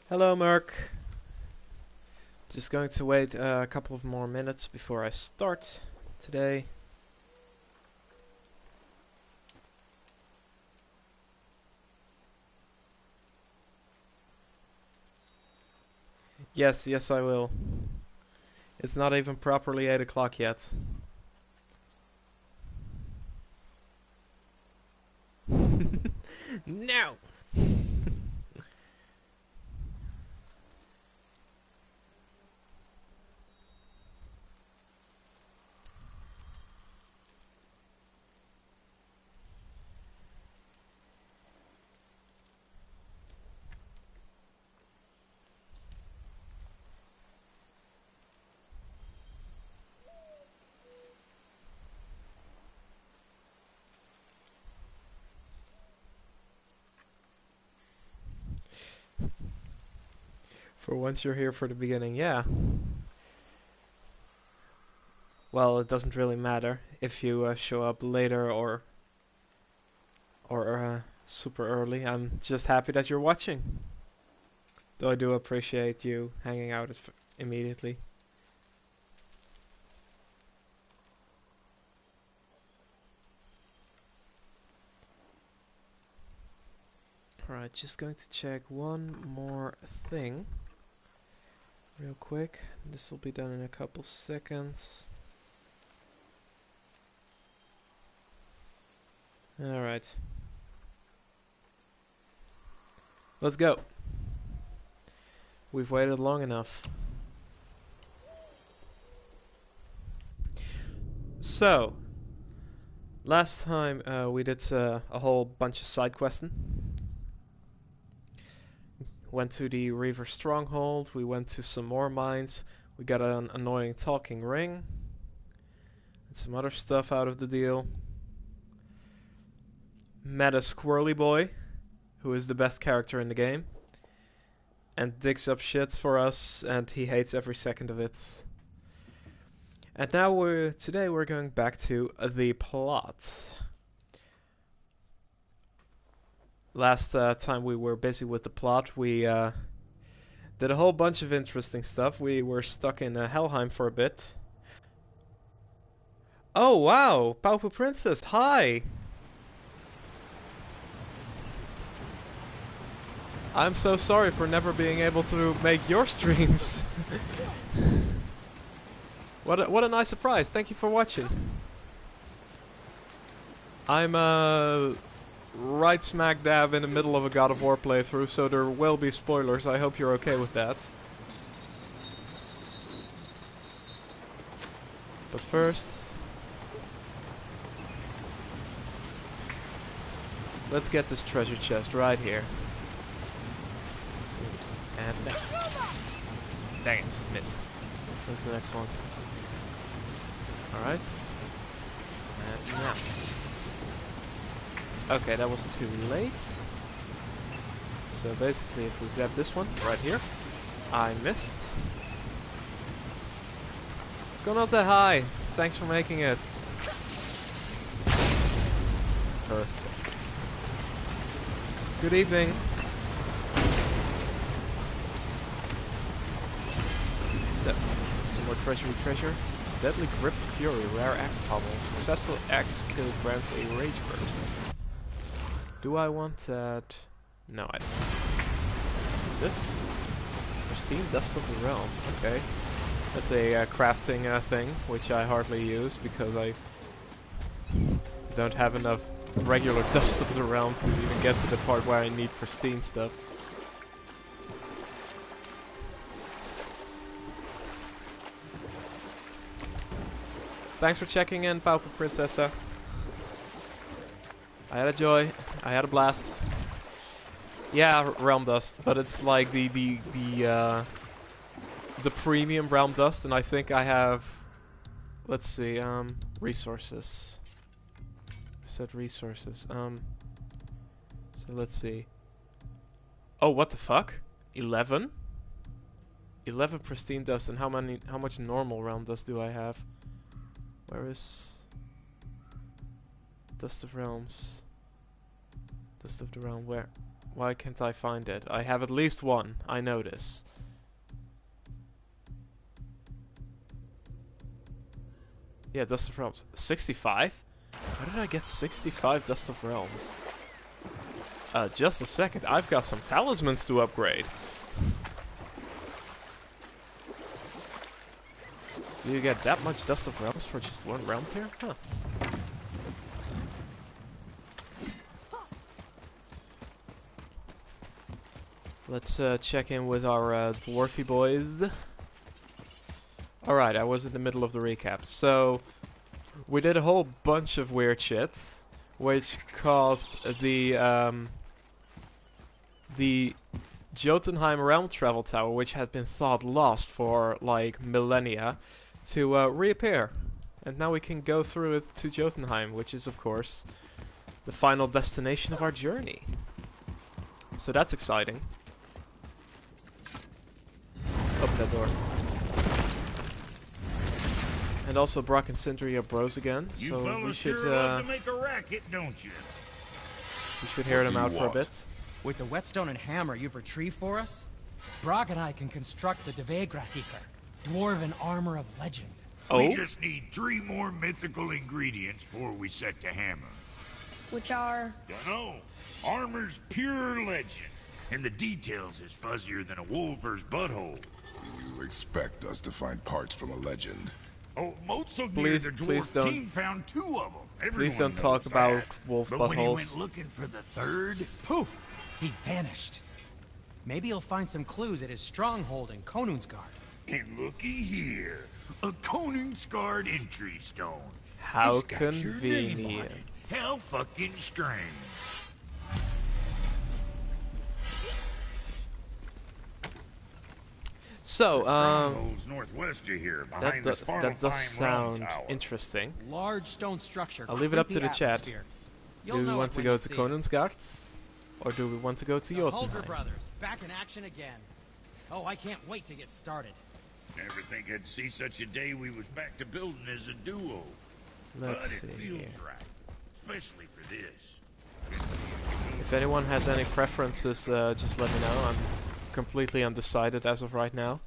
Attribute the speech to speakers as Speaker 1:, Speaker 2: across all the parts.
Speaker 1: Hello, Merc. Just going to wait a couple of more minutes before I start today. Yes, I will. It's not even properly 8 o'clock yet. No! For once you're here for the beginning, yeah. Well, it doesn't really matter if you show up later or super early. I'm just happy that you're watching. Though I do appreciate you hanging out immediately. Alright, just going to check one more thing real quick. This will be done in a couple seconds. Alright. Let's go. We've waited long enough. So, last time we did a whole bunch of side questing. Went to the Reaver Stronghold, we went to some more mines, we got an annoying talking ring, and some other stuff out of the deal. Met a squirrely boy, who is the best character in the game, and digs up shit for us, and he hates every second of it. And now today we're going back to the plot. Last time we were busy with the plot, we did a whole bunch of interesting stuff. We were stuck in Helheim for a bit. Oh wow, Pauper Princess, hi! I'm so sorry for never being able to make your streams. What a nice surprise. Thank you for watching. I'm right smack dab in the middle of a God of War playthrough, so there will be spoilers. I hope you're okay with that. But first, let's get this treasure chest right here. And now. Dang it, missed. What's the next one? Alright. And now. Okay, that was too late. So basically if we zap this one right here, I missed. Go not that high. Thanks for making it. Perfect. Good evening. So, some more treasure. Deadly Grip Fury, rare axe pommel. Successful axe kill grants a rage burst. Do I want that? No, I don't. This? Pristine Dust of the Realm. Okay. That's a crafting thing, which I hardly use because I don't have enough regular Dust of the Realm to even get to the part where I need pristine stuff. Thanks for checking in, Pauper Princessa. I had a joy. I had a blast. Yeah, Realm Dust, but it's like the premium Realm Dust, and I think I have. Let's see. Resources. I said resources. So let's see. Oh, what the fuck? 11? 11 pristine dust, and how much normal Realm Dust do I have? Where is Dust of Realms? Dust of the Realm, where? Why can't I find it? I have at least one, I know this. Yeah, Dust of Realms. 65? How did I get 65 Dust of Realms? Just a second, I've got some talismans to upgrade. Do you get that much Dust of Realms for just one realm tier? Huh. Let's check in with our dwarfy boys. Alright, I was in the middle of the recap. So, we did a whole bunch of weird shit, which caused the Jotunheim Realm Travel Tower, which had been thought lost for like millennia, to reappear. And now we can go through it to Jotunheim, which is of course the final destination of our journey. So that's exciting. Open that door. And also Brock and Sindri are bros again, so we should
Speaker 2: love to make a racket, don't you?
Speaker 1: We should hear them out for a bit.
Speaker 3: With the whetstone and hammer you've retrieved for us, Brog and I can construct the Dvegrathikar, dwarven armor of legend.
Speaker 1: Oh?
Speaker 2: We just need 3 more mythical ingredients before we set to hammer.
Speaker 4: Which are?
Speaker 2: Dunno. Armor's pure legend, and the details is fuzzier than a wolver's butthole.
Speaker 5: You expect us to find parts from a legend?
Speaker 2: Oh, Motsugnir,
Speaker 1: Please-
Speaker 2: the
Speaker 1: please
Speaker 2: dwarf
Speaker 1: don't-
Speaker 2: king, found 2 of them.
Speaker 1: Please
Speaker 2: Everyone
Speaker 1: don't talk
Speaker 2: knows
Speaker 1: about
Speaker 2: that.
Speaker 1: wolf
Speaker 2: But when he
Speaker 1: buttholes.
Speaker 2: went looking for the 3rd,
Speaker 3: Poof! He vanished. Maybe he'll find some clues at his stronghold in Konungsgard.
Speaker 2: and looky here, a Konungsgard entry stone.
Speaker 1: How
Speaker 2: It's got your name on
Speaker 1: convenient.
Speaker 2: it. How fucking strange.
Speaker 1: So,
Speaker 2: Stronghold's northwest of here,
Speaker 1: that
Speaker 2: behind
Speaker 1: does,
Speaker 2: this
Speaker 1: that does
Speaker 2: Farmafine realm
Speaker 1: sound
Speaker 2: tower.
Speaker 1: interesting.
Speaker 3: Large stone structure.
Speaker 1: I'll leave it up to
Speaker 3: creepy
Speaker 1: the chat.
Speaker 3: atmosphere. You'll
Speaker 1: Do we
Speaker 3: know
Speaker 1: want
Speaker 3: it
Speaker 1: to
Speaker 3: when
Speaker 1: go
Speaker 3: you
Speaker 1: to
Speaker 3: see it.
Speaker 1: Konungsgard? Or do we want to go to
Speaker 3: The Hulder
Speaker 1: Jotunheim?
Speaker 3: brothers, back in action again. Oh, I can't wait to get started.
Speaker 2: Never think I'd see such a day we was back to building as a duo.
Speaker 1: Let's
Speaker 2: but it
Speaker 1: see
Speaker 2: feels
Speaker 1: here.
Speaker 2: right. Especially for this.
Speaker 1: If anyone has any preferences, just let me know. I'm completely undecided as of right now.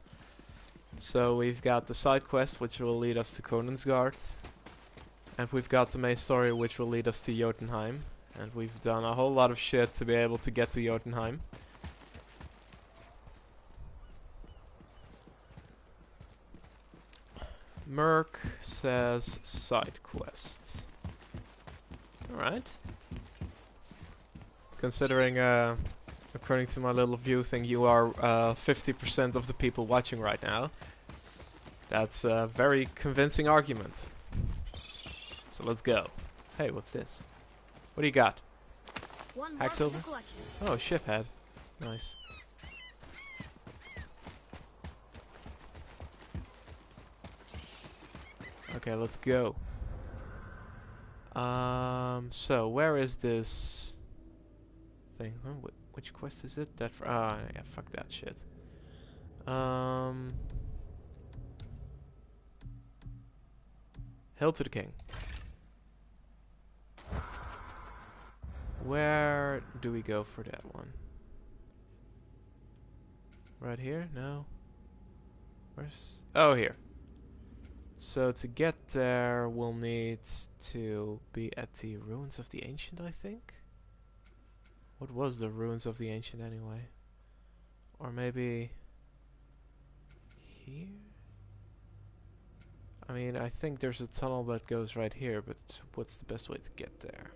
Speaker 1: So we've got the side quest, which will lead us to Konungsgard. And we've got the main story, which will lead us to Jotunheim. And we've done a whole lot of shit to be able to get to Jotunheim. Merc says side quest. Alright. Considering, according to my little view thing, you are 50% of the people watching right now. That's a very convincing argument. So let's go. Hey, what's this? What do you got?
Speaker 4: One
Speaker 1: Hack
Speaker 4: mark for
Speaker 1: silver?
Speaker 4: the collection.
Speaker 1: Oh, ship head. Nice. Okay, let's go. So where is this thing? Huh? Which quest is it? That yeah, fuck that shit. Hail to the king. Where do we go for that one? Right here? No. Where's... Oh, here. So to get there, we'll need to be at the Ruins of the Ancient, I think? What was the Ruins of the Ancient anyway? Or maybe... here? I mean, I think there's a tunnel that goes right here, but what's the best way to get there?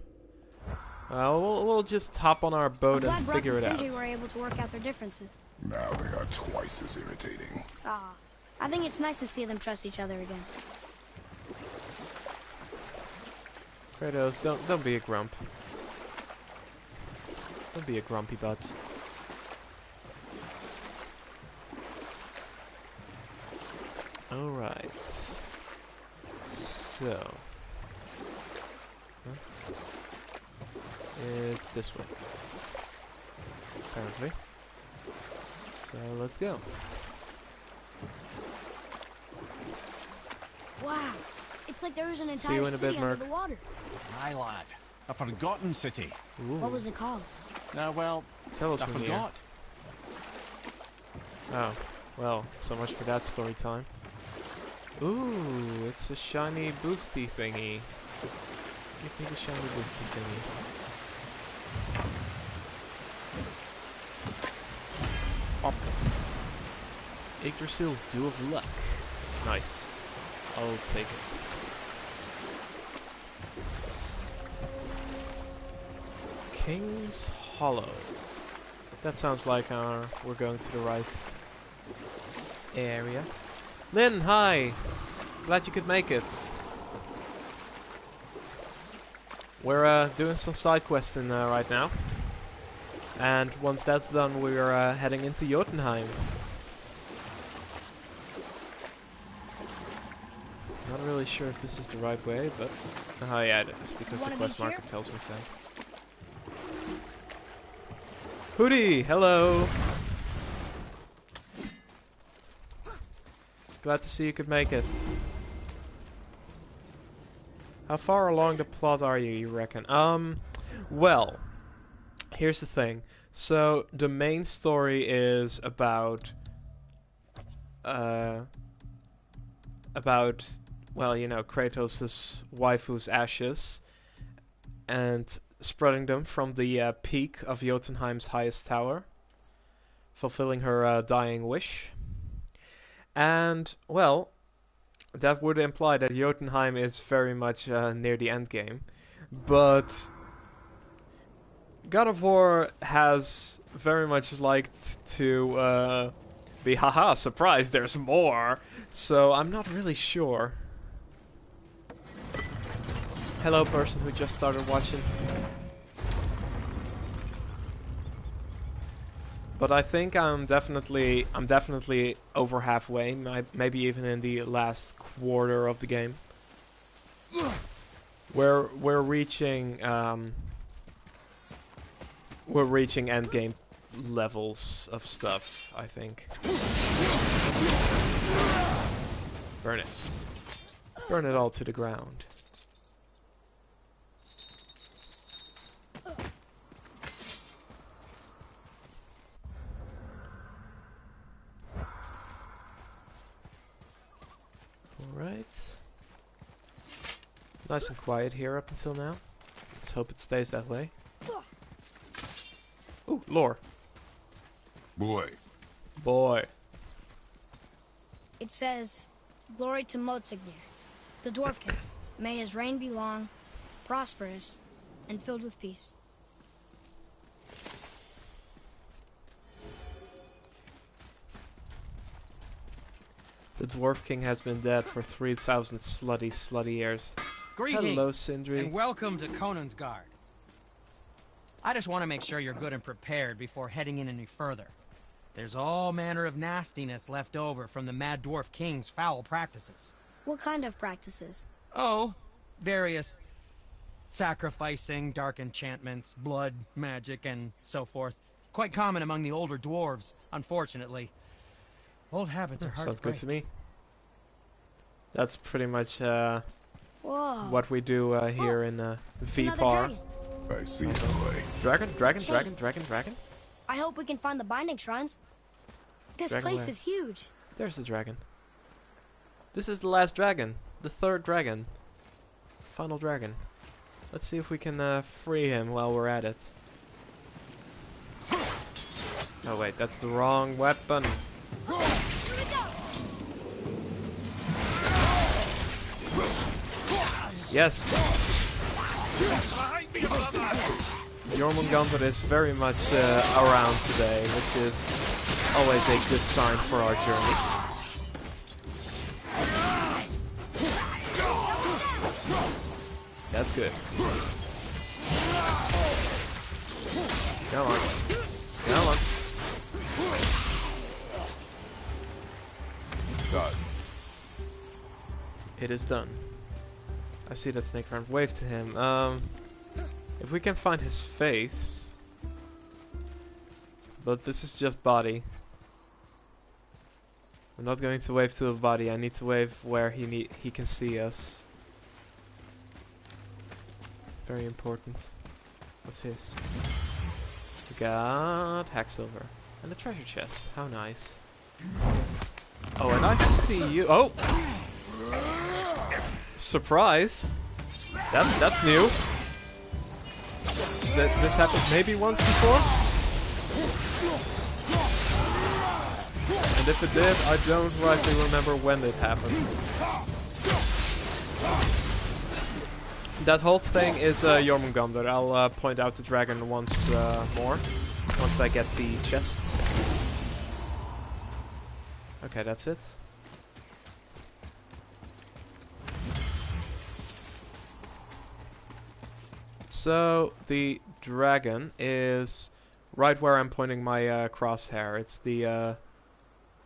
Speaker 1: We'll just hop on our boat and
Speaker 4: Brock
Speaker 1: figure
Speaker 4: and
Speaker 1: it out.
Speaker 4: Sindri were able to work out their differences.
Speaker 5: Now they are twice as irritating.
Speaker 4: Ah, I think it's nice to see them trust each other again.
Speaker 1: Kratos, don't be a grump. Don't be a grumpy butt. Alright. So. Huh? It's this way. Apparently. So let's go.
Speaker 4: Wow, it's like there was an
Speaker 1: See you
Speaker 4: entire
Speaker 1: in a
Speaker 4: city
Speaker 1: bit,
Speaker 4: under
Speaker 1: Merc.
Speaker 4: the water.
Speaker 6: Aye, lad. A forgotten city.
Speaker 1: Ooh.
Speaker 4: What was it called?
Speaker 6: Well,
Speaker 1: Tell us
Speaker 6: I
Speaker 1: from here.
Speaker 6: forgot.
Speaker 1: Oh, well, so much for that story time. Ooh, it's a shiny boosty thingy. Give me the shiny boosty thingy. Pop. Yggdrasil's Dew of Luck. Nice. I'll take it. King's Hollow. That sounds like we're going to the right area. Lynn, hi! Glad you could make it. We're doing some side questing right now. And once that's done, we're heading into Jotunheim. Not really sure if this is the right way, but... Oh yeah, it is, because the quest marker tells me so. Hootie, hello! Glad to see you could make it. How far along the plot are you reckon? Well, here's the thing. So, the main story is about, well, you know, Kratos' waifu's ashes and spreading them from the peak of Jotunheim's highest tower, fulfilling her dying wish. And, well, that would imply that Jotunheim is very much near the end game. But God of War has very much liked to be, haha, surprise, there's more. So I'm not really sure. Hello, person who just started watching. But I think I'm definitely over halfway, maybe even in the last quarter of the game. We're reaching end game levels of stuff, I think. Burn it. Burn it all to the ground. Alright. Nice and quiet here up until now. Let's hope it stays that way. Ooh, lore.
Speaker 5: Boy.
Speaker 1: Boy.
Speaker 4: It says, "Glory to Motsignir, the Dwarf King. May his reign be long, prosperous, and filled with peace."
Speaker 1: The Dwarf King has been dead for 3,000 slutty years.
Speaker 3: Greetings,
Speaker 1: Hello, Sindri.
Speaker 3: and welcome to Conan's Guard. I just want to make sure you're good and prepared before heading in any further. There's all manner of nastiness left over from the Mad Dwarf King's foul practices.
Speaker 4: What kind of practices?
Speaker 3: Oh, various sacrificing, dark enchantments, blood, magic, and so forth. Quite common among the older dwarves, unfortunately. Old habits are hard
Speaker 1: Sounds
Speaker 3: to break.
Speaker 1: good to me. That's pretty much
Speaker 4: Whoa.
Speaker 1: what we do here in
Speaker 4: It's another
Speaker 1: Vipar.
Speaker 4: dragon.
Speaker 5: I see the way.
Speaker 1: Dragon.
Speaker 4: I hope we can find the binding shrines. This
Speaker 1: Dragon
Speaker 4: place
Speaker 1: where?
Speaker 4: is huge.
Speaker 1: There's the dragon. This is the last dragon. The third dragon. Final dragon. Let's see if we can free him while we're at it. Oh wait, that's the wrong weapon. Yes! Jormungandr is very much around today, which is always a good sign for our journey. That's good. Come on. Come on.
Speaker 5: Done.
Speaker 1: It is done. I see that snake round. Wave to him. If we can find his face. But this is just body. I'm not going to wave to the body. I need to wave where he can see us. Very important. What's his? We got Hacksilver and a treasure chest. How nice. Oh, and I see you. Oh! Surprise! That's new. This happened maybe once before? And if it did, I don't rightly remember when it happened. That whole thing is Jormungandr. I'll point out the dragon once more, once I get the chest. Okay, that's it. So, the dragon is right where I'm pointing my crosshair. It's the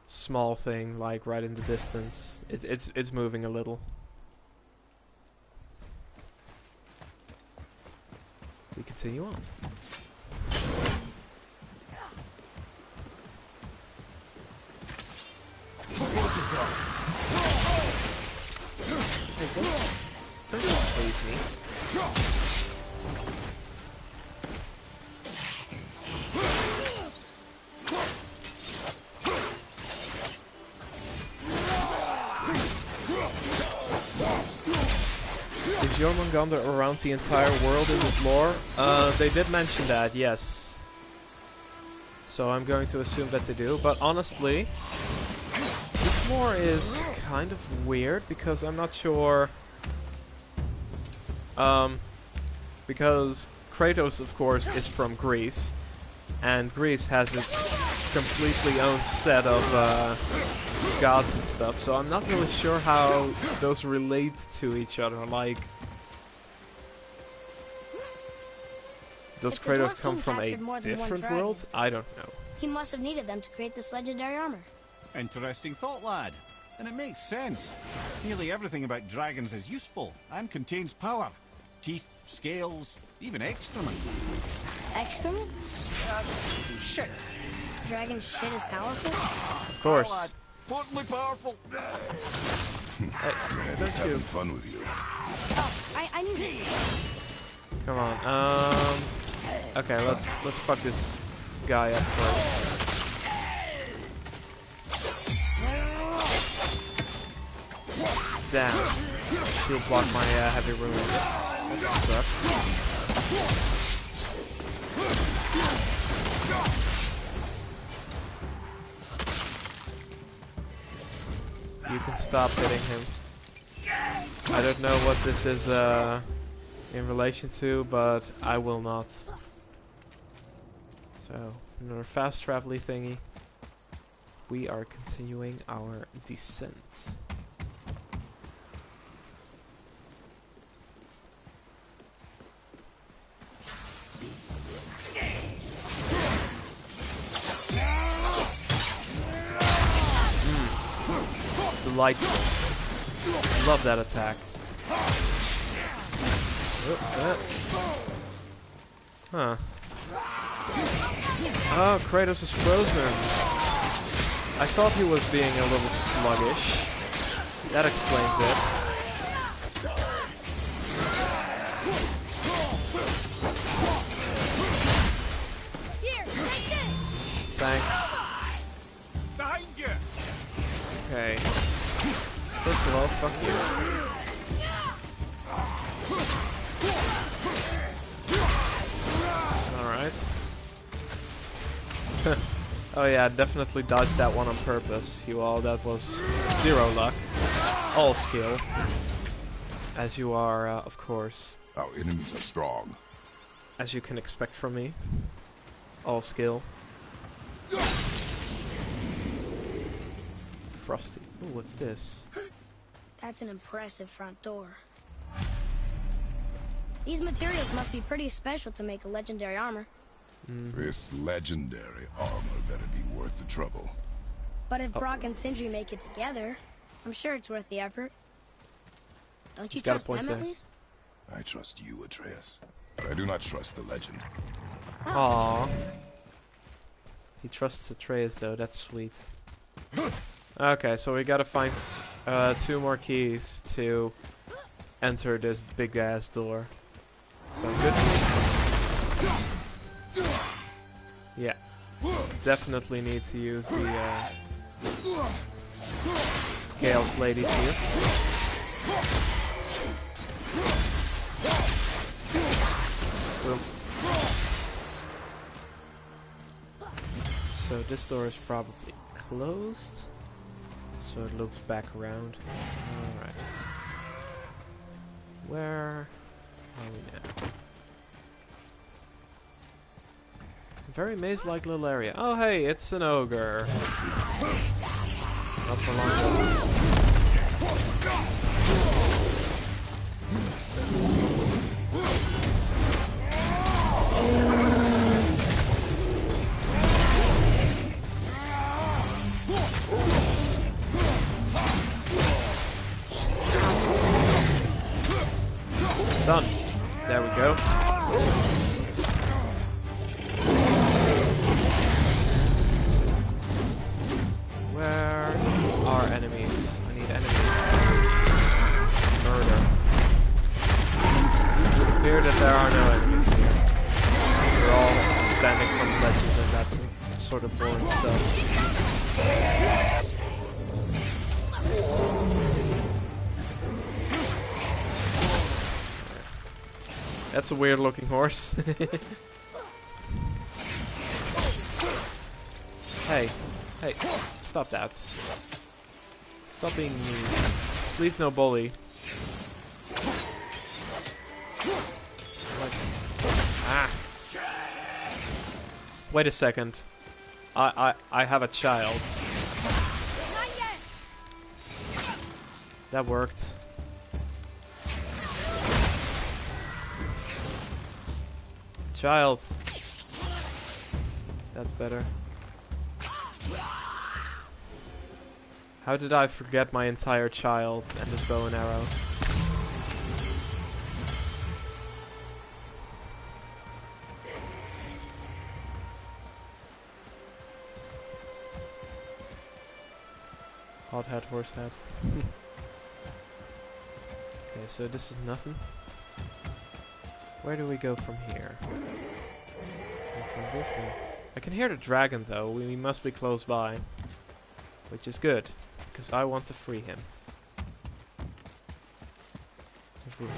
Speaker 1: small thing, like right in the distance. It's moving a little. We continue on. Hey, don't please me. Is Jormungandr around the entire world in this lore? They did mention that, yes. So I'm going to assume that they do, but honestly, this lore is kind of weird because I'm not sure. Because Kratos, of course, is from Greece, and Greece has its completely own set of gods and stuff, so I'm not really sure how those relate to each other. Like, does
Speaker 4: If the
Speaker 1: Kratos
Speaker 4: dwarf
Speaker 1: come
Speaker 4: king
Speaker 1: from a
Speaker 4: captured more than one
Speaker 1: different
Speaker 4: dragon,
Speaker 1: world? I don't know.
Speaker 4: He must have needed them to create this legendary armor.
Speaker 6: Interesting thought, lad. And it makes sense. Nearly everything about dragons is useful and contains power. Teeth, scales, even excrement.
Speaker 4: Excrement?
Speaker 6: Shit.
Speaker 4: Dragon shit is powerful?
Speaker 1: Of course.
Speaker 6: Lad, totally powerful.
Speaker 1: Hey,
Speaker 5: Man,
Speaker 1: don't
Speaker 5: just having
Speaker 1: you?
Speaker 5: fun with you.
Speaker 4: Oh, I need it.
Speaker 1: Come on. Okay, let's fuck this guy up first. Damn. She'll block my heavy rune. That sucks. You can stop hitting him. I don't know what this is in relation to, but I will not. So, another fast travel-y thingy. We are continuing our descent. Delightful. Love that attack. Huh. Oh, Kratos is frozen. I thought he was being a little sluggish. That explains it.
Speaker 4: Here, take this!
Speaker 1: Thanks.
Speaker 6: Behind you.
Speaker 1: Okay. First of all, fuck you. Alright. Oh yeah, definitely dodged that one on purpose. You all, that was 0 luck. All skill. As you are, of course.
Speaker 5: Our enemies are strong.
Speaker 1: As you can expect from me. All skill. Frosty. Ooh, what's this?
Speaker 4: That's an impressive front door. These materials must be pretty special to make a legendary armor.
Speaker 5: This legendary armor better be worth the trouble.
Speaker 4: But if Brock and Sindri make it together, I'm sure it's worth the effort. Don't you
Speaker 1: He's got a
Speaker 4: trust
Speaker 1: point
Speaker 4: them
Speaker 1: there.
Speaker 4: at least?
Speaker 5: I trust you, Atreus. But I do not trust the legend.
Speaker 1: Aww. He trusts Atreus though, that's sweet. Okay, so we gotta find 2 more keys to enter this big ass door. Sounds good to me. Yeah. Definitely need to use the Chaos Ladies here. Boom. So this door is probably closed. So it loops back around. Alright. Where are we now? Very maze-like little area. Oh hey, it's an ogre. Not for long though. Done. There we go. Where are enemies? I need enemies. Murder. It would appear that there are no enemies here. They're all standing from ledges and that's sort of boring stuff. That's a weird looking horse. Hey, hey, stop that. Stop being mean. Please no bully. Ah. Wait a second. I have a child. That worked. Child. That's better. How did I forget my entire child and this bow and arrow? Hot head, horse head. Okay, so this is nothing. Where do we go from here? This thing. I can hear the dragon though, we must be close by. Which is good, because I want to free him.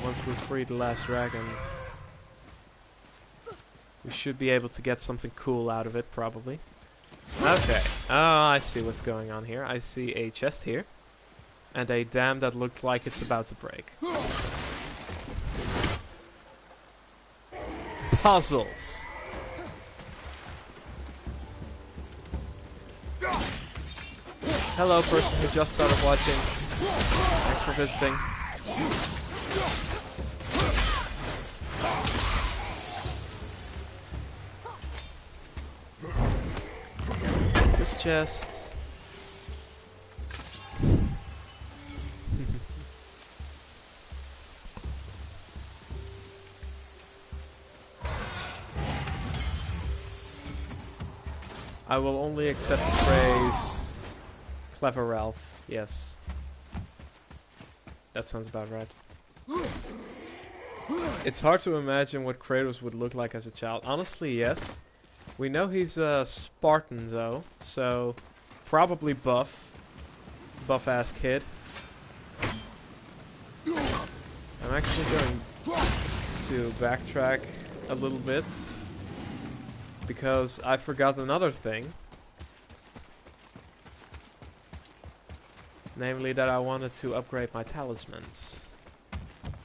Speaker 1: Once we free the last dragon, we should be able to get something cool out of it, probably. Okay, oh, I see what's going on here. I see a chest here, and a dam that looked like it's about to break. Puzzles! Hello, person who just started watching. Thanks for visiting. This chest. I will only accept the phrase clever Ralph. Yes. That sounds about right. It's hard to imagine what Kratos would look like as a child. Honestly, yes. We know he's a Spartan though, so probably buff. Buff-ass kid. I'm actually going to backtrack a little bit, because I forgot another thing. Namely that I wanted to upgrade my talismans.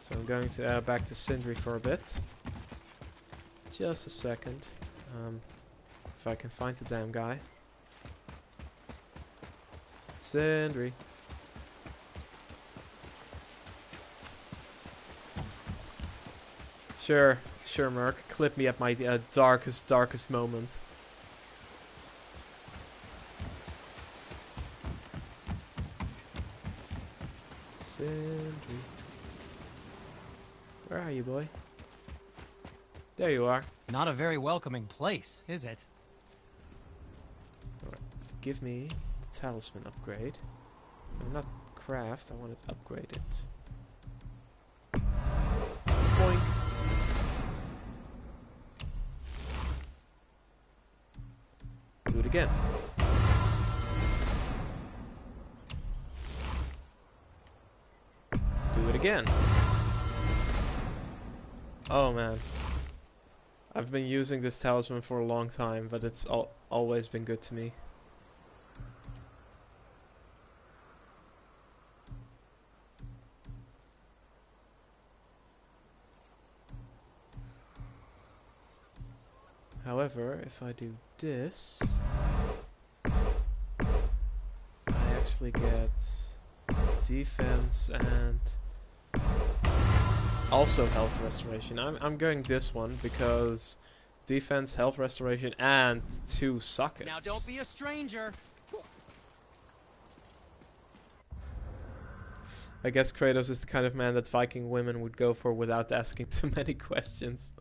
Speaker 1: So I'm going to back to Sindri for a bit. Just a second. If I can find the damn guy. Sindri. Sure, Merc. Clip me at my darkest moment. Sindri. Where are you, boy? There you are.
Speaker 3: Not a very welcoming place, is it?
Speaker 1: Alright, give me the talisman upgrade. Not craft, I want to upgrade it. Boink. it again. Do it again. Oh man. I've been using this talisman for a long time, but it's always been good to me. However, if I do this, I actually get defense and also health restoration. I'm going this one because defense, health restoration, and 2 sockets.
Speaker 3: Now don't be a stranger.
Speaker 1: I guess Kratos is the kind of man that Viking women would go for without asking too many questions.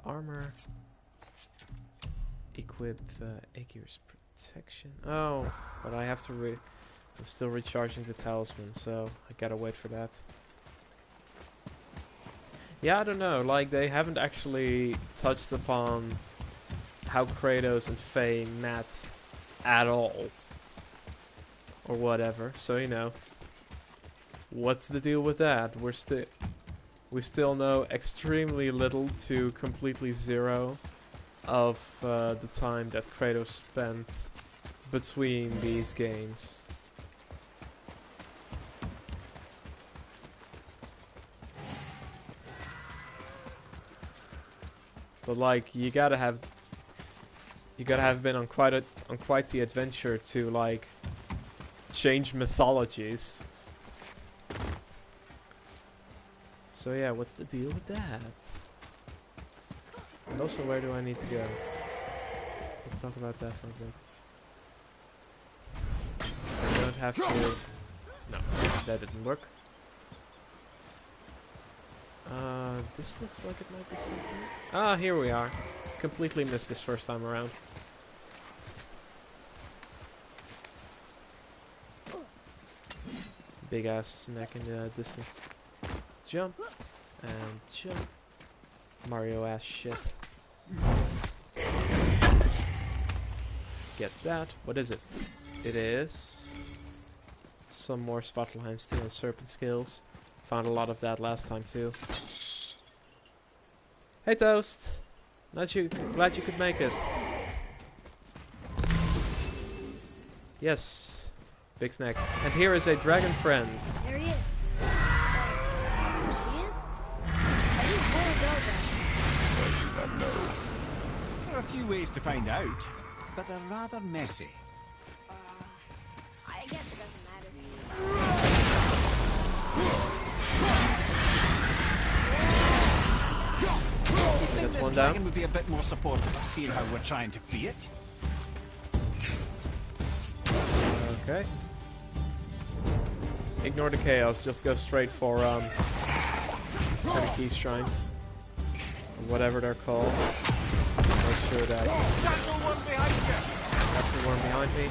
Speaker 1: Armor. Equip Aegir's protection. Oh, but I have to I'm still recharging the talisman, so I gotta wait for that. Yeah, I don't know, like they haven't actually touched upon how Kratos and Faye met at all. Or whatever, so you know. What's the deal with that? We still know extremely little to completely zero of the time that Kratos spent between these games. But like, you gotta have been on quite the adventure to like change mythologies. So yeah, what's the deal with that? And also, where do I need to go? Let's talk about that for a bit. I don't have to... No, that didn't work. This looks like it might be something. Ah, here we are. Completely missed this first time around. Big ass snack in the distance. Jump and jump. Mario ass shit. Get that. What is it? It is some more Svartalheim steel and serpent skills. Found a lot of that last time too. Hey Toast! Glad you could make it. Yes. Big snack. And here is a dragon friend.
Speaker 4: There he is. There she is? I just pulled a girl
Speaker 5: I do not know.
Speaker 6: There are a few ways to find out, but they're rather messy.
Speaker 4: I guess it doesn't matter.
Speaker 6: I think
Speaker 1: That's
Speaker 6: this
Speaker 1: one
Speaker 6: dragon
Speaker 1: down.
Speaker 6: would be a bit more supportive of seeing how we're trying to free it.
Speaker 1: Okay. Ignore the chaos, just go straight for key shrines. Or whatever they're called. Make sure that that's the one behind me.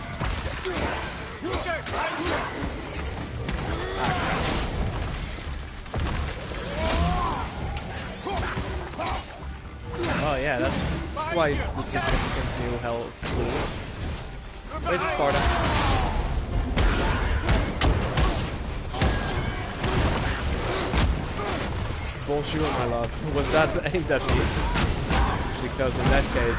Speaker 1: Oh yeah, that's quite the significant new health boost. Wait, it's Sparta. Bonjour, my love. Was that aimed at me? Because in that case,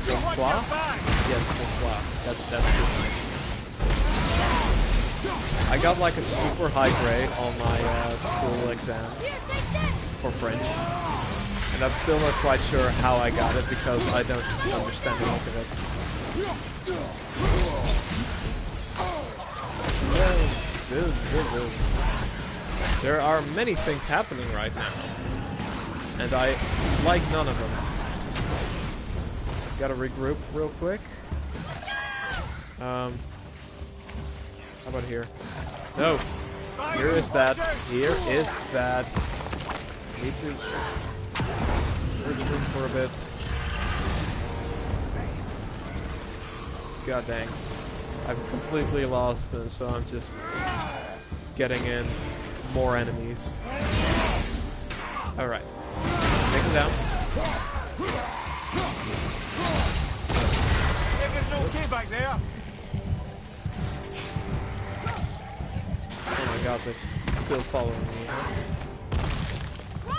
Speaker 1: bonsoir? Yes, bonsoir. That's good. I got like a super high grade on my school exam for French. And I'm still not quite sure how I got it because I don't understand a lot of it. There are many things happening right now, and I like none of them. Gotta regroup real quick. How about here? No! Here is bad. Here is bad. Need to regroup for a bit. God dang. I've completely lost, and so I'm just getting in more enemies. Alright. Take him down.
Speaker 6: Everything okay back there?
Speaker 1: Oh my god, they're still following me.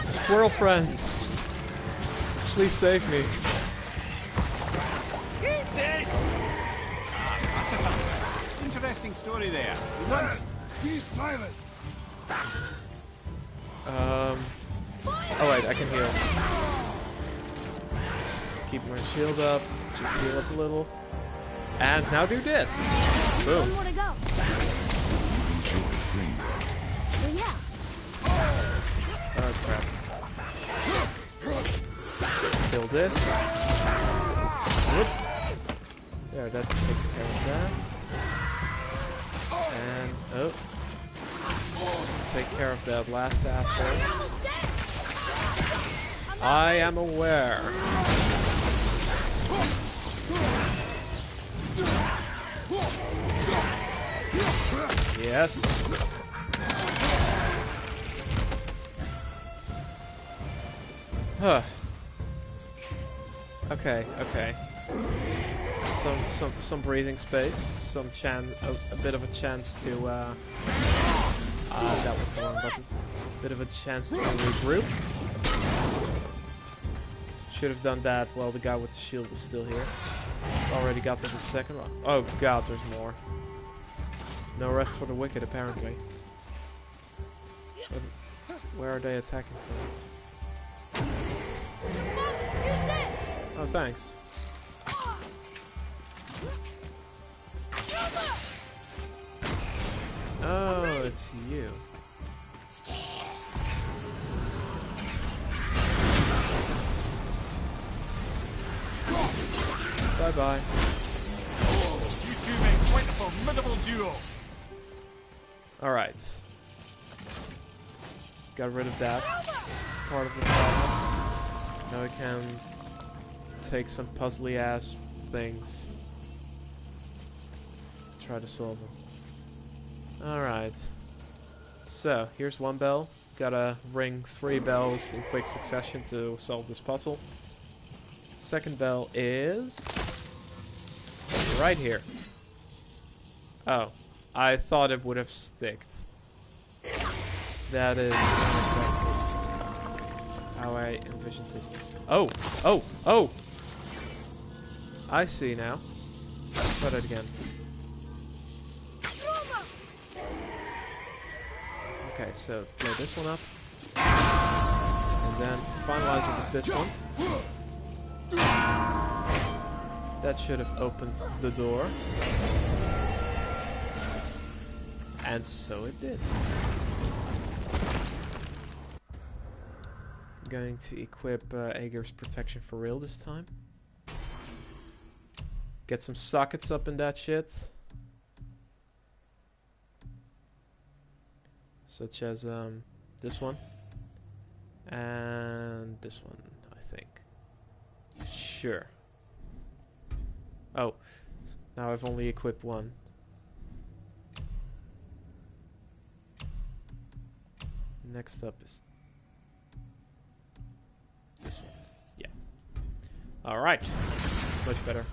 Speaker 1: Squirrel friends! Please save me.
Speaker 6: Eat this! That's a interesting story there. Once...
Speaker 5: Be silent!
Speaker 1: Oh wait, I can heal. Keep my shield up, just heal up a little. And now do this! Boom.
Speaker 4: One more to go.
Speaker 5: Enjoy Green.
Speaker 4: Well, yeah.
Speaker 1: Oh crap. Kill this. Whoop. There, that takes care of that. And, oh. Take care of that last asshole. I am aware. Yes. Huh. Okay, okay. Some breathing space, some a bit of a chance to that was the wrong button. Bit of a chance to regroup. Should have done that while the guy with the shield was still here. Already got to the second one. Oh god, there's more. No rest for the wicked, apparently. Where are they attacking from? Oh, thanks. Oh, it's you. Bye-bye.
Speaker 6: You two make quite a formidable duo.
Speaker 1: Alright. Got rid of that part of the problem. Now I can take some puzzly ass things. Try to solve them. Alright. So, here's one bell. Gotta ring 3 bells in quick succession to solve this puzzle. Second bell is... right here. Oh. I thought it would have sticked. That is how I envisioned this. Oh! Oh! Oh! I see now. Let's try that again. Okay, so blow this one up. And then finalize it with this one. That should have opened the door. And so it did. I'm going to equip Aegir's protection for real this time. Get some sockets up in that shit. Such as this one. And this one, I think. Sure. Oh, now I've only equipped one. Next up is this one. Yeah. Alright. Much better.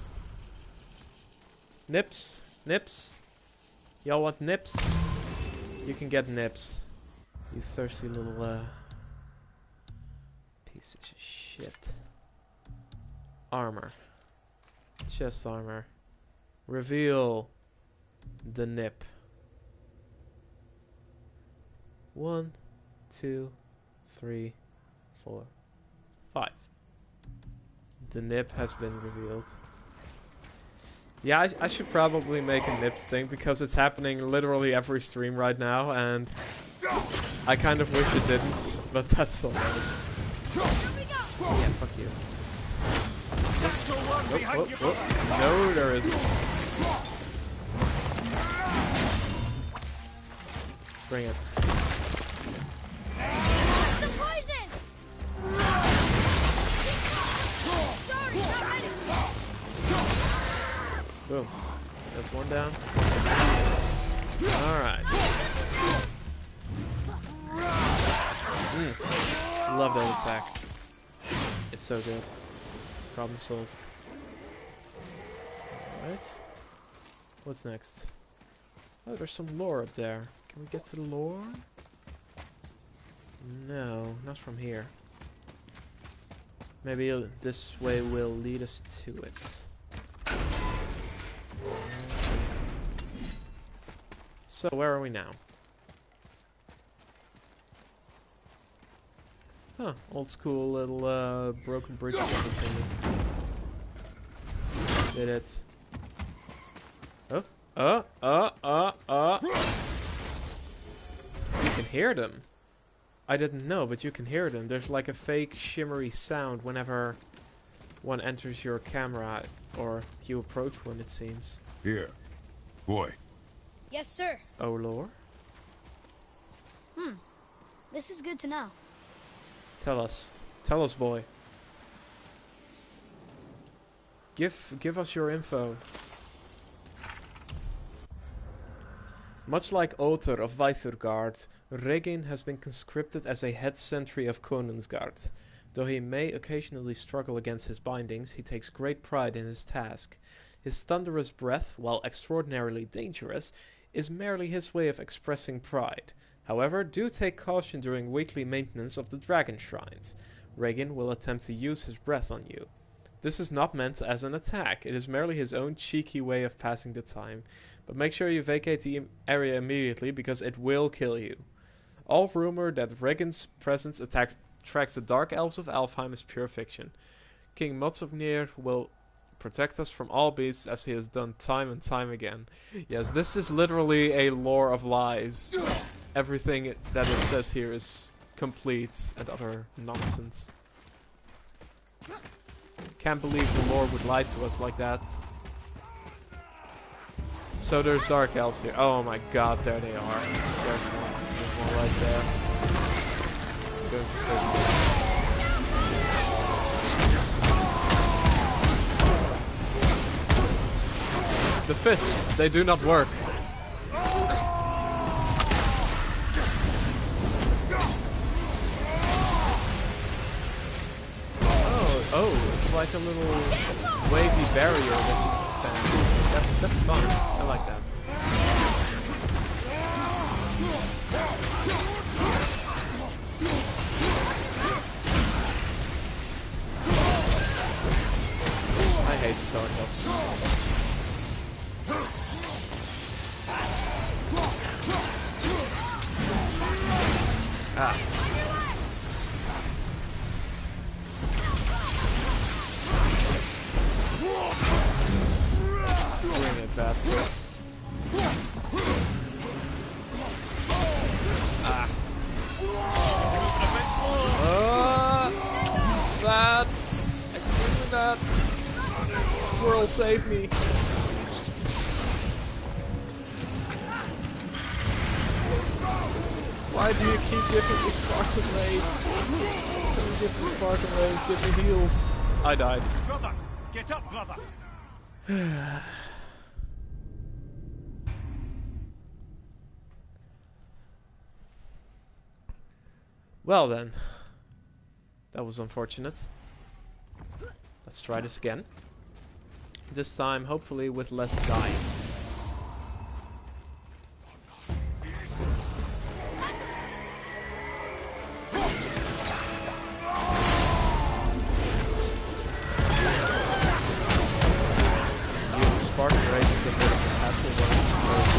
Speaker 1: Nips? Nips? Y'all want nips? You can get nips. You thirsty little pieces of shit. Armor. Chest armor. Reveal the nip. 1, 2, 3, 4, 5. The nip has been revealed. Yeah, I should probably make a nip thing because it's happening literally every stream right now, and I kind of wish it didn't, but that's alright. Yeah, fuck you. Nope, whoop, whoop. No, there isn't. Bring it. Boom. That's one down. Alright. Love that attack. It's so good. Problem solved. Alright. What's next? Oh, there's some lore up there. Can we get to the lore? No, not from here. Maybe this way will lead us to it. So, where are we now? Huh, old school little broken bridge thingy. Did it. You can hear them. I didn't know, but you can hear them. There's like a fake shimmery sound whenever one enters your camera or you approach one, it seems.
Speaker 5: Here. Boy.
Speaker 4: Yes, sir.
Speaker 1: Oh, lore?
Speaker 4: This is good to know.
Speaker 1: Tell us. Tell us, boy. Give us your info. Much like Other of Weithergard, Regin has been conscripted as a head sentry of Konungsgard. Though he may occasionally struggle against his bindings, he takes great pride in his task. His thunderous breath, while extraordinarily dangerous, is merely his way of expressing pride. However, do take caution during weekly maintenance of the dragon shrines. Regin will attempt to use his breath on you. This is not meant as an attack, it is merely his own cheeky way of passing the time. But make sure you vacate the area immediately, because it will kill you. All rumor that Regin's presence attracts the Dark Elves of Alfheim is pure fiction. King Motsognir will protect us from all beasts, as he has done time and time again. Yes, this is literally a lore of lies. Everything that it says here is complete and utter nonsense. Can't believe the lore would lie to us like that. So there's Dark Elves here. Oh my god, there they are. There's one. There's one right there. I'm going to fist. The fists, they do not work. Oh, it's like a little wavy barrier that you can stand. That's fun. I like that. I hate the Dark Elves so much. Ah. Bring it, bastard. Ah. That. Excuse that. Squirrel, save me. Why do you keep giving me sparkling rays? Don't give me sparkling rays, give me heals. I died.
Speaker 6: Brother! Get up, brother!
Speaker 1: Well then, that was unfortunate. Let's try this again. This time, hopefully, with less dying. Spartan Rays is a bit of a hassle when it's close.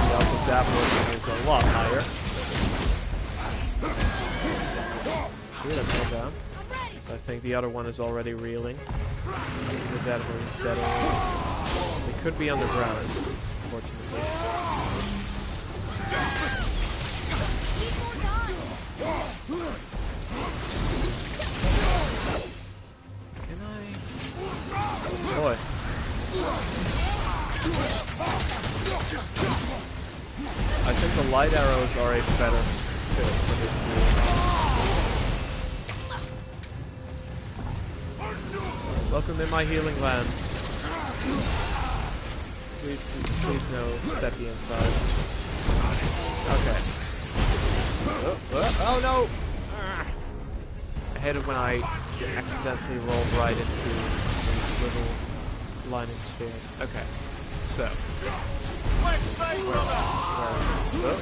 Speaker 1: The odds of that working is a lot higher. See, that's no down. I think the other one is already reeling. The dead one is dead already. They could be underground, unfortunately. Can I? Boy. I think the light arrows are a better fit for this duel. Welcome in my healing land. Please no steppy inside. Okay. Oh no! I hate it when I accidentally roll right into these little lining spheres. Okay, so. Where is it?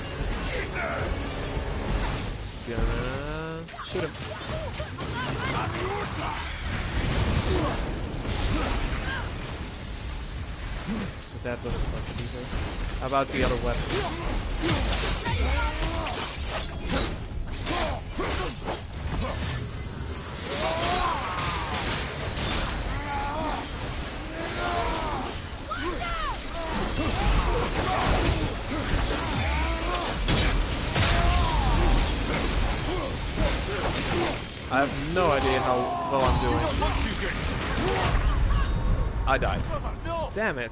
Speaker 1: Gonna shoot him. So that doesn't work either. How about the other weapon? I have no idea how well I'm doing. I died. Damn it.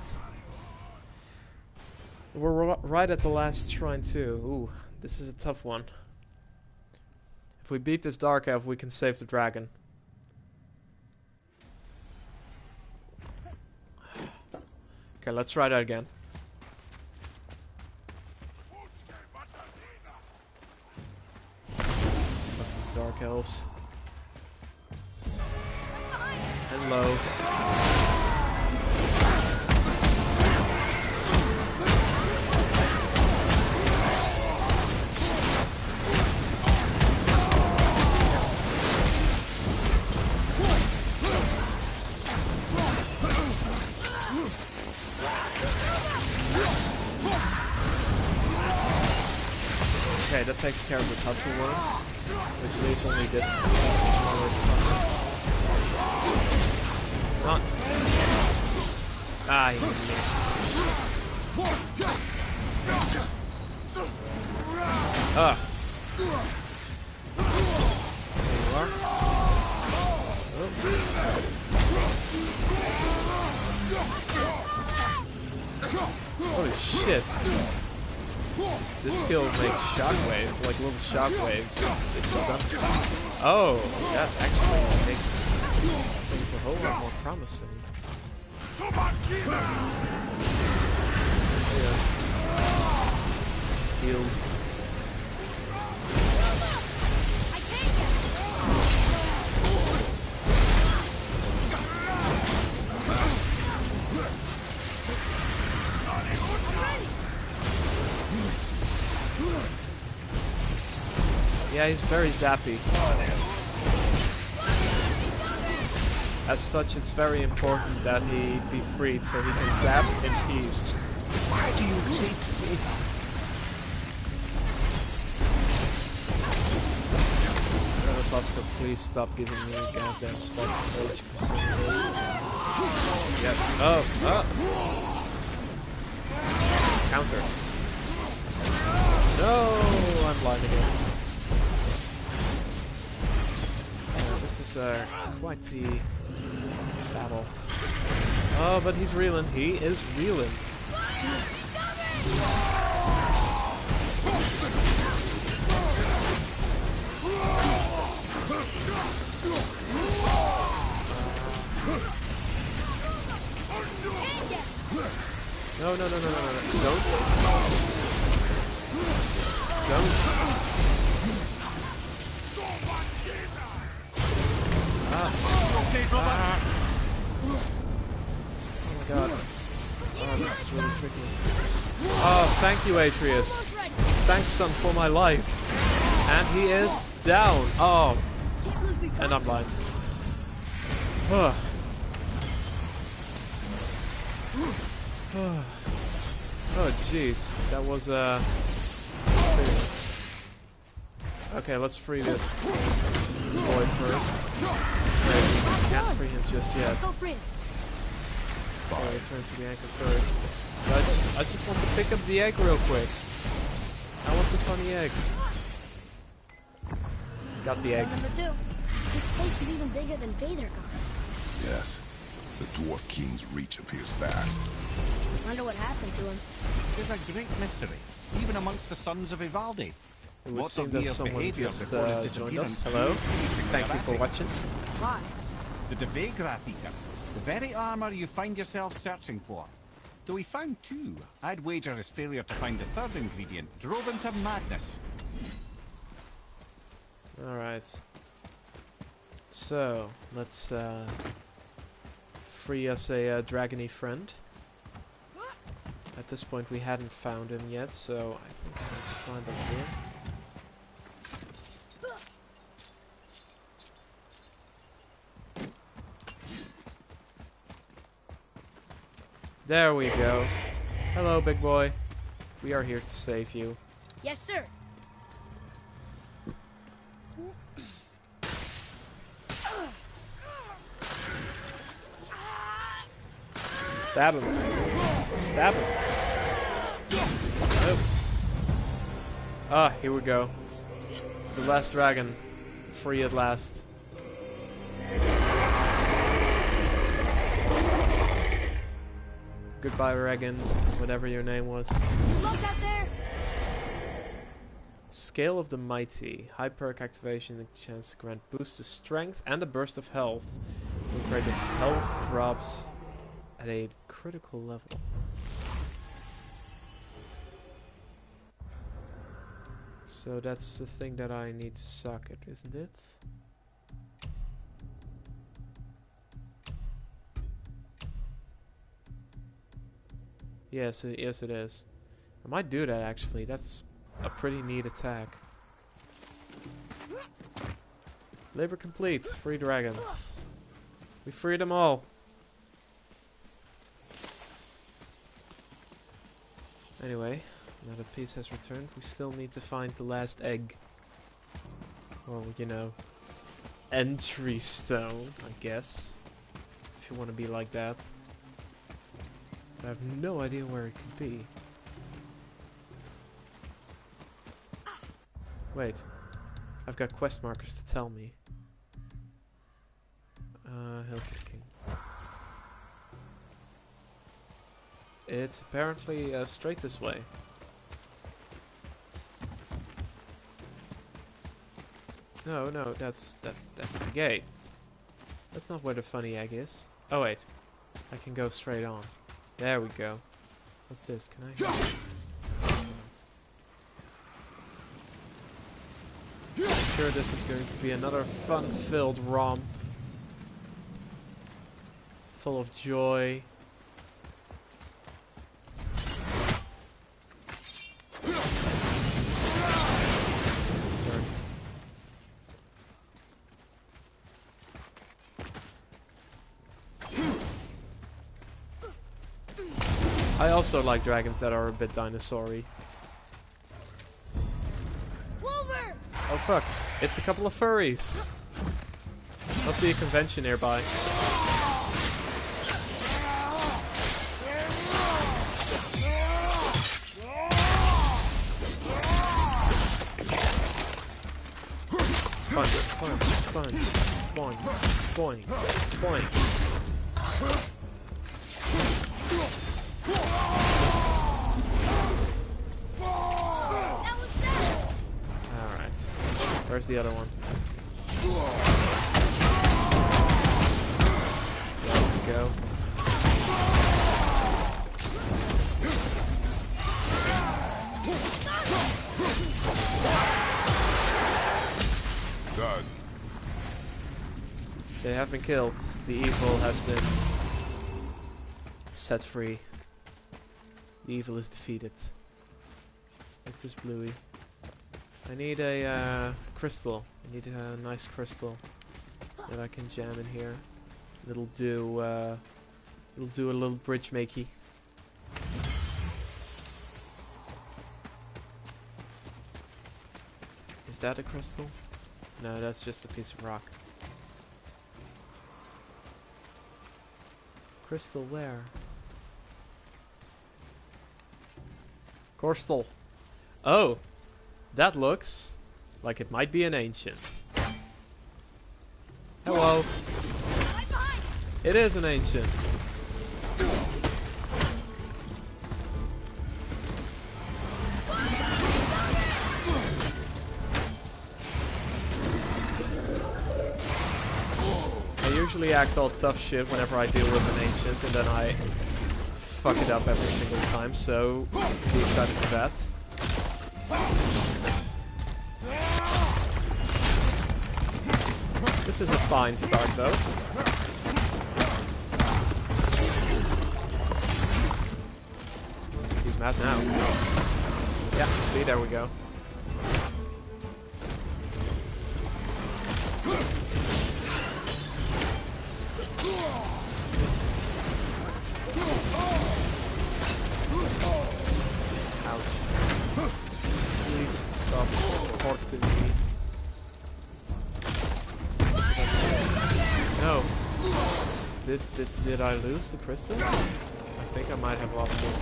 Speaker 1: We're right at the last shrine too. Ooh, this is a tough one. If we beat this Dark Elf, we can save the dragon. Okay, let's try that again. Dark Elves. Hello. Okay, that takes care of the Tuttle Worms, which leaves only this not. Ah, he missed. Ah. There you are. Oh. Holy shit. This skill makes shockwaves, like little shockwaves. It's stun. Oh, that actually makes things a whole lot more promising. Yeah. Heal. Yeah, he's very zappy. As such, it's very important that he be freed so he can zap in peace.
Speaker 6: Why do you hate me?
Speaker 1: Tusker, please stop giving me a goddamn spike approach. Yes. Oh, oh. Counter. No, I'm blind again. This is quite the battle. Oh, but he's reeling. He is reeling. No, no, no, no, no, no, no. Don't. Don't. Ah. Oh my god. Oh, this is really tricky. Oh, thank you, Atreus. Thanks, son, for my life. And he is down. Oh. And I'm blind. Oh jeez, that was okay, let's free this boy first. Wait, can't free him just yet. Oh, return to the anchor first. I just want to pick up the egg real quick. I want the funny egg. Got the egg.
Speaker 4: Number 2. This place is even bigger than Vadergar.
Speaker 5: Yes. The Dwarf King's reach appears vast.
Speaker 4: Wonder what happened to him.
Speaker 6: There's a great mystery, even amongst the sons of Ivaldi.
Speaker 1: It would
Speaker 6: Lots of
Speaker 1: seem that
Speaker 6: weird
Speaker 1: someone
Speaker 6: behavior
Speaker 1: just
Speaker 6: before his
Speaker 1: joined
Speaker 6: disappearance.
Speaker 1: us. Hello. Thank you for
Speaker 6: Increasing
Speaker 1: watching.
Speaker 4: Why?
Speaker 6: The Devegrath Eater. The very armor you find yourself searching for. Though he found 2, I'd wager his failure to find the 3rd ingredient drove him to madness.
Speaker 1: Alright. So, let's free us a dragony friend. At this point we hadn't found him yet, so I think I need to climb up here. There we go. Hello, big boy. We are here to save you.
Speaker 4: Yes, sir.
Speaker 1: Stab him. Stab him. Nope. Ah, here we go. The last dragon. Free at last. Goodbye, Regan. Whatever your name was.
Speaker 4: Look out there!
Speaker 1: Scale of the Mighty. High perk activation, a chance to grant boost to strength and a burst of health. When greatest health drops at a critical level. So that's the thing that I need to suck at, isn't it? Yes, yes it is. I might do that actually. That's a pretty neat attack. Labor complete. Free dragons. We freed them all. Anyway, now the piece has returned. We still need to find the last egg. Well, you know, entry stone, I guess. If you want to be like that. I have no idea where it could be. Wait. I've got quest markers to tell me. Hill King. It's apparently straight this way. No, that's the gate. That's not where the funny egg is. Oh wait. I can go straight on. There we go. What's this? Can I? I'm sure this is going to be another fun-filled romp. Full of joy. I also like dragons that are a bit dinosaur-y.
Speaker 4: Wolver!
Speaker 1: Oh fuck, it's a couple of furries. Must be a convention nearby. Punch, punch, punch, boing, boing, boing. Alright. Where's the other one? There we go.
Speaker 5: Done.
Speaker 1: They have been killed. The evil has been set free. The evil is defeated. What's this bluey? I need a crystal. I need a nice crystal that I can jam in here. It'll do a little bridge makey. Is that a crystal? No, that's just a piece of rock. Crystal where? Crystal. Oh, that looks like it might be an ancient. Hello. It is an ancient. I usually act all tough shit whenever I deal with an ancient, and then I fuck it up every single time, so be excited for that. This is a fine start, though. He's mad now. Yeah, see, there we go. Ouch. Please stop hurting me. No. Did I lose the crystal? I think I might have lost it.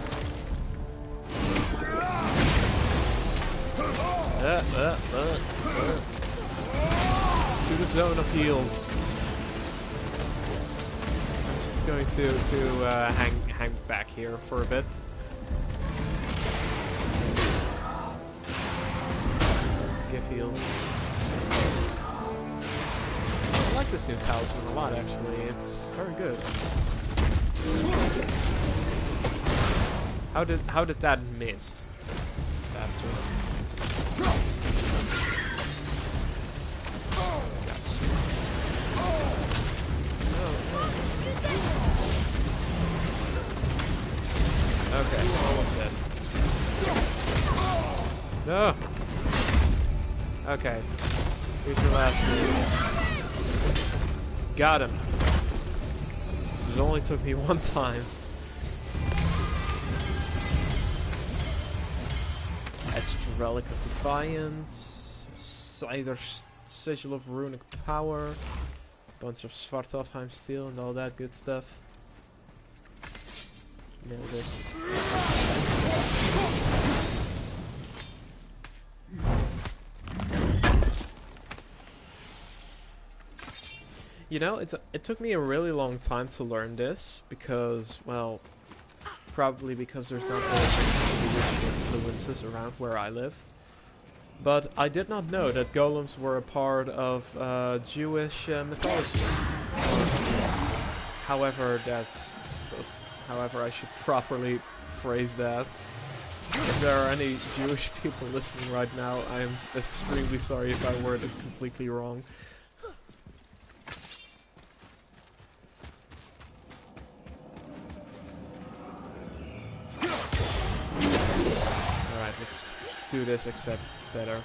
Speaker 1: To the zone of heals. I'm just going to hang back here for a bit. Give heals. I like this new talisman a lot, actually. It's very good. How did that miss? Bastards. Okay, almost dead. No! Okay. Here's your last move. Got him. It only took me one time. Etched Relic of Defiance. Cider Sigil of Runic Power. Bunch of Svartalfheim Steel and all that good stuff. Nailed it. You know, it took me a really long time to learn this because, well, probably because there's not very many Jewish influences around where I live. But I did not know that golems were a part of Jewish mythology. However, that's supposed to, however I should properly phrase that. If there are any Jewish people listening right now, I am extremely sorry if I worded it completely wrong. Alright, let's do this except better.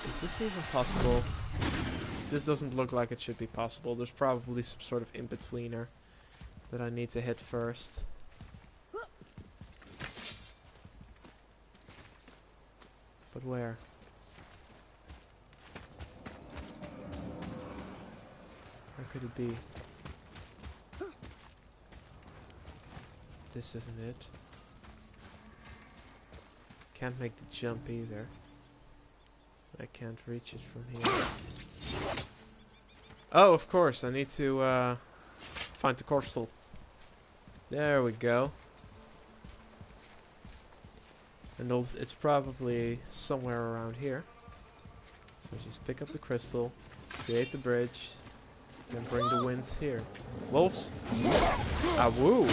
Speaker 1: Is this even possible? This doesn't look like it should be possible. There's probably some sort of in-betweener that I need to hit first. But where? Where could it be? This isn't it. Can't make the jump either. I can't reach it from here. Oh, of course, I need to find the crystal. There we go. And it's probably somewhere around here. So just pick up the crystal, create the bridge, and bring the winds here. Wolves? Ah, woo!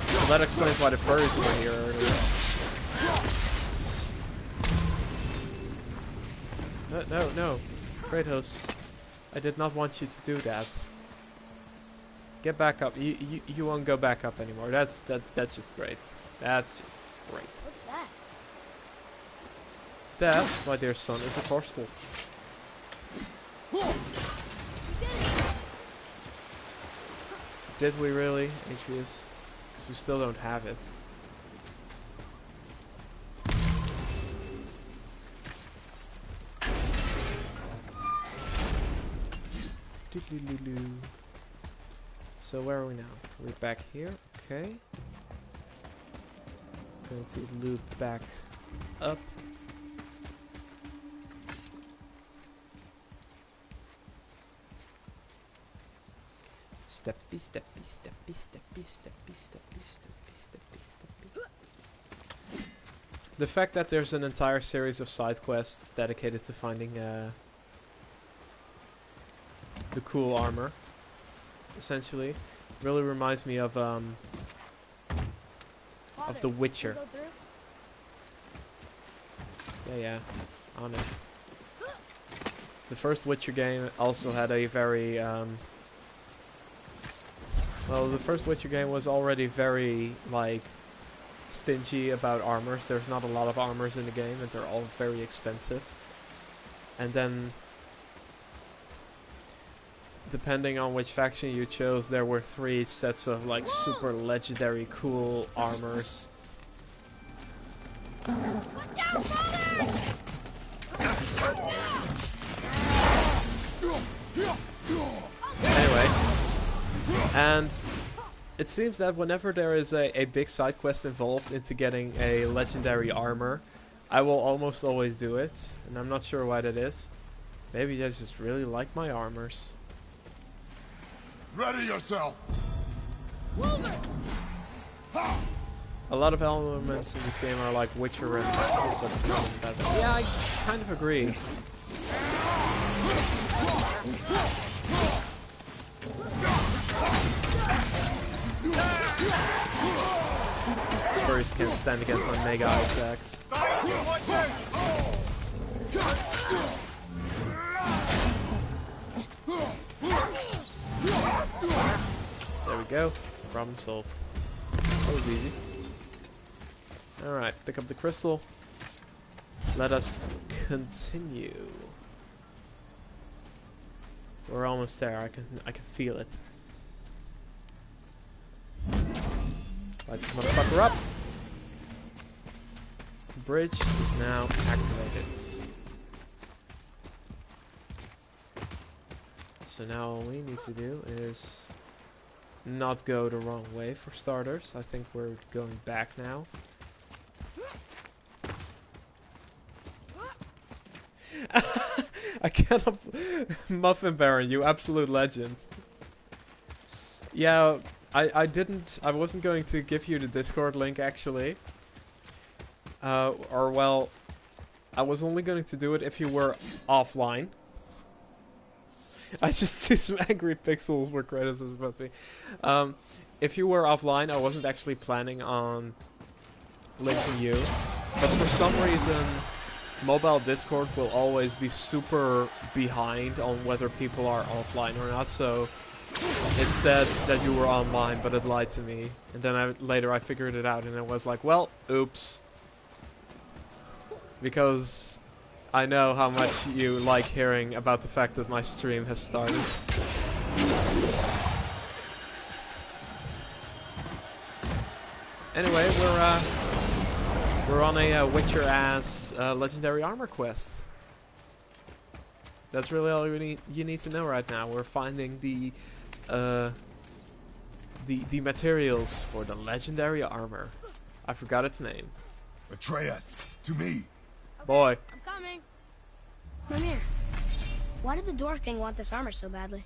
Speaker 1: So that explains why the furries were here earlier. No. Kratos, I did not want you to do that. Get back up. You won't go back up anymore. That's just great. That's just great.
Speaker 4: What's that?
Speaker 1: That, my dear son, is a crystal. Did we really, Atreus? 'Cause we still don't have it. So where are we now? We're back here, okay. Going to loop back up. Steppy, steppy, steppy, steppy, steppy, steppy, steppy, steppy, steppy. The fact that there's an entire series of side quests dedicated to finding the cool armor, essentially, really reminds me of The Witcher. Yeah, on it. The first Witcher game also had a very, well, the first Witcher game was already very, like, stingy about armors. There's not a lot of armors in the game, and they're all very expensive. And then, depending on which faction you chose, there were 3 sets of, like, super legendary cool armors.
Speaker 4: Watch out, father!
Speaker 1: Anyway, and it seems that whenever there is a big side quest involved into getting a legendary armor, I will almost always do it, and I'm not sure why that is. Maybe I just really like my armors.
Speaker 5: Ready yourself!
Speaker 1: A lot of elements in this game are like Witcher reminiscent, but it's not that bad. Yeah, I kind of agree. Furries can't stand against my Mega Ice Axe. There we go. Problem solved. That was easy. Alright, pick up the crystal. Let us continue. We're almost there. I can feel it. Light this motherfucker up. Bridge is now activated. So now all we need to do is not go the wrong way for starters. I think we're going back now. I cannot... Muffin Baron, you absolute legend. Yeah, I wasn't going to give you the Discord link actually. Or well, I was only going to do it if you were offline. I just see some angry pixels where Kratos is supposed to be. If you were offline, I wasn't actually planning on linking you. But for some reason, mobile Discord will always be super behind on whether people are offline or not. So it said that you were online, but it lied to me. And then later I figured it out and it was like, well, oops. Because I know how much you like hearing about the fact that my stream has started. Anyway, we're on a Witcher-ass legendary armor quest. That's really all you need to know right now. We're finding the materials for the legendary armor. I forgot its name.
Speaker 5: Atreus, to me.
Speaker 1: Boy.
Speaker 4: I'm coming. Come here. Why did the Dwarf King want this armor so badly?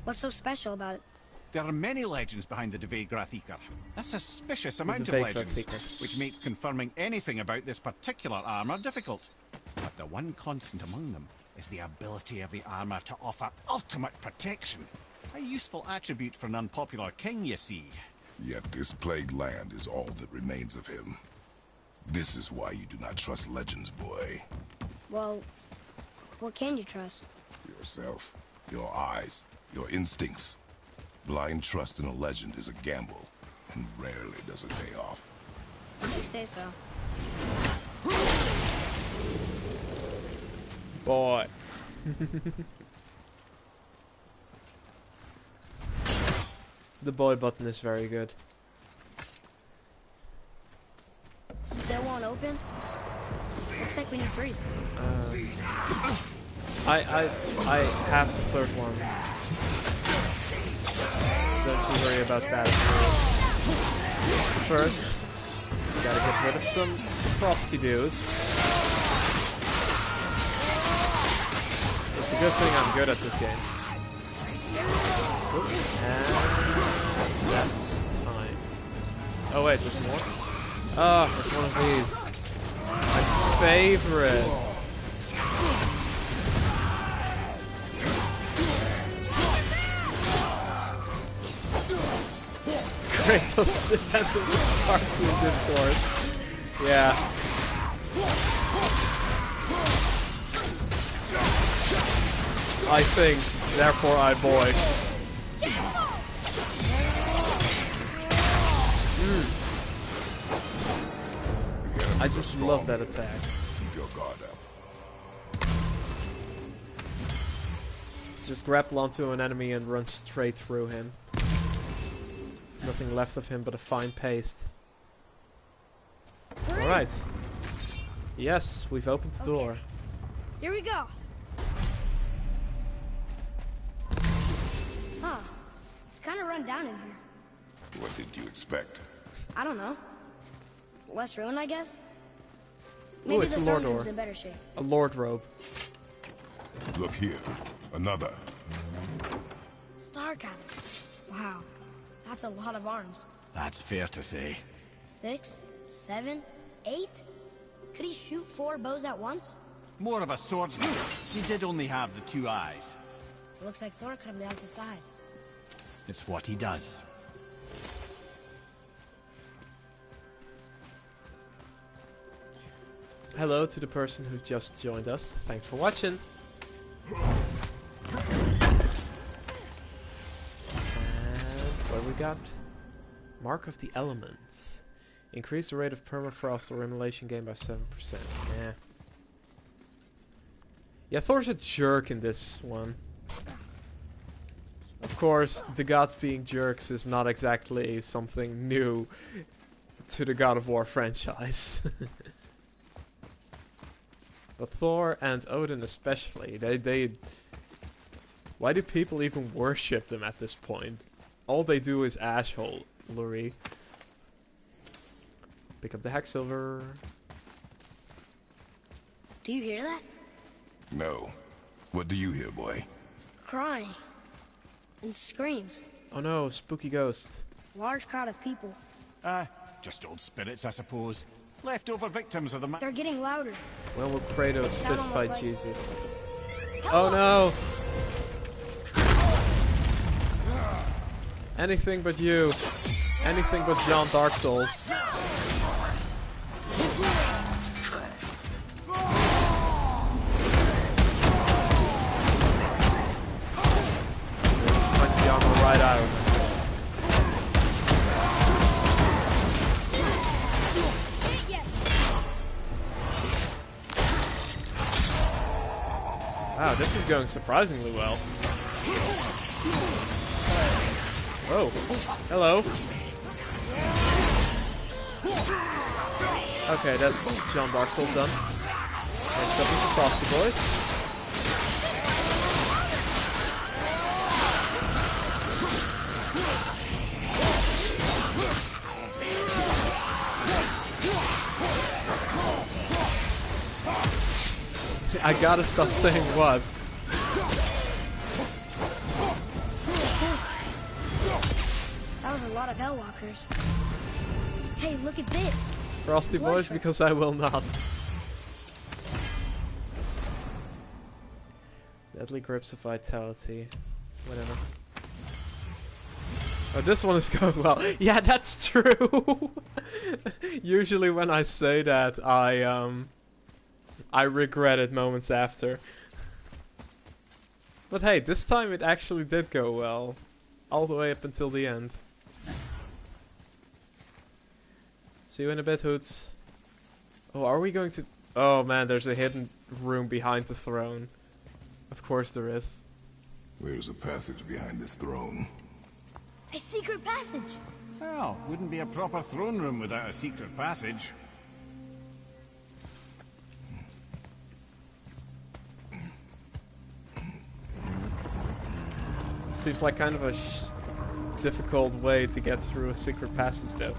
Speaker 4: What's so special about it?
Speaker 6: There are many legends behind the Dve Grathikar. A suspicious amount of
Speaker 1: Dve
Speaker 6: legends,
Speaker 1: Grathikar.
Speaker 6: which makes confirming anything about this particular armor difficult. But the one constant among them is the ability of the armor to offer ultimate protection. A useful attribute for an unpopular king, you see.
Speaker 5: Yet this plagued land is all that remains of him. This is why you do not trust legends, boy.
Speaker 4: Well, what can you trust?
Speaker 5: Yourself, your eyes, your instincts. Blind trust in a legend is a gamble, and rarely does it pay off.
Speaker 4: If you say so.
Speaker 1: Boy. The boy button is very good.
Speaker 4: Still won't open? Looks like we need 3.
Speaker 1: I have the third one. Don't you worry about that. First, gotta get rid of some frosty dudes. It's a good thing I'm good at this game. Oops. And that's time. Oh wait, there's more? Oh, it's one of these. My favorite. Kratos sent the Discord. Yeah. I think, therefore I boy. I just love that attack.
Speaker 5: Keep your guard up.
Speaker 1: Just grapple onto an enemy and run straight through him. Nothing left of him but a fine paste. Alright. Yes, we've opened the door.
Speaker 4: Here we go. Huh. It's kind of run down in here.
Speaker 5: What did you expect?
Speaker 4: I don't know. Less ruined, I guess?
Speaker 1: Ooh,
Speaker 4: Maybe
Speaker 1: it's
Speaker 4: the
Speaker 1: a lord
Speaker 4: throne room's
Speaker 1: door.
Speaker 4: in better shape.
Speaker 1: A lord robe.
Speaker 5: Look here. Another.
Speaker 4: Starkather. Wow. That's a lot of arms.
Speaker 6: That's fair to say.
Speaker 4: 6, 7, 8? Could he shoot 4 bows at once?
Speaker 6: More of a swordsman. He did only have the 2 eyes.
Speaker 4: Looks like Thor cut him down to size.
Speaker 6: It's what he does.
Speaker 1: Hello to the person who just joined us. Thanks for watching. And what we got? Mark of the Elements. Increase the rate of permafrost or immolation gain by 7%. Yeah. Yeah, Thor's a jerk in this one. Of course, the gods being jerks is not exactly something new to the God of War franchise. But Thor and Odin especially, they... Why do people even worship them at this point? All they do is assholery. Pick up the Hacksilver.
Speaker 4: Do you hear that?
Speaker 5: No. What do you hear, boy?
Speaker 4: Crying. And screams.
Speaker 1: Oh no, spooky ghost.
Speaker 4: Large crowd of people.
Speaker 6: Just old spirits, I suppose. Leftover victims of the
Speaker 4: They're getting louder.
Speaker 1: When will Kratos
Speaker 4: Sound
Speaker 1: fist
Speaker 4: almost
Speaker 1: fight
Speaker 4: like-
Speaker 1: Jesus?
Speaker 4: Help
Speaker 1: Oh
Speaker 4: us!
Speaker 1: no! Anything but you. Anything but John Dark Souls. Punch the armor right out. Wow, this is going surprisingly well. Whoa. Hello. Okay, that's John Dark Souls done. Next up is the Frosty Boys. I gotta stop saying what.
Speaker 4: That was a lot of Hellwalkers. Hey, look at this.
Speaker 1: Frosty
Speaker 4: Blood
Speaker 1: Boys,
Speaker 4: trail.
Speaker 1: because I will not. Deadly Grips of Vitality. Whatever. Oh, this one is going well. Yeah, that's true. Usually when I say that, I regret it moments after. But hey, this time it actually did go well. All the way up until the end. See you in a bit, Hoots. Oh, are we going to... Oh man, there's a hidden room behind the throne. Of course there is.
Speaker 5: There's a passage behind this throne.
Speaker 4: A secret passage.
Speaker 6: Well, wouldn't be a proper throne room without a secret passage.
Speaker 1: Seems like kind of a difficult way to get through a secret passage though.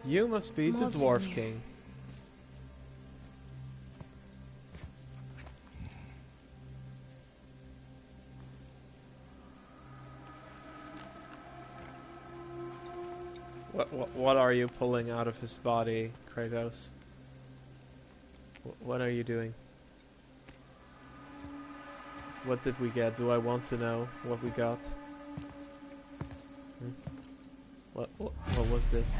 Speaker 1: You must be the Dwarf
Speaker 4: Mjolnir.
Speaker 1: King. What are you pulling out of his body, Kratos? What are you doing? What did we get? Do I want to know what we got? What was this?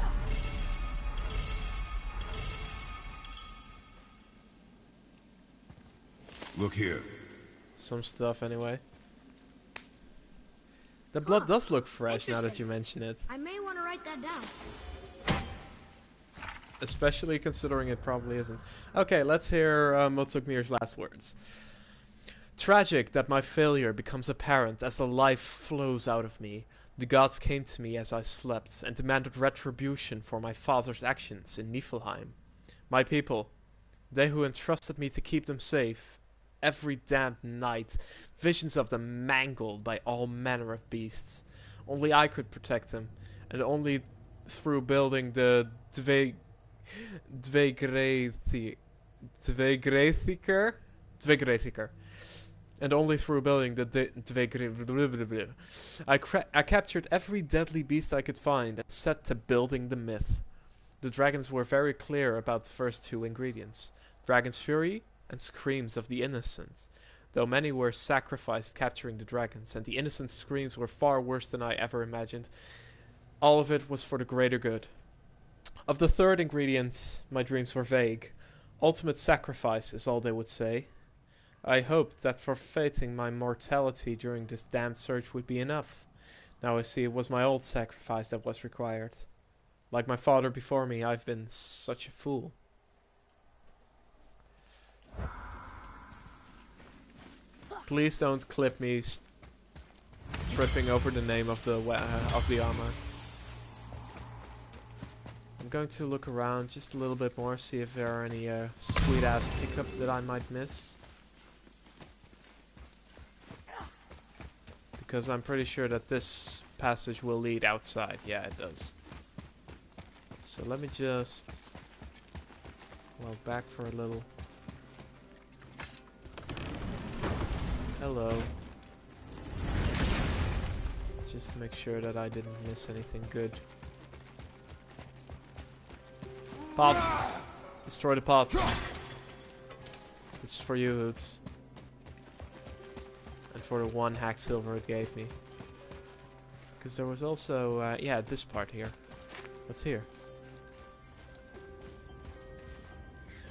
Speaker 5: Look here.
Speaker 1: Some stuff anyway. The blood does look fresh now that you mention it.
Speaker 4: I may want to write that down.
Speaker 1: Especially considering it probably isn't. Okay, let's hear Motsognir's last words. Tragic that my failure becomes apparent as the life flows out of me. The gods came to me as I slept and demanded retribution for my father's actions in Niflheim. My people, they who entrusted me to keep them safe, every damned night, visions of them mangled by all manner of beasts. Only I could protect them, and only through building the Dvegreithikr, and only through building the Dvegreithikr, I captured every deadly beast I could find and set to building the myth. The dragons were very clear about the first two ingredients: dragon's fury and screams of the innocent. Though many were sacrificed capturing the dragons, and the innocent screams were far worse than I ever imagined, all of it was for the greater good. Of the third ingredient, my dreams were vague. Ultimate sacrifice is all they would say. I hoped that forfeiting my mortality during this damned search would be enough. Now I see it was my old sacrifice that was required. Like my father before me, I've been such a fool. Please don't clip me tripping over the name of the armor. I'm going to look around just a little bit more, see if there are any sweet ass pickups that I might miss. Because I'm pretty sure that this passage will lead outside. Yeah, it does. So let me just walk back for a little. Hello. Just to make sure that I didn't miss anything good. Pot! Destroy the pot! This is for you, Hoots. And for the one hack silver it gave me. Because there was also, yeah, this part here. What's here?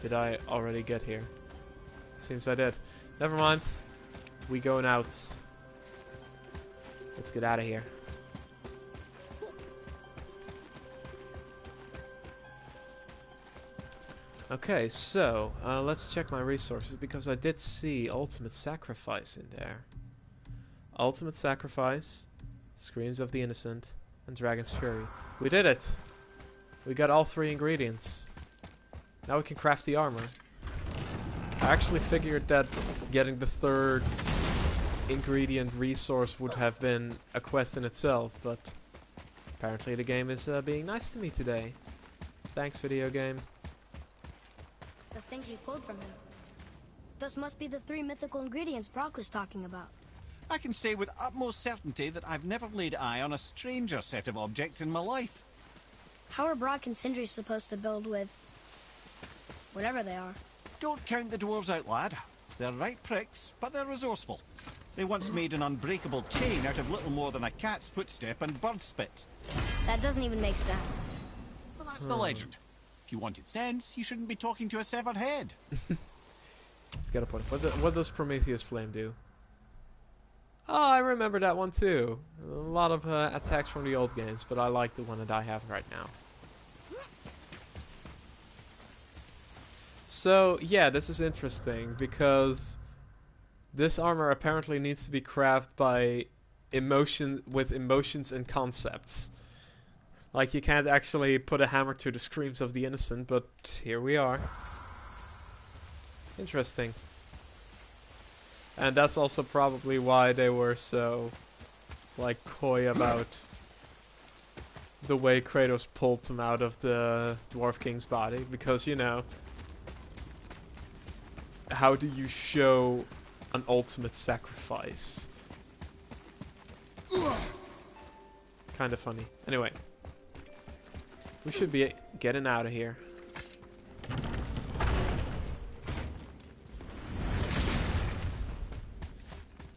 Speaker 1: Did I already get here? Seems I did. Never mind. We going out. Let's get out of here. Okay, so let's check my resources because I did see Ultimate Sacrifice in there. Ultimate Sacrifice, Screams of the Innocent, and Dragon's Fury. We did it! We got all three ingredients. Now we can craft the armor. I actually figured that getting the third ingredient resource would have been a quest in itself, but apparently the game is being nice to me today. Thanks, video game.
Speaker 4: The things you pulled from him. Those must be the three mythical ingredients Brock was talking about.
Speaker 6: I can say with utmost certainty that I've never laid eye on a stranger set of objects in my life.
Speaker 4: How are Brock and Sindri supposed to build with whatever they are?
Speaker 6: Don't count the dwarves out, lad. They're right pricks, but they're resourceful. They once made an unbreakable chain out of little more than a cat's footstep and bird spit.
Speaker 4: That doesn't even make sense.
Speaker 6: Well, that's the legend. If you wanted sense, you shouldn't be talking to a severed head.
Speaker 1: It's got a point. What does Prometheus Flame do? Oh, I remember that one too. A lot of attacks from the old games, but I like the one that I have right now. So, yeah, this is interesting because this armor apparently needs to be crafted by emotions and concepts. Like, you can't actually put a hammer to the screams of the innocent, but here we are. Interesting. And that's also probably why they were so, like, coy about the way Kratos pulled them out of the Dwarf King's body. Because, you know, how do you show an ultimate sacrifice? Kind of funny. Anyway. We should be getting out of here.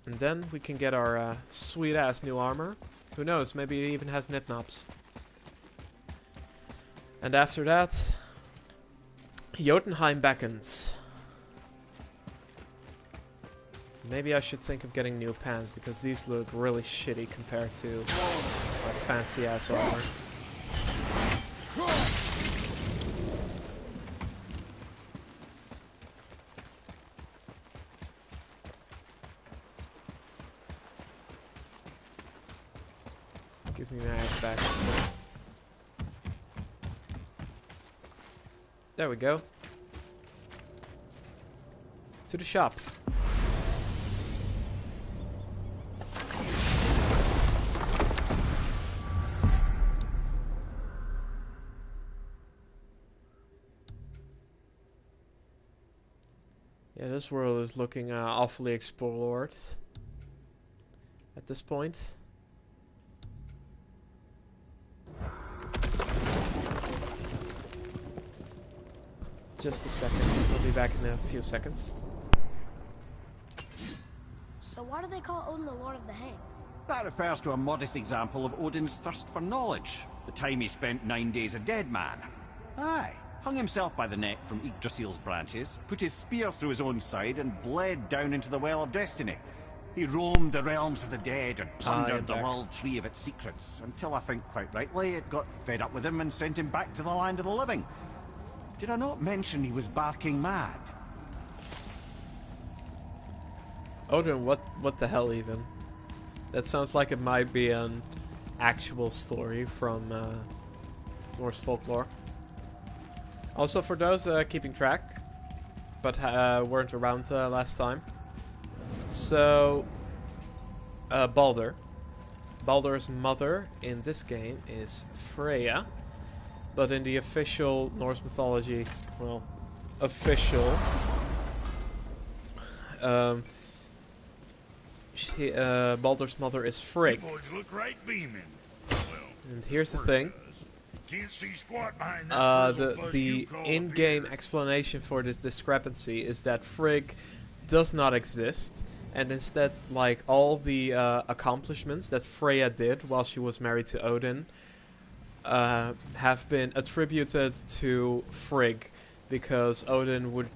Speaker 1: And then we can get our sweet-ass new armor. Who knows, maybe it even has nitnops. And after that, Jotunheim beckons. Maybe I should think of getting new pants, because these look really shitty compared to my fancy ass armor. Give me my axe back. There we go. To the shop. Yeah, this world is looking awfully explored at this point. Just a second. We'll be back in a few seconds.
Speaker 4: So why do they call Odin the Lord of the Hang?
Speaker 6: That refers to a modest example of Odin's thirst for knowledge. The time he spent 9 days a dead man. Aye, hung himself by the neck from Yggdrasil's branches, put his spear through his own side, and bled down into the Well of Destiny. He roamed the realms of the dead and plundered the world tree of its secrets, until I think quite rightly it got fed up with him and sent him back to the land of the living. Did I not mention he was barking mad?
Speaker 1: Odin, what the hell even? That sounds like it might be an actual story from Norse folklore. Also, for those keeping track, but weren't around last time. So, Baldur. Baldur's mother in this game is Freya. But in the official Norse mythology, well, official, Baldur's mother is Frigg.
Speaker 2: You boys look right beaming. Well,
Speaker 1: And here's the thing.
Speaker 2: can't see squat behind that
Speaker 1: The in-game explanation for this discrepancy is that Frigg does not exist, and instead, like, all the accomplishments that Freya did while she was married to Odin have been attributed to Frigg, because Odin would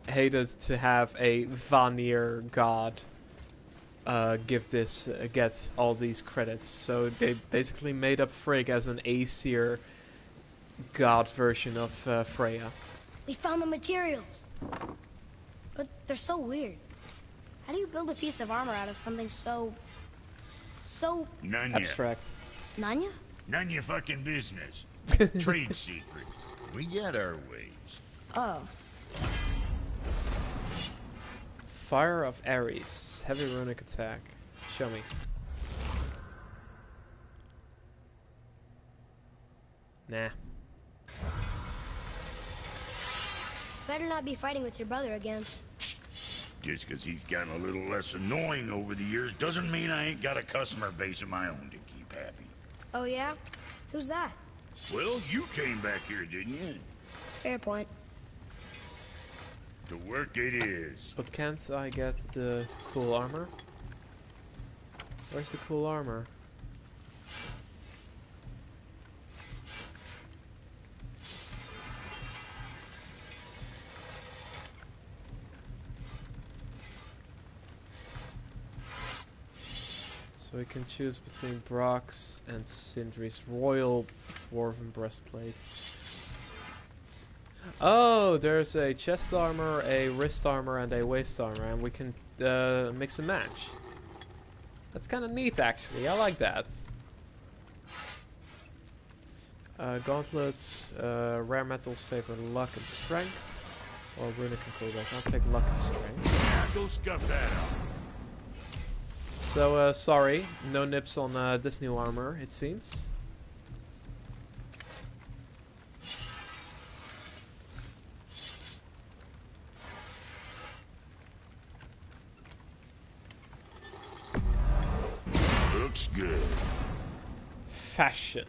Speaker 1: hated to have a Vanir god get all these credits. So they basically made up Frigg as an Aesir god version of Freya.
Speaker 4: They found the materials. But they're so weird. How do you build a piece of armor out of something so
Speaker 2: None
Speaker 1: Abstract.
Speaker 4: Nanya?
Speaker 2: None your fucking business. Trade secret. We got our ways.
Speaker 4: Oh.
Speaker 1: Fire of Ares. Heavy runic attack. Show me. Nah.
Speaker 4: Better not be fighting with your brother again.
Speaker 2: Just because he's gotten a little less annoying over the years doesn't mean I ain't got a customer base of my own to keep happy.
Speaker 4: Oh yeah? Who's that?
Speaker 2: Well, you came back here, didn't you?
Speaker 4: Fair point.
Speaker 2: To work it is.
Speaker 1: But can't I get the cool armor? Where's the cool armor? So we can choose between Brock's and Sindri's Royal Dwarven Breastplate. Oh, there's a chest armor, a wrist armor, and a waist armor, and we can mix and match. That's kind of neat, actually. I like that. Gauntlets, rare metals favor luck and strength, or runic and cool. I'll take luck and strength.
Speaker 2: Yeah, go scuff that up.
Speaker 1: So, sorry, no nips on this new armor, it seems.
Speaker 2: Looks good.
Speaker 1: Fashion.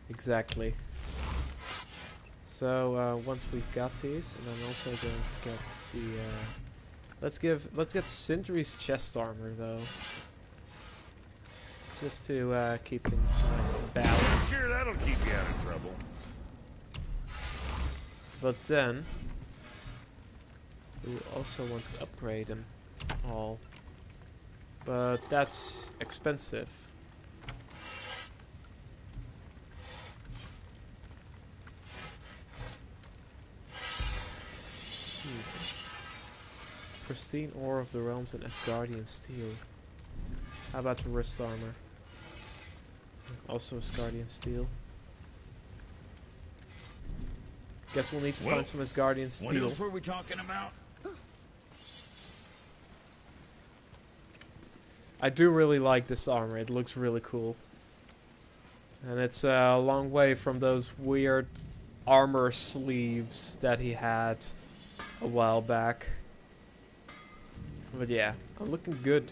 Speaker 1: Exactly. So, once we've got these, and I'm also going to get the, let's get Sindri's chest armor, though. Just to keep things nice and balanced.
Speaker 2: Sure, that'll keep you out of trouble.
Speaker 1: But then we also want to upgrade them all. But that's expensive. Pristine ore of the realms and Asgardian steel. How about the wrist armor? Also Asgardian steel. Guess we'll need to find some Asgardian steel.
Speaker 2: What else were we talking about?
Speaker 1: I do really like this armor. It looks really cool. And it's a long way from those weird armor sleeves that he had a while back. But yeah, I'm looking good.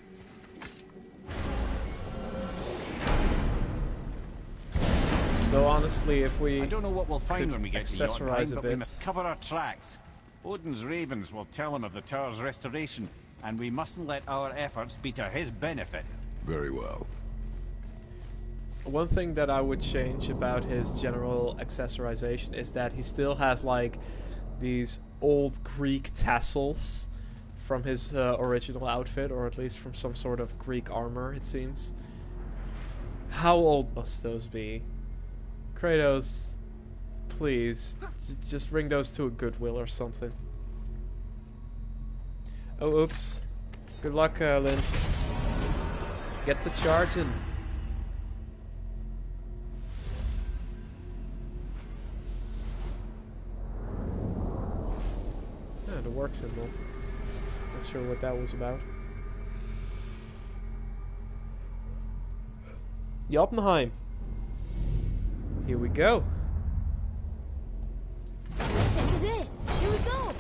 Speaker 1: Though honestly, if we
Speaker 6: I don't know what we'll find when we get to
Speaker 1: accessorize
Speaker 6: Jotunheim,
Speaker 1: a
Speaker 6: but we
Speaker 1: bit.
Speaker 6: must cover our tracks. Odin's ravens will tell him of the tower's restoration, and we mustn't let our efforts be to his benefit.
Speaker 5: Very well.
Speaker 1: One thing that I would change about his general accessorization is that he still has like these old Greek tassels from his original outfit, or at least from some sort of Greek armor, it seems. How old must those be? Kratos, please, just bring those to a Goodwill or something. Oh, oops. Good luck, Lynn. Get to charging. Ah, the work symbol. Not sure what that was about. Jotunheim. Here we go.
Speaker 4: This is it. Here we go.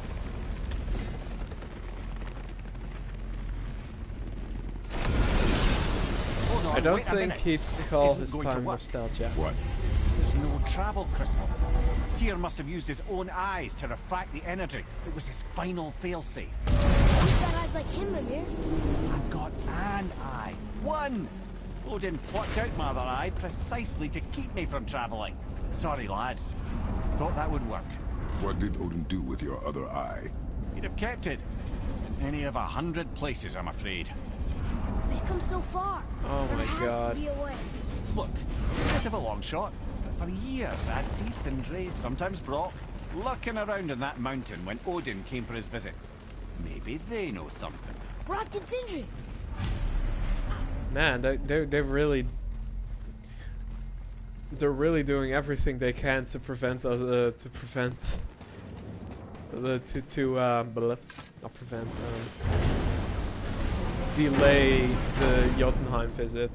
Speaker 6: Hold on,
Speaker 1: I don't
Speaker 6: wait a
Speaker 1: think
Speaker 6: minute.
Speaker 1: he'd
Speaker 6: This
Speaker 1: call
Speaker 6: isn't
Speaker 1: his
Speaker 6: going to
Speaker 1: time
Speaker 6: work.
Speaker 1: nostalgia.
Speaker 5: What?
Speaker 6: There's no travel crystal. Tyr must have used his own eyes to refract the energy. It was his final failsafe.
Speaker 4: We've got eyes like him, Mimir.
Speaker 6: I've got an eye. One! Odin plucked out my other eye precisely to keep me from travelling. Sorry, lads. Thought that would work.
Speaker 5: What did Odin do with your other eye?
Speaker 6: He'd have kept it. Any of 100 places, I'm afraid.
Speaker 4: We've come so far.
Speaker 1: Oh
Speaker 4: There
Speaker 1: my
Speaker 4: has
Speaker 1: God.
Speaker 4: to be a way.
Speaker 6: Look, a bit of a long shot, but for years I'd see Sindri, sometimes Brock, lurking around in that mountain when Odin came for his visits. Maybe they know something.
Speaker 4: Brock and Sindri.
Speaker 1: Man, they're really doing everything they can to prevent us delay the Jotunheim visit.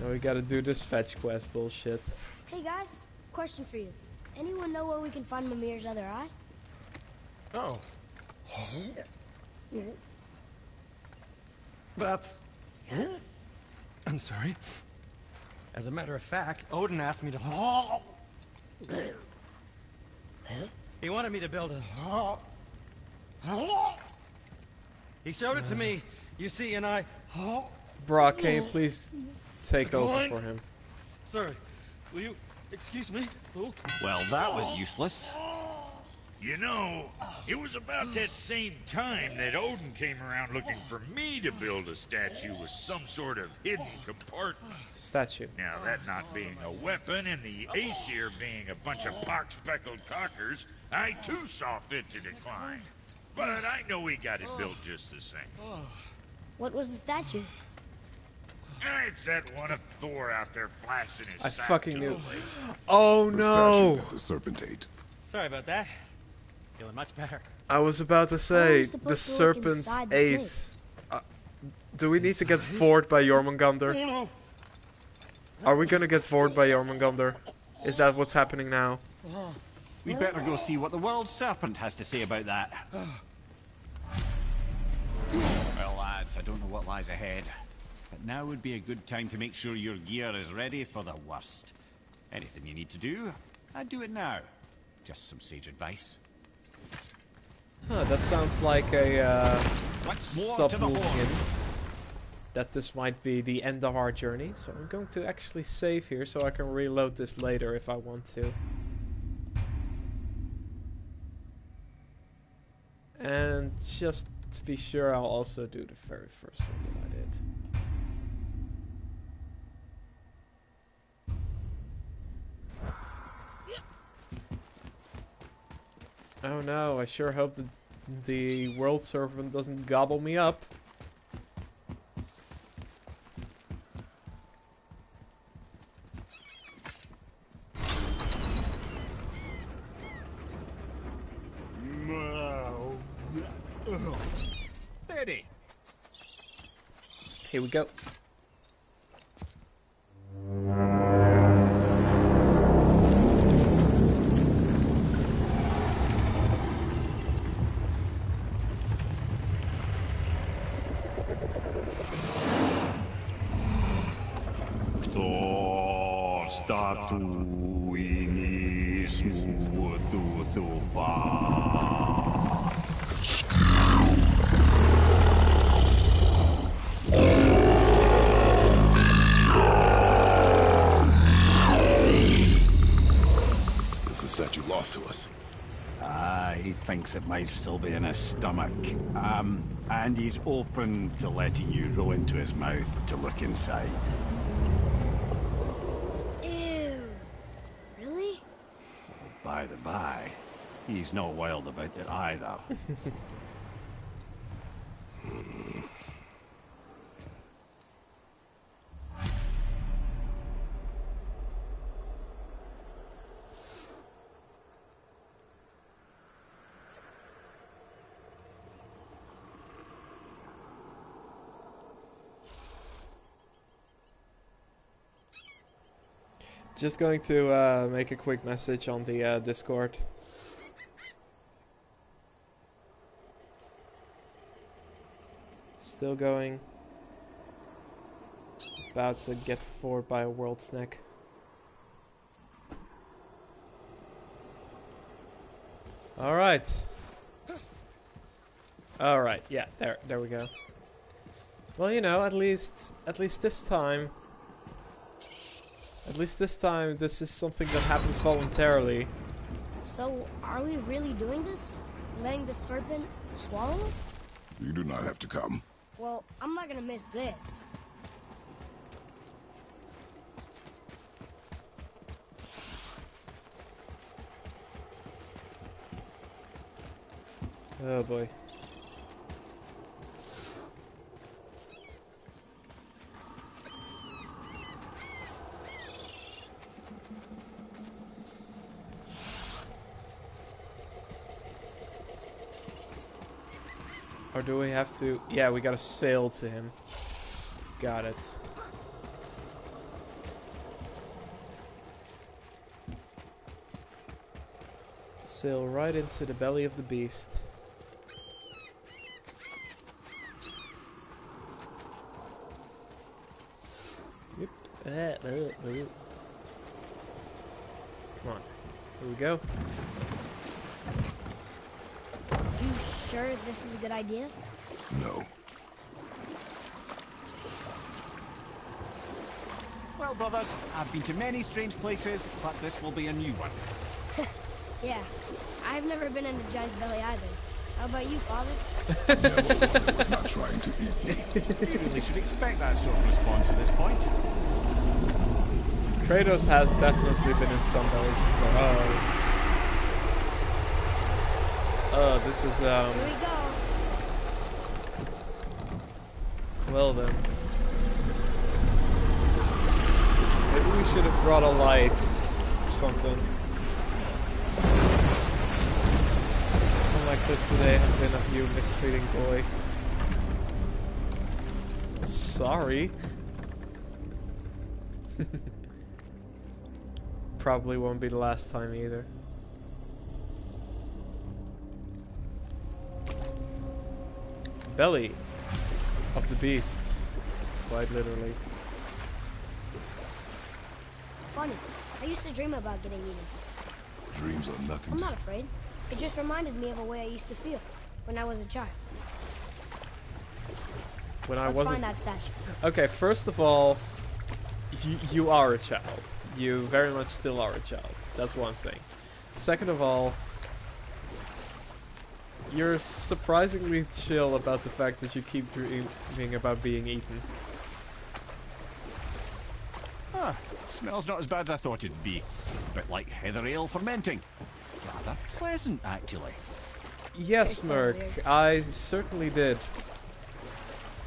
Speaker 1: Now we gotta do this fetch quest bullshit.
Speaker 4: Hey guys, question for you. Anyone know where we can find Mimir's other eye?
Speaker 3: Oh. That's... I'm sorry. As a matter of fact, Odin asked me to... He wanted me to build a... He showed it to me, you see, and I...
Speaker 1: Brock, can you please take over for him?
Speaker 3: Sorry, will you excuse me? Oh.
Speaker 6: Well, that was useless.
Speaker 2: You know, it was about that same time that Odin came around looking for me to build a statue with some sort of hidden compartment.
Speaker 1: Statue.
Speaker 2: Now, that not being a weapon and the Aesir being a bunch of pock-speckled cockers, I too saw fit to decline. But I know he got it built just the same.
Speaker 4: What was the statue?
Speaker 2: It's that one of Thor out there flashing his
Speaker 1: I
Speaker 2: sack
Speaker 1: fucking knew.
Speaker 2: tool.
Speaker 1: Oh
Speaker 5: The
Speaker 1: no!
Speaker 5: statue that the serpent ate.
Speaker 3: Sorry about that. Feeling much better.
Speaker 1: I was about to
Speaker 4: are
Speaker 1: say
Speaker 4: we
Speaker 1: the
Speaker 4: supposed to look
Speaker 1: serpent
Speaker 4: inside the
Speaker 1: ate.
Speaker 4: snake?
Speaker 1: Do we need to get bored by Jormungandr?
Speaker 3: No.
Speaker 1: Are we gonna get bored by Jormungandr? Is that what's happening now?
Speaker 6: We'd better go see what the world serpent has to say about that. Well, lads, I don't know what lies ahead. But now would be a good time to make sure your gear is ready for the worst. Anything you need to do, I'd do it now. Just some sage advice.
Speaker 1: Huh, that sounds like a
Speaker 6: What's more to the
Speaker 1: subtle
Speaker 6: horn?
Speaker 1: hint that this might be the end of our journey. So I'm going to actually save here so I can reload this later if I want to. And just to be sure, I'll also do the very first one that I did. Oh no, I sure hope that the world servant doesn't gobble me up.
Speaker 6: Ready.
Speaker 1: Here we go.
Speaker 5: This is that you lost to us.
Speaker 6: He thinks it might still be in his stomach. And he's open to letting you roll into his mouth to look inside.
Speaker 4: Ew. Really?
Speaker 6: By the by, he's not wild about it either.
Speaker 1: Just going to make a quick message on the Discord. Still going. About to get forward by a world snack. Alright. Alright, yeah, there we go. Well, you know, at least this time. At least this time, this is something that happens voluntarily.
Speaker 4: So, are we really doing this? Letting the serpent swallow us?
Speaker 5: You do not have to come.
Speaker 4: Well, I'm not gonna miss this.
Speaker 1: Oh boy. Or do we have to... Yeah, we gotta sail to him. Got it. Sail right into the belly of the beast. Yep. Come on. Here we go.
Speaker 4: You sure this is a good idea?
Speaker 5: No.
Speaker 6: Well, brothers, I've been to many strange places, but this will be a new one.
Speaker 4: Yeah. I've never been into Giant's Belly either. How about you, Father?
Speaker 5: Never was not trying to eat me.
Speaker 6: You really should expect that sort of response at this point.
Speaker 1: Kratos has definitely been in some bellies before. Oh, this is,
Speaker 4: Here we go.
Speaker 1: well then. Maybe we should have brought a light or something. Unlike this today has been of you mistreating boy. Sorry. Probably won't be the last time either. Belly of the beast, quite literally.
Speaker 4: Funny. I used to dream about getting eaten.
Speaker 5: Dreams are nothing
Speaker 4: I'm
Speaker 5: to...
Speaker 4: not afraid. It just reminded me of a way I used to feel when I was a child.
Speaker 1: When I
Speaker 4: Let's
Speaker 1: wasn't...
Speaker 4: find that statue.
Speaker 1: Okay, first of all, you are a child. You very much still are a child. That's one thing. Second of all, You're surprisingly chill about the fact that you keep dreaming about being eaten.
Speaker 6: Ah, smells not as bad as I thought it'd be. A bit like heather ale fermenting. Rather pleasant, actually.
Speaker 1: Yes,
Speaker 4: so
Speaker 1: Merc,
Speaker 4: weird.
Speaker 1: I certainly did.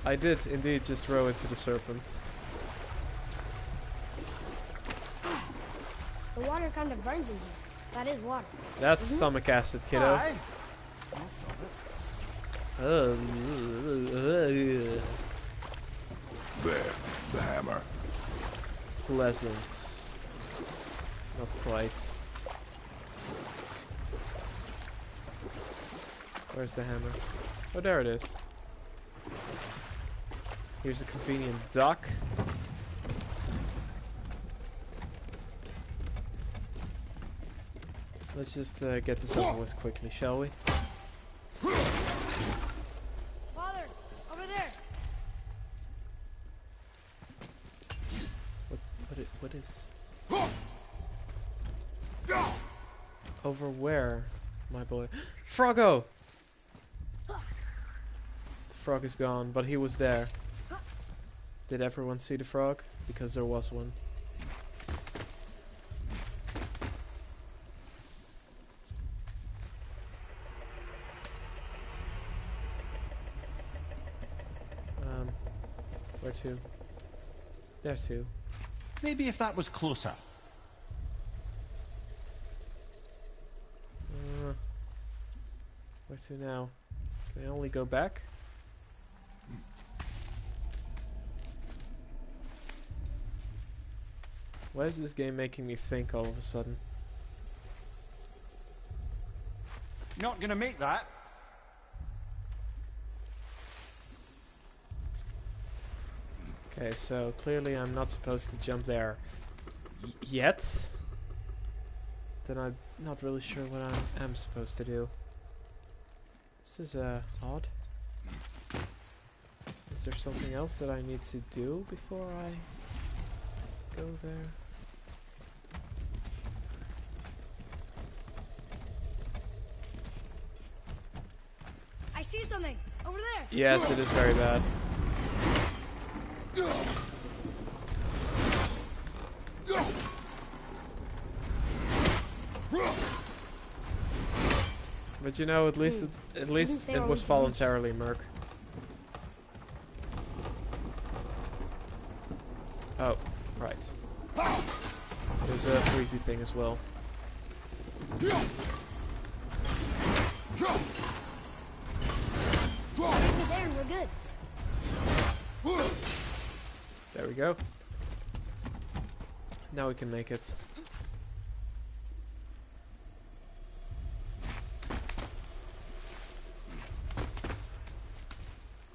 Speaker 1: I did indeed just throw into the serpent.
Speaker 4: The water kind of burns in here. That is water.
Speaker 1: That's stomach acid, kiddo.
Speaker 6: Aye.
Speaker 1: Uh,
Speaker 5: There, the hammer.
Speaker 1: pleasant. Not quite. Where's the hammer? Oh, there it is. Here's a convenient dock. Let's just get this over with quickly, shall we?
Speaker 4: Father, over there.
Speaker 1: What is? Over where, my boy? Froggo! The frog is gone, but he was there. Did everyone see the frog? Because there was one. Where to? There too.
Speaker 6: Maybe if that was closer.
Speaker 1: Where to now? Can I only go back? Why is this game making me think all of a sudden?
Speaker 6: Not gonna make that.
Speaker 1: Okay, so clearly I'm not supposed to jump there yet. Then I'm not really sure what I am supposed to do. This is odd. Is there something else that I need to do before I go there?
Speaker 4: I see something over there.
Speaker 1: Yes, it is very bad. But you know, at least it was
Speaker 4: say where we can
Speaker 1: voluntarily, Merc. Oh, right. There's a freezy thing as well.
Speaker 4: Place it there and we're good.
Speaker 1: There we go. Now we can make it.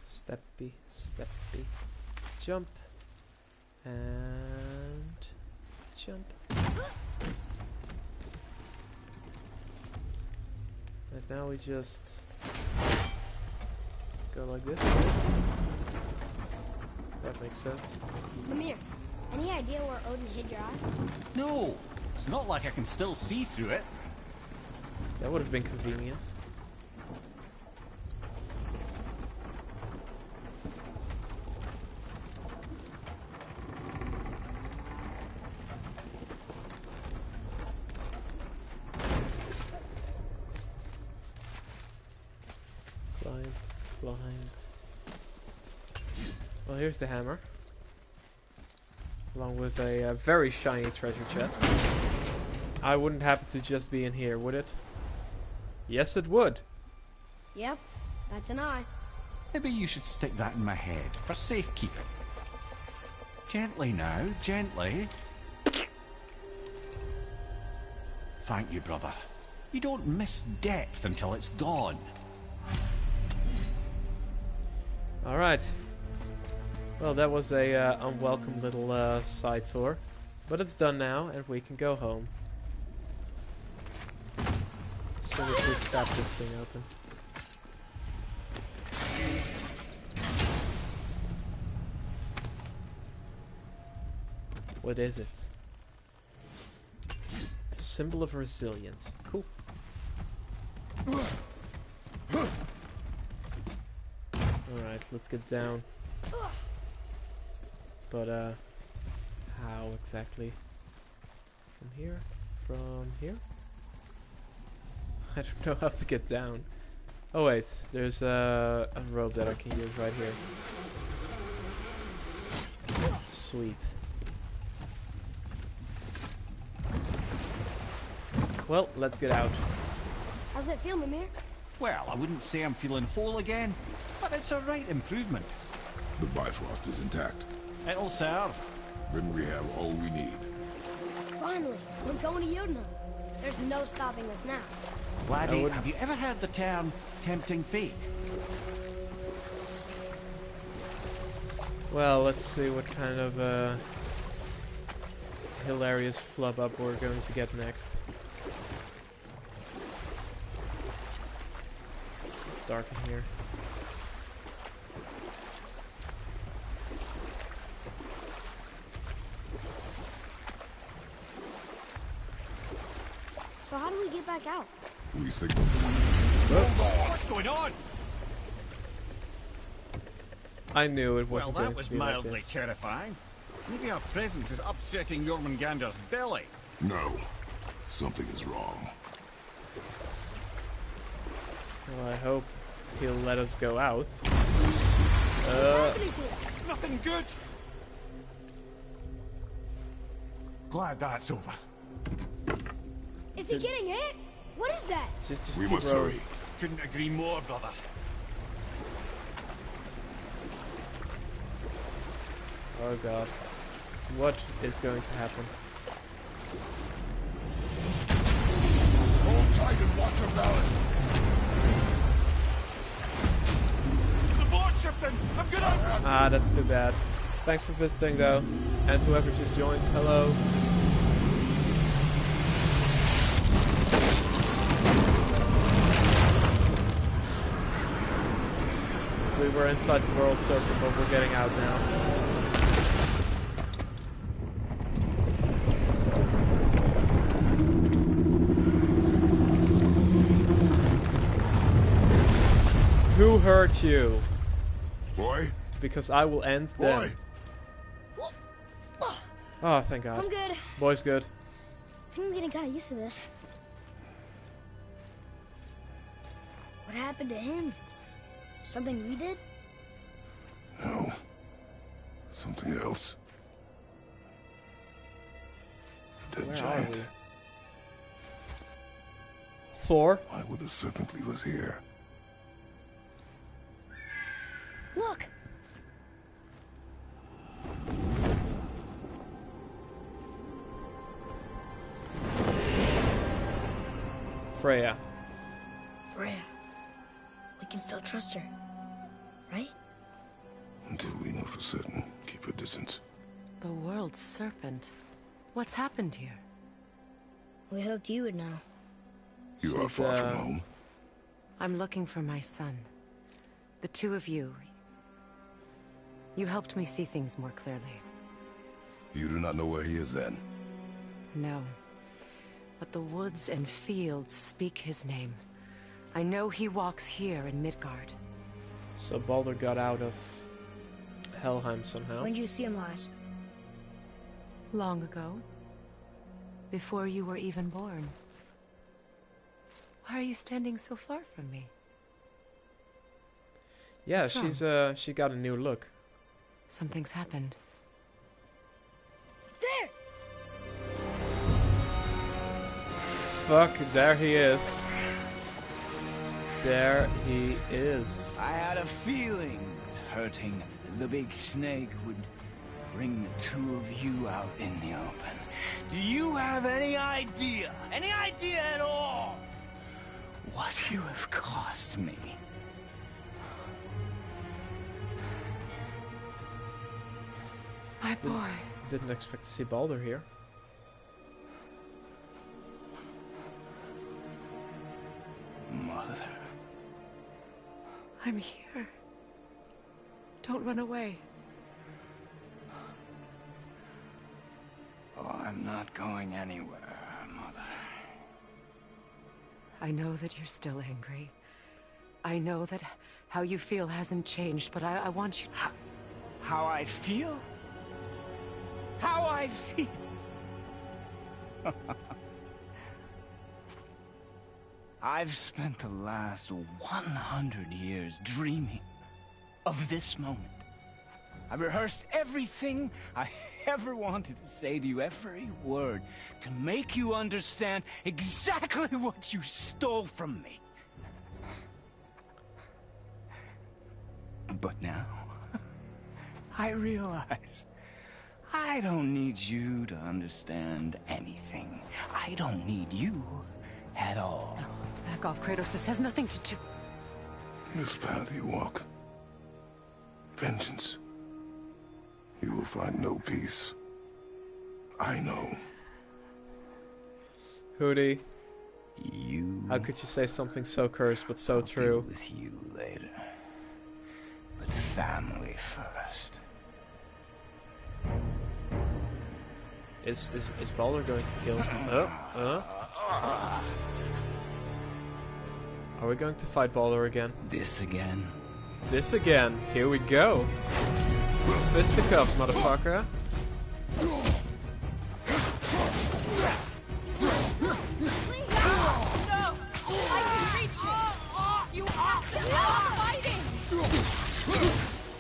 Speaker 1: Steppy, steppy, jump, and jump. And now we just go like this. That makes sense.
Speaker 4: Mimir, any idea where Odin hid your eye?
Speaker 6: No, it's not like I can still see through it.
Speaker 1: That would have been convenient. Climb, climb. Well, here's the hammer. Along with a very shiny treasure chest. I wouldn't happen to just be in here, would it? Yes, it would.
Speaker 4: Yep, that's an eye.
Speaker 6: Maybe you should stick that in my head for safekeeping. Gently now, gently. Thank you, brother. You don't miss depth until it's gone.
Speaker 1: Alright. Well, that was a unwelcome little side tour. But it's done now, and we can go home. As soon as we stop this thing open. What is it? A symbol of resilience. Cool. let's get down. But how exactly? From here? From here? I don't know how to get down. Oh wait, there's a rope that I can use right here. Sweet. Well, let's get out.
Speaker 4: How's it feel, Mimir?
Speaker 6: Well, I wouldn't say I'm feeling whole again, but it's a right improvement.
Speaker 5: The Bifrost is intact.
Speaker 6: It'll serve.
Speaker 5: Then we have all we need.
Speaker 4: Finally, we're going to Yudna. There's no stopping us now.
Speaker 6: Laddie, have you ever heard the term tempting fate?
Speaker 1: Well, let's see what kind of hilarious flub up we're going to get next. It's dark in here.
Speaker 4: So how do we get back out?
Speaker 5: We signal.
Speaker 6: What's going on?
Speaker 1: I knew it
Speaker 6: Well,
Speaker 1: wasn't
Speaker 6: that
Speaker 1: going
Speaker 6: was
Speaker 1: to be like
Speaker 6: mildly
Speaker 1: this.
Speaker 6: terrifying. Maybe our presence is upsetting Jormungandr's belly.
Speaker 5: No. Something is wrong.
Speaker 1: Well, I hope he'll let us go out.
Speaker 6: Nothing good. Glad that's over.
Speaker 4: Is he getting hit? What is that?
Speaker 1: Just
Speaker 5: We
Speaker 1: keep
Speaker 5: must
Speaker 1: rolling.
Speaker 5: hurry.
Speaker 6: Couldn't agree more, brother.
Speaker 1: Oh god. What is going to happen?
Speaker 5: Hold tight and watch your balance.
Speaker 6: The board shifting! I'm gonna...
Speaker 1: Ah, that's too bad. Thanks for visiting though. And whoever just joined, hello. We were inside the world circle, but we're getting out now. Who hurt you?
Speaker 5: Boy?
Speaker 1: Because I will end them.
Speaker 5: Boy?
Speaker 1: Oh, thank God.
Speaker 4: I'm good.
Speaker 1: Boy's good.
Speaker 4: I think I'm getting kind of used to this. What happened to him? Something we did?
Speaker 5: No. Something else. A dead
Speaker 1: Where are
Speaker 5: giant.
Speaker 1: we? Thor?
Speaker 5: Why would the serpent leave us here?
Speaker 4: Look!
Speaker 1: Freya.
Speaker 4: Freya. We can still trust her. Right?
Speaker 5: Until we know for certain, keep a distance.
Speaker 7: The world's serpent. What's happened here?
Speaker 4: We hoped you would know.
Speaker 5: You are
Speaker 1: She's,
Speaker 5: far from home.
Speaker 7: I'm looking for my son. The two of you. You helped me see things more clearly.
Speaker 5: You do not know where he is then?
Speaker 7: No. But the woods and fields speak his name. I know he walks here in Midgard.
Speaker 1: So Baldur got out of Helheim somehow.
Speaker 4: When did you see him last?
Speaker 7: Long ago. Before you were even born. Why are you standing so far from me?
Speaker 1: Yeah,
Speaker 7: What's
Speaker 1: she got a new look.
Speaker 7: Something's happened.
Speaker 4: There!
Speaker 1: Fuck, there he is. There he is.
Speaker 8: I had a feeling that hurting the big snake would bring the two of you out in the open. Do you have any idea at all, what you have cost me?
Speaker 7: My boy.
Speaker 1: Didn't expect to see Baldur here.
Speaker 8: Mother.
Speaker 7: I'm here. Don't run away.
Speaker 8: Oh, I'm not going anywhere, Mother.
Speaker 7: I know that you're still angry. I know that how you feel hasn't changed, but I want you...
Speaker 8: How I feel? How I feel? I've spent the last 100 years dreaming of this moment. I rehearsed everything I ever wanted to say to you, every word, to make you understand exactly what you stole from me. But now, I realize I don't need you to understand anything. I don't need you at all.
Speaker 7: No, back off, Kratos. This has nothing to do...
Speaker 5: This path you walk, vengeance, you will find no peace. I know.
Speaker 1: Hootie,
Speaker 8: You...
Speaker 1: how could you say something so cursed but so true?
Speaker 8: I'll deal with you later. But family first.
Speaker 1: Is Baldur going to kill him? Are we going to fight Baldur again?
Speaker 8: This again?
Speaker 1: This again. Here we go. Fisticuffs, motherfucker.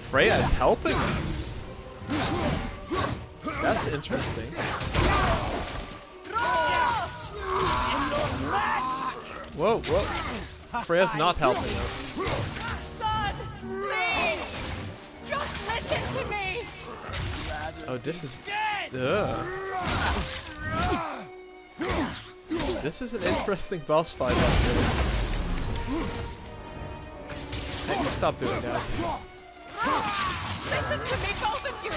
Speaker 1: Freya is helping us. That's interesting. Whoa, whoa. Freya's not helping us.
Speaker 9: Son, please! Just listen to me!
Speaker 1: Oh, this is... This is an interesting boss fight, actually. Hey, stop doing that.
Speaker 9: Listen to me, both of you!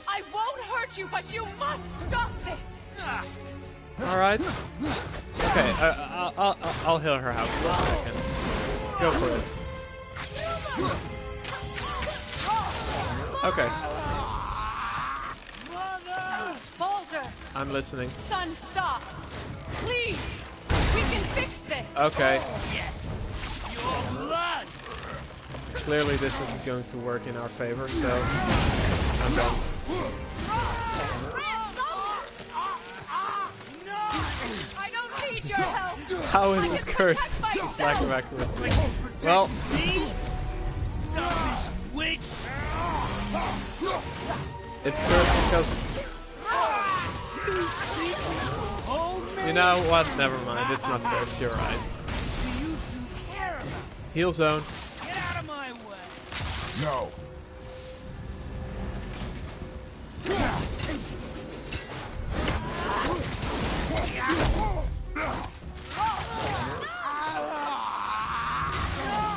Speaker 9: I won't hurt you, but you must stop this!
Speaker 1: Alright. Okay, I'll heal her out for a second. Go for it. Okay.
Speaker 9: Baldur!
Speaker 1: I'm listening.
Speaker 9: Son, stop! Please! We can fix this!
Speaker 1: Okay.
Speaker 8: Your blood!
Speaker 1: Clearly this isn't going to work in our favor, so... I'm done.
Speaker 9: I don't need your help!
Speaker 1: How is it cursed? Lack of accuracy. Well...
Speaker 8: Selfish witch!
Speaker 1: It's cursed because... You know what? Never mind. It's not cursed. You're right. Heal zone.
Speaker 8: Get out of my way!
Speaker 5: No.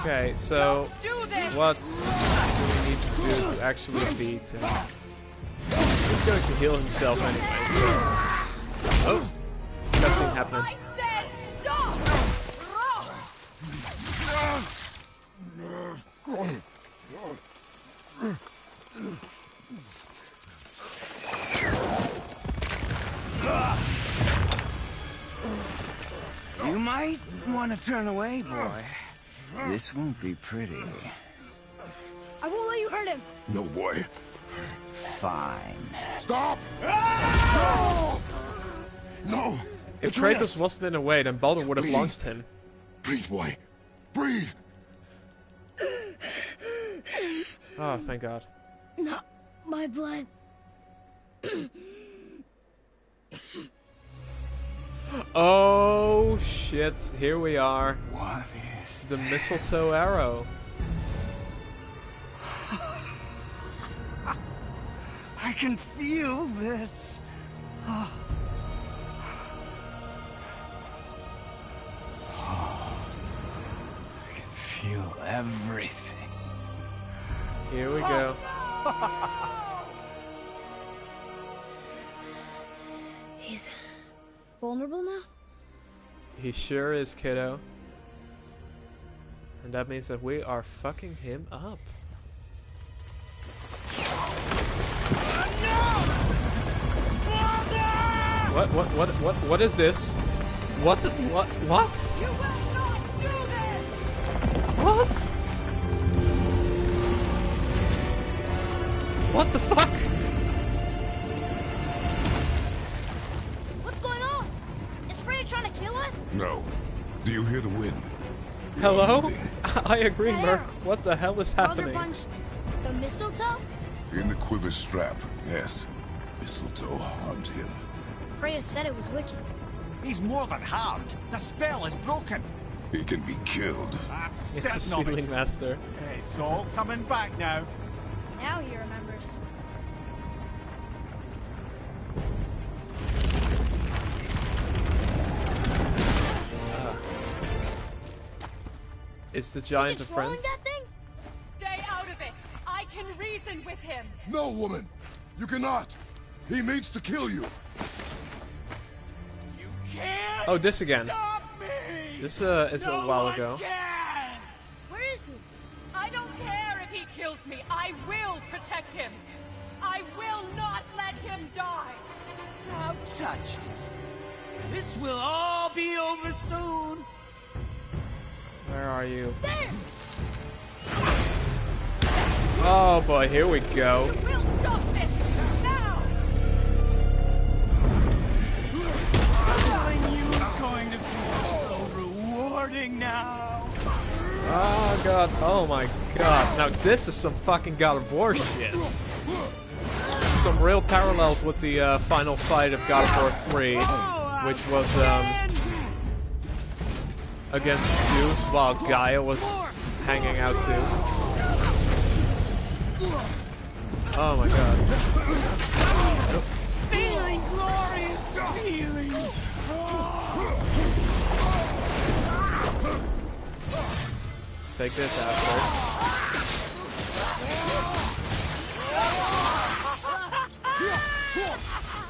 Speaker 1: Okay, so what do we need to do to actually beat him? He's going to heal himself anyway, so... Oh! Nothing happened.
Speaker 9: I said stop!
Speaker 8: You might want to turn away, boy. This won't be pretty.
Speaker 4: I won't let you hurt him.
Speaker 5: No, boy.
Speaker 8: Fine.
Speaker 5: Stop! No! No!
Speaker 1: If Kratos wasn't in the way, then Baldur would have
Speaker 5: Please.
Speaker 1: launched him.
Speaker 5: Breathe, boy. Breathe!
Speaker 1: Oh, thank God.
Speaker 4: Not my blood.
Speaker 1: Oh shit, here we are.
Speaker 8: What is
Speaker 1: The mistletoe arrow.
Speaker 8: I can feel this. I can feel everything.
Speaker 1: Here we go.
Speaker 4: He's vulnerable now?
Speaker 1: He sure is, kiddo. And that means that we are fucking him up. What is this? What?
Speaker 9: You will not do this!
Speaker 1: What? What the fuck?
Speaker 4: What's going on? Is Freya trying to kill us?
Speaker 5: No. Do you hear the wind? We are
Speaker 1: Hello?
Speaker 5: moving.
Speaker 1: I agree,
Speaker 4: There.
Speaker 1: Merc. What the hell is
Speaker 4: Brother
Speaker 1: happening?
Speaker 4: punched the mistletoe?
Speaker 5: In the quiver strap, yes. Mistletoe harmed him.
Speaker 4: Freya said it was wicked.
Speaker 6: He's more than harmed. The spell is broken.
Speaker 5: He can be killed.
Speaker 6: I'm
Speaker 1: It's a
Speaker 6: certain of
Speaker 1: Sealing
Speaker 6: it.
Speaker 1: Master.
Speaker 6: It's all coming back now.
Speaker 4: Now he remembers.
Speaker 1: Is the giant a friend?
Speaker 4: Controlling that thing?
Speaker 9: Stay out of it. I can reason with him.
Speaker 5: No, woman! You cannot! He means to kill you!
Speaker 6: You can't
Speaker 1: Oh, this again.
Speaker 6: stop me!
Speaker 1: This is
Speaker 6: No
Speaker 1: a while
Speaker 6: one
Speaker 1: ago.
Speaker 6: can!
Speaker 4: Where is he?
Speaker 9: I don't care if he kills me. I will protect him. I will not let him die.
Speaker 8: Don't touch it. This will all be over soon.
Speaker 1: Where are you?
Speaker 4: There!
Speaker 1: Oh boy, here we go.
Speaker 9: We'll stop this now.
Speaker 8: Telling you it's going to feel so rewarding now.
Speaker 1: Oh god, oh my god. Now this is some fucking God of War shit. Some real parallels with the final fight of God of War 3, which was against Zeus while Gaia was hanging out too. Oh my god.
Speaker 8: Feeling glorious feeling.
Speaker 1: Take this, asshole.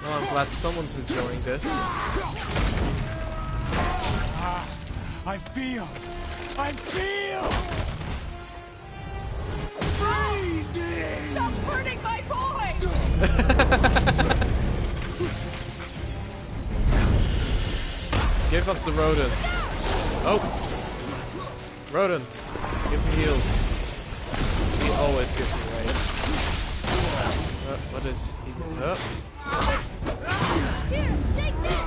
Speaker 1: Well, I'm glad someone's enjoying this.
Speaker 8: I feel freezing.
Speaker 9: Stop hurting my boy.
Speaker 1: Give us the rodent. Oh! Rodents! Give me heals. He always gives me rage. What is he?
Speaker 4: Here, take this!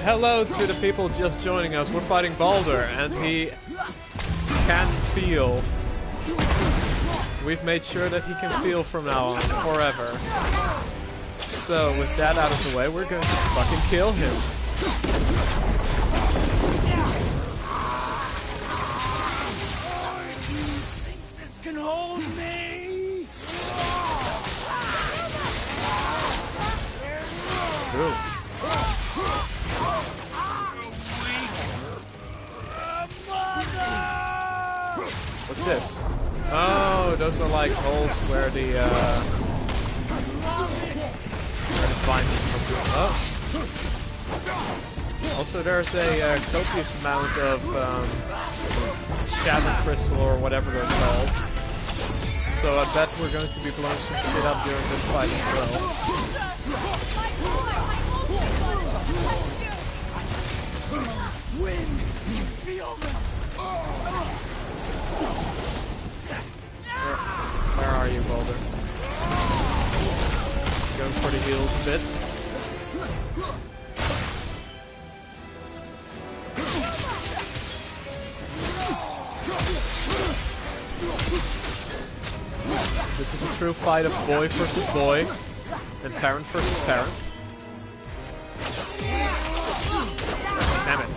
Speaker 1: Hello to the people just joining us. We're fighting Baldur, and he can feel. We've made sure that he can feel from now on, forever. So, with that out of the way, we're going to fucking kill him.
Speaker 8: This can hold me.
Speaker 1: True. What's this? Oh, those are like holes where the vines come through. Oh. Also, there's a copious amount of shadow crystal or whatever they're called. So I bet we're going to be blowing some shit up during this fight as well.
Speaker 8: Wind, feel them.
Speaker 1: Where are you, Baldur? Going for the heals a bit. This is a true fight of boy versus boy, and parent versus parent. Damn it.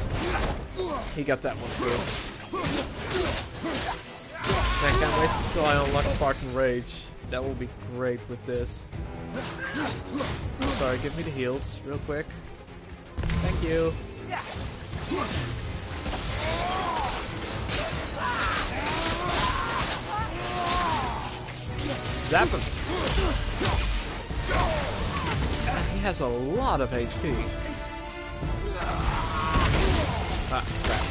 Speaker 1: He got that one through. I can't wait until I unlock Spartan Rage. That will be great with this. Sorry, give me the heals real quick. Thank you. Zap him! He has a lot of HP. Ah, crap.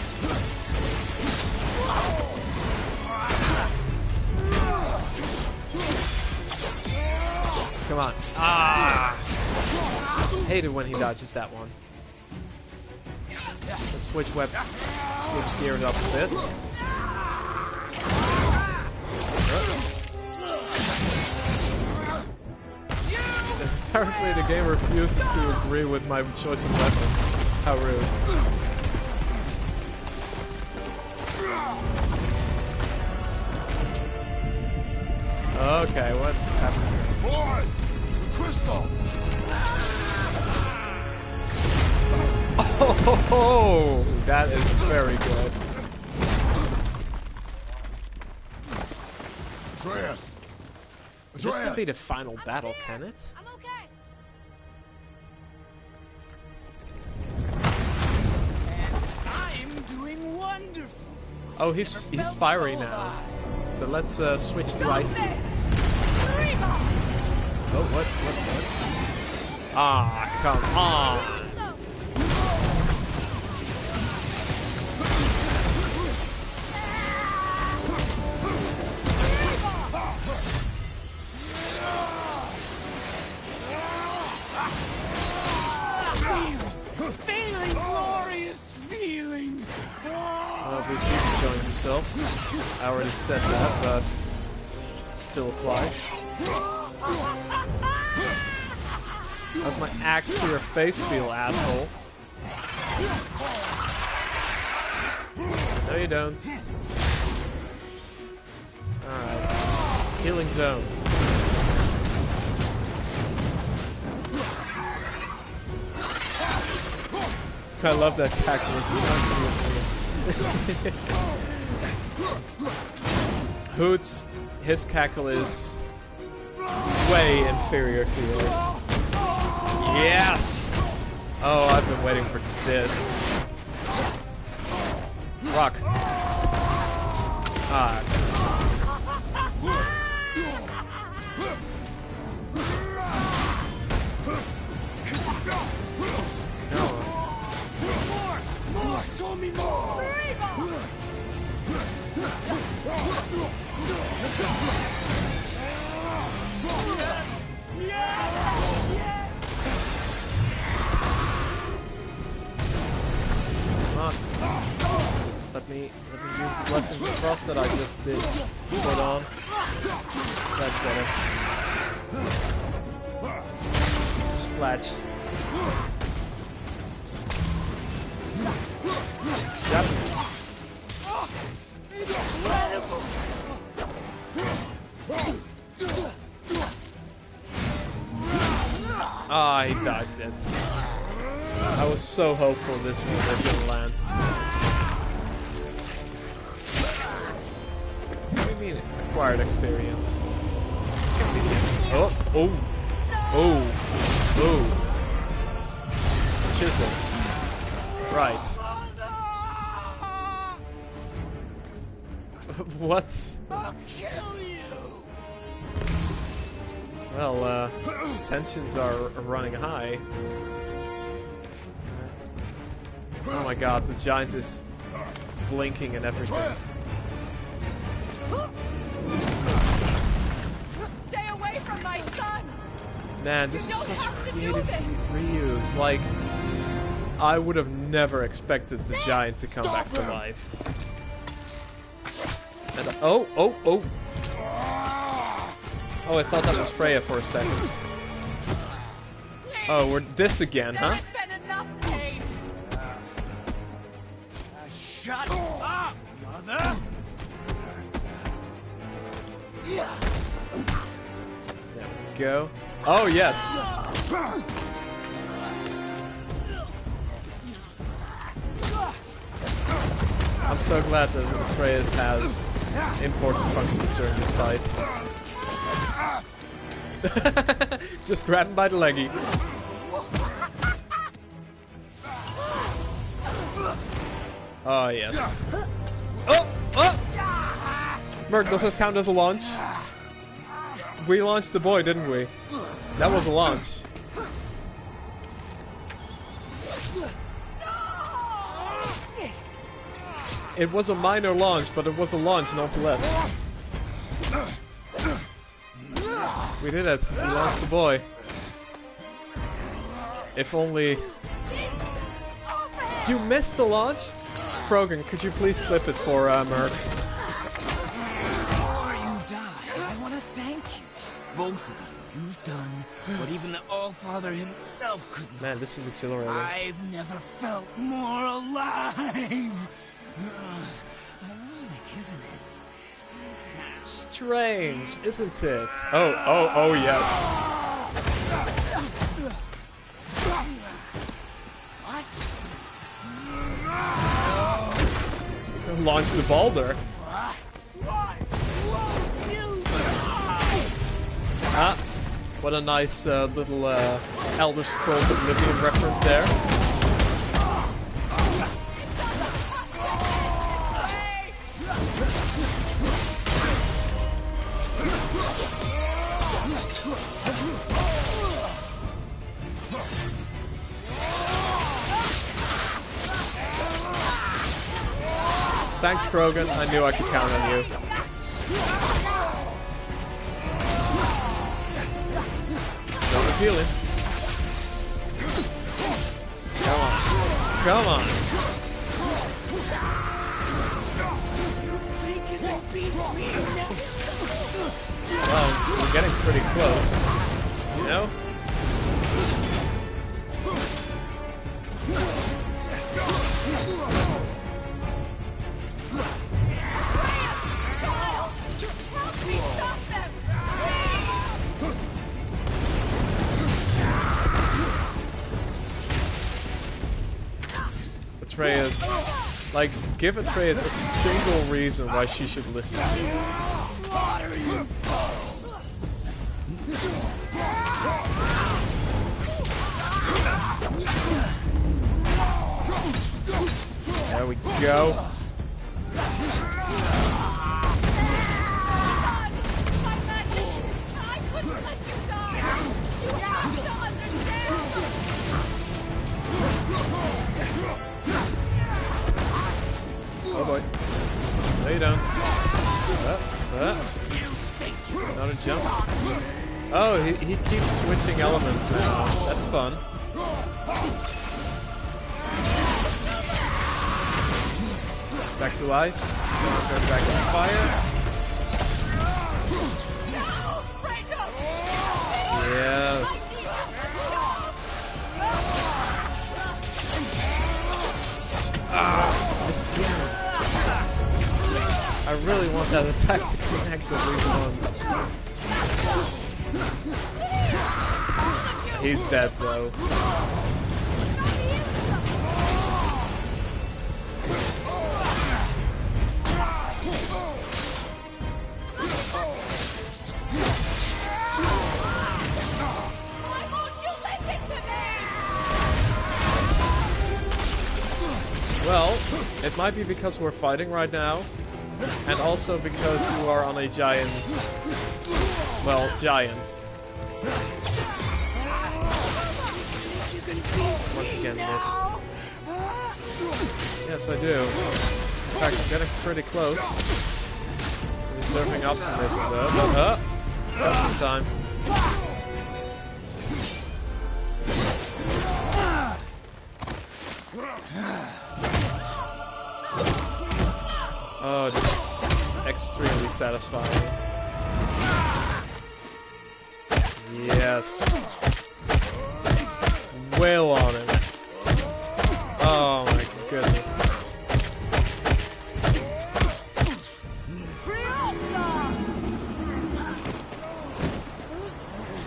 Speaker 1: Come on. Ah! Hate it when he dodges that one. Let's switch gears up a bit. Apparently the game refuses to agree with my choice of weapon. How rude. Okay, what's happening here?
Speaker 5: Boy! The crystal!
Speaker 1: Oh, that is very good.
Speaker 5: Atreus!
Speaker 1: This could be the final battle, can it?
Speaker 4: I'm okay.
Speaker 8: I'm doing wonderful.
Speaker 1: Oh, he's fiery now. So let's switch to icy. Oh, what? Ah, come on.
Speaker 8: Feeling glorious feeling.
Speaker 1: Obviously, he's enjoying himself. I already said that, but still applies. How's my axe to your face feel, asshole? No, you don't. Alright. Healing zone. I love that cackle. Hoots, his cackle is way inferior to yours. Yes! Oh, I've been waiting for this. Rock. Ah.
Speaker 8: More! Show me more!
Speaker 1: Come on. Let me use the blessings of frost that I just did. Put on. That's better. Splash. Yep. Ah, he dies dead. I was so hopeful this one was gonna land. What do you mean acquired experience? Oh, oh, oh, oh. Chisel. Right. What?
Speaker 8: I'll kill you!
Speaker 1: Well, tensions are running high. Oh my god, the giant is blinking and everything.
Speaker 9: Stay away from my son!
Speaker 1: Man, this is
Speaker 9: don't
Speaker 1: such
Speaker 9: have to do
Speaker 1: creative
Speaker 9: this.
Speaker 1: reuse. Like, I would have never expected the giant to come back to life. And oh, oh, oh! Oh, I thought that was Freya for a second.
Speaker 9: Please.
Speaker 1: Oh, we're this again,
Speaker 9: There
Speaker 1: huh?
Speaker 9: has been enough pain.
Speaker 8: Shut up, mother!
Speaker 1: There we go. Oh, yes! I'm so glad that Freya's has important functions during this fight. Just grab him by the leggy. Oh, yes. Oh! Oh! Merc, does that count as a launch? We launched the boy, didn't we? That was a launch. It was a minor launch, but it was a launch nonetheless. We did it. We launched the boy. If only... You missed the launch? Krogan, could you please clip it for Merc?
Speaker 8: Before you die, I want to thank you. Both of you. You've done what even the Allfather himself couldn't.
Speaker 1: Man, this is exhilarating.
Speaker 8: I've never felt more alive. Ironic, isn't it?
Speaker 1: Strange, isn't it? Oh, yes.
Speaker 8: What?
Speaker 1: Launch the boulder. Ah, what a nice little Elder Scrolls Oblivion reference there. Thanks, Krogan. I knew I could count on you. Don't appeal him. Come on. Come on. Well, we're getting pretty close. You know? Atreus, like, give Atreus a single reason why she should listen to you. There we go. Oh boy. No you don't. Not a jump. Oh, he keeps switching elements now. That's fun. Back to ice. Go back to fire. Yes. Missed again. I really want that attack to connect at least once. He's dead though. Well, it might be because we're fighting right now, and also because you are on a giant... well, giant. Once again, missed. Yes, I do. In fact, I'm getting pretty close. I'm surfing up from this though. Got some time. Oh, this is extremely satisfying. Yes. Wail on it. Oh my goodness.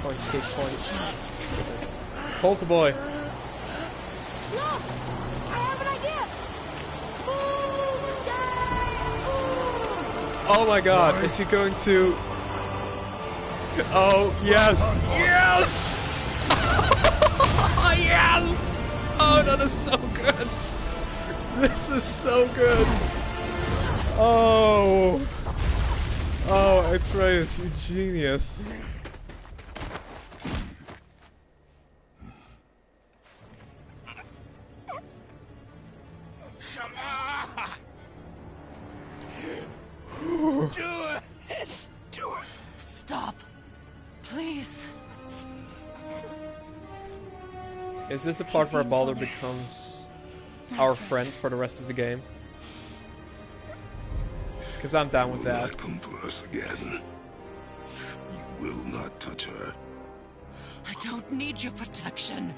Speaker 1: Punch, take punch. Hold the boy.
Speaker 4: Look! I have an idea!
Speaker 1: Oh my god, is he going to... Oh, yes! Yes! Yes! Oh, that is so good! This is so good! Oh! Oh, Atreus, you genius.
Speaker 7: Do it! Stop. Please.
Speaker 1: Is this the part where Baldur becomes our friend for the rest of the game? Because I'm down with that.
Speaker 5: Will not come for us again. You will not touch her.
Speaker 7: I don't need your protection.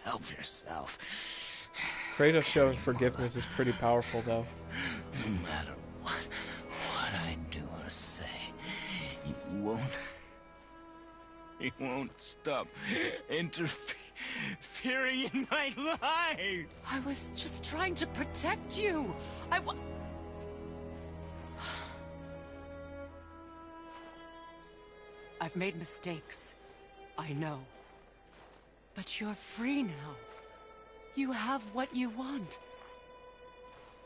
Speaker 8: Help yourself.
Speaker 1: Kratos showing forgiveness is pretty powerful, though.
Speaker 8: No matter what I do or say, you won't stop interfering in my life.
Speaker 7: I was just trying to protect you. I've made mistakes. I know. But you're free now. You have what you want.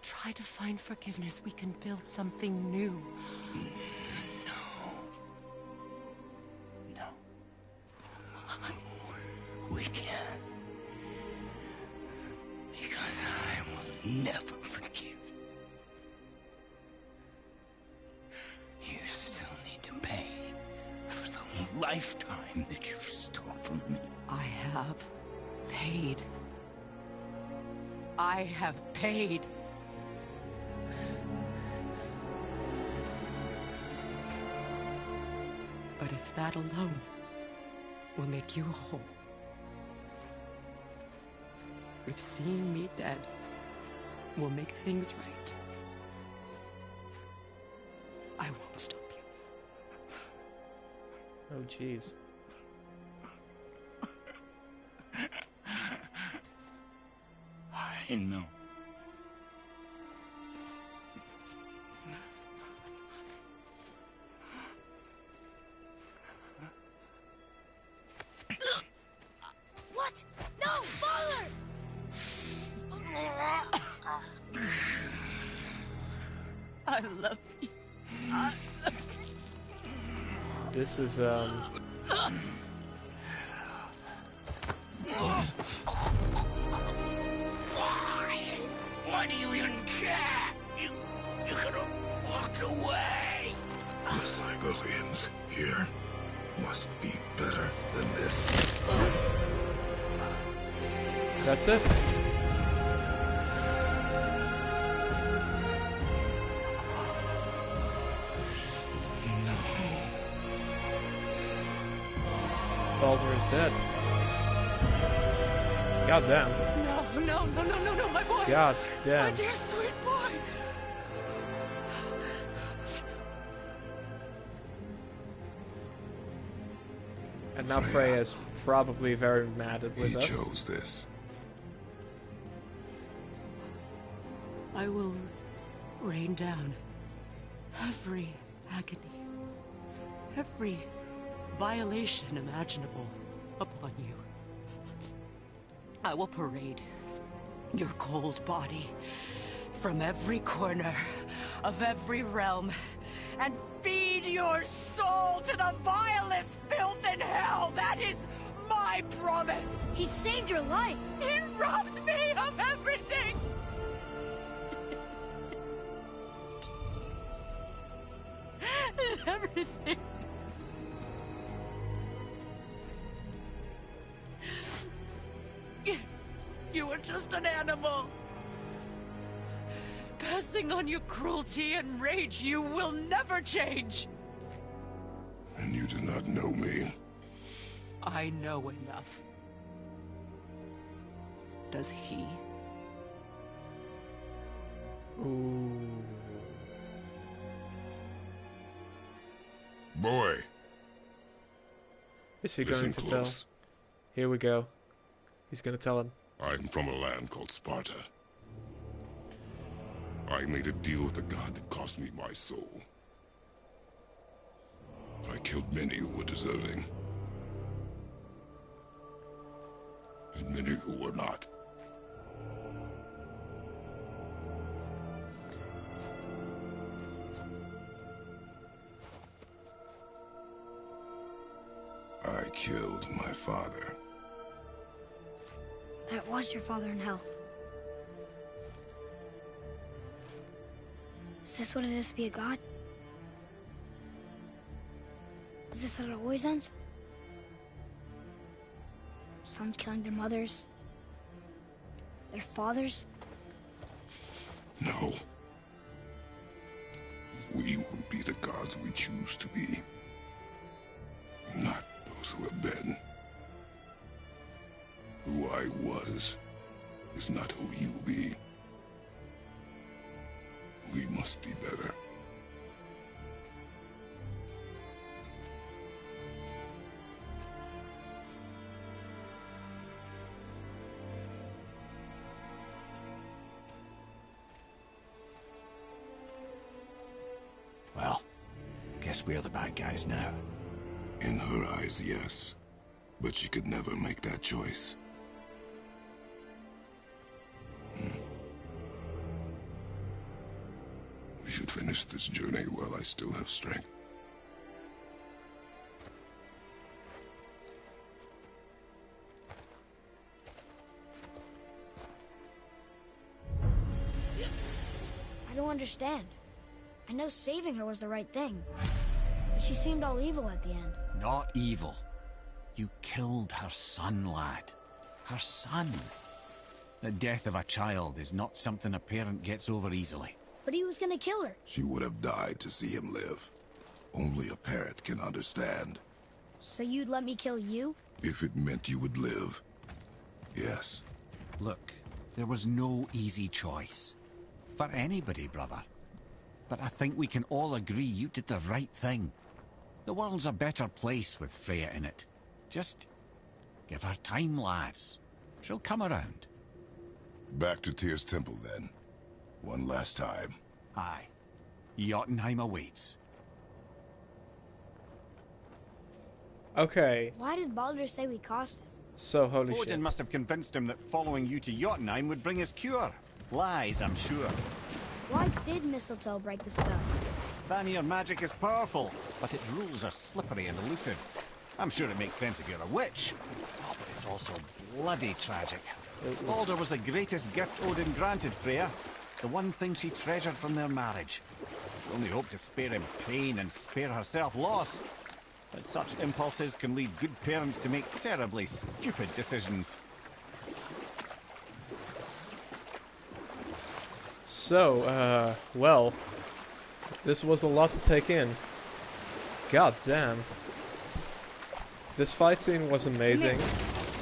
Speaker 7: Try to find forgiveness. We can build something new.
Speaker 8: No. We can't. Because I will never forgive. You still need to pay for the lifetime that you stole from me.
Speaker 7: I have paid. I have paid. But if that alone will make you whole, if seeing me dead will make things right, I won't stop you.
Speaker 1: Oh, jeez.
Speaker 8: I know.
Speaker 4: What? No, father!
Speaker 7: I love you.
Speaker 1: This is,
Speaker 8: Why do you even care? You could have walked away.
Speaker 5: The Sigolians here must be better than this.
Speaker 1: that's it. Baldur is dead. God damn.
Speaker 7: No, my boy!
Speaker 1: God damn.
Speaker 7: My dear sweet boy!
Speaker 1: And now Freya is probably very mad with
Speaker 5: He
Speaker 1: us.
Speaker 5: chose this.
Speaker 7: I will rain down every agony, every violation imaginable upon you. I will parade your cold body from every corner of every realm and feed your soul to the vilest filth in hell. That is my promise.
Speaker 4: He saved your life.
Speaker 7: He robbed me of everything. Everything. You were just an animal. Passing on your cruelty and rage, you will never change.
Speaker 5: And you do not know me.
Speaker 7: I know enough. Does he?
Speaker 1: Ooh.
Speaker 5: Boy,
Speaker 1: Is he
Speaker 5: listen
Speaker 1: going to
Speaker 5: close.
Speaker 1: tell? Here we go. He's gonna tell him.
Speaker 5: I'm from a land called Sparta. I made a deal with the god that cost me my soul. I killed many who were deserving. And many who were not. I killed my father.
Speaker 4: That was your father in hell. this what it is to be a god? Is this how it always ends? Sons killing their mothers? Their fathers?
Speaker 5: No. We will be the gods we choose to be. Not those who have been. Who I was is not who you'll be. We must be better.
Speaker 6: Well, guess we're the bad guys now.
Speaker 5: In her eyes, yes. But she could never make that choice. We should finish this journey while I still have strength.
Speaker 4: I don't understand. I know saving her was the right thing. But she seemed all evil at the end.
Speaker 6: Not evil. You killed her son, lad. Her son. The death of a child is not something a parent gets over easily.
Speaker 4: But he was gonna kill her.
Speaker 5: She would have died to see him live. Only a parent can understand.
Speaker 4: So you'd let me kill you?
Speaker 5: If it meant you would live. Yes.
Speaker 6: Look, there was no easy choice. For anybody, brother. But I think we can all agree you did the right thing. The world's a better place with Freya in it. Just give her time, lads. She'll come around.
Speaker 5: Back to Tyr's temple, then. One last time.
Speaker 6: Aye. Jotunheim awaits.
Speaker 1: Okay,
Speaker 4: Why did Baldur say we cost him?
Speaker 1: so holy
Speaker 6: Odin
Speaker 1: shit.
Speaker 6: must have convinced him that following you to Jotunheim would bring his cure. Lies, I'm sure.
Speaker 4: Why did Mistletoe break the spell?
Speaker 6: Vanir magic is powerful, but its rules are slippery and elusive. I'm sure it makes sense if you're a witch. Oh, but it's also bloody tragic. Baldur was the greatest gift Odin granted Freya. The one thing she treasured from their marriage. She only hoped to spare him pain and spare herself loss. But such impulses can lead good parents to make terribly stupid decisions.
Speaker 1: So, well, this was a lot to take in. God damn. This fight scene was amazing.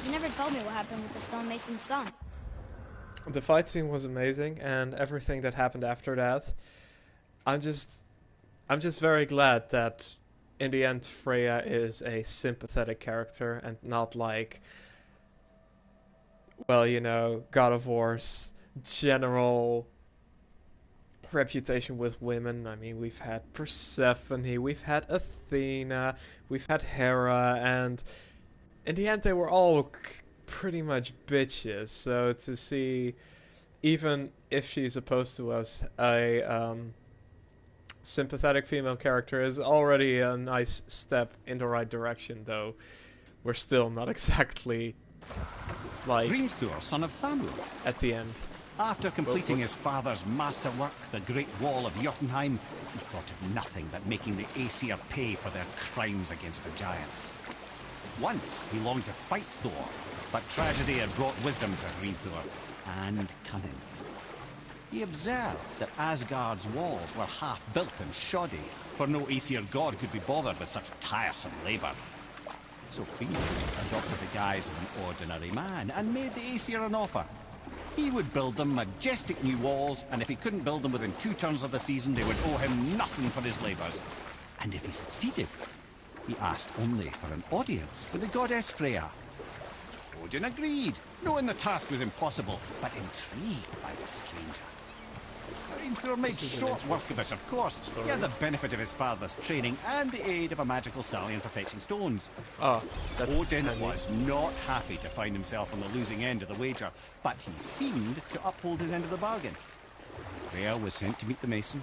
Speaker 4: You never told me what happened with the stonemason's son.
Speaker 1: The fight scene was amazing, and everything that happened after that. I'm just very glad that in the end Freya is a sympathetic character and not like, well, you know, God of War's general reputation with women. I mean, we've had Persephone, we've had Athena, we've had Hera, and in the end they were all pretty much bitches. So to see, even if she's opposed to us, a sympathetic female character is already a nice step in the right direction, though we're still not exactly like
Speaker 6: Hrimthur, son of Thamur.
Speaker 1: at the end.
Speaker 6: After completing his father's masterwork, the Great Wall of Jotunheim, he thought of nothing but making the Aesir pay for their crimes against the giants. Once he longed to fight Thor, but tragedy had brought wisdom to Hrimthur, and cunning. He observed that Asgard's walls were half-built and shoddy, for no Aesir god could be bothered with such tiresome labour. So Hrimthur adopted the guise of an ordinary man, and made the Aesir an offer. He would build them majestic new walls, and if he couldn't build them within 2 turns of the season, they would owe him nothing for his labours. And if he succeeded, he asked only for an audience with the goddess Freya. Odin agreed, knowing the task was impossible, but intrigued by the stranger. Hrimthur made short work of it, of course. He had the benefit of his father's training and the aid of a magical stallion for fetching stones.
Speaker 1: Oh, that's
Speaker 6: Odin
Speaker 1: handy.
Speaker 6: was not happy to find himself on the losing end of the wager, but he seemed to uphold his end of the bargain. Freya was sent to meet the mason,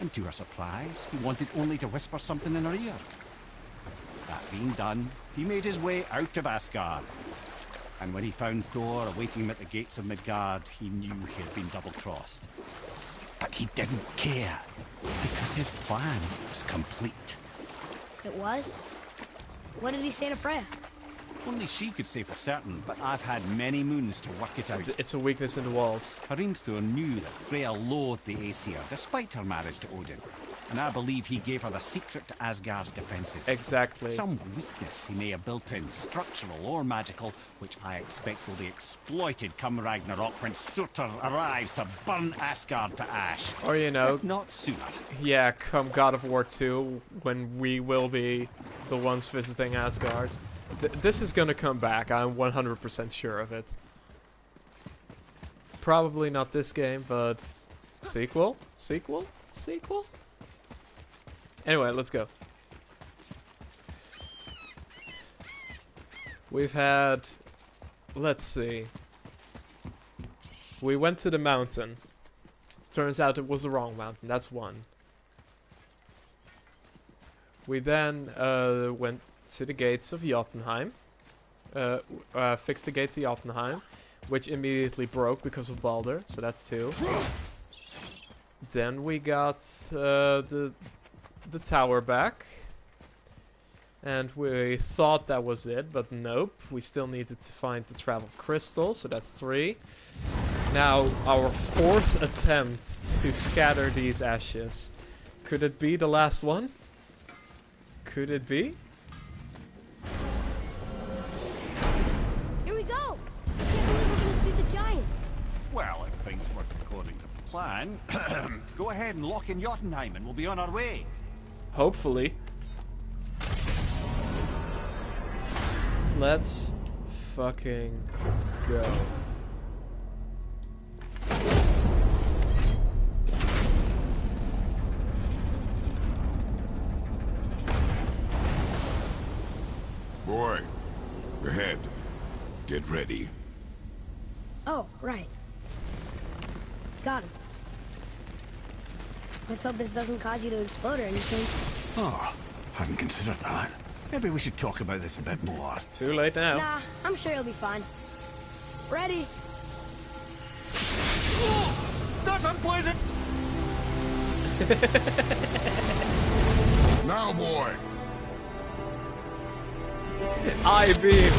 Speaker 6: and to her surprise, he wanted only to whisper something in her ear. That being done, he made his way out of Asgard. And when he found Thor awaiting him at the gates of Midgard, he knew he had been double-crossed. But he didn't care, because his plan was complete.
Speaker 4: It was? What did he say to Freya?
Speaker 6: Only she could say for certain, but I've had many moons to work it out.
Speaker 1: It's a weakness in the walls.
Speaker 6: Hrimthur knew that Freya loathed the Aesir, despite her marriage to Odin. And I believe he gave her the secret to Asgard's defenses.
Speaker 1: Exactly.
Speaker 6: Some weakness he may have built in, structural or magical, which I expect will be exploited come Ragnarok when Surtur arrives to burn Asgard to ash.
Speaker 1: Or, you know,
Speaker 6: If not sooner.
Speaker 1: yeah, come God of War 2, when we will be the ones visiting Asgard. This is gonna come back, I'm 100% sure of it. Probably not this game, but sequel? Sequel? Sequel? Anyway, let's go. We've had... let's see. We went to the mountain. Turns out it was the wrong mountain, that's one. We then went to the gates of Jotunheim. Fixed the gate to Jotunheim, which immediately broke because of Baldur, so that's two. Then we got the tower back. And we thought that was it, but nope. We still needed to find the travel crystal, so that's three. Now, our fourth attempt to scatter these ashes. Could it be the last one? Could it be?
Speaker 4: Here we go! I can't believe we're gonna see the giants.
Speaker 6: Well, if things work according to plan, go ahead and lock in Jotunheim and we'll be on our way.
Speaker 1: Hopefully. Let's fucking go.
Speaker 5: Boy, ahead. Get ready.
Speaker 4: Oh, right. Got him. Let's hope this doesn't cause you to explode or anything.
Speaker 6: Oh, hadn't considered that. Maybe we should talk about this a bit more.
Speaker 1: Too late now.
Speaker 4: Nah, I'm sure you'll be fine. Ready?
Speaker 6: That's unpleasant!
Speaker 5: Now, boy.
Speaker 1: I-beam.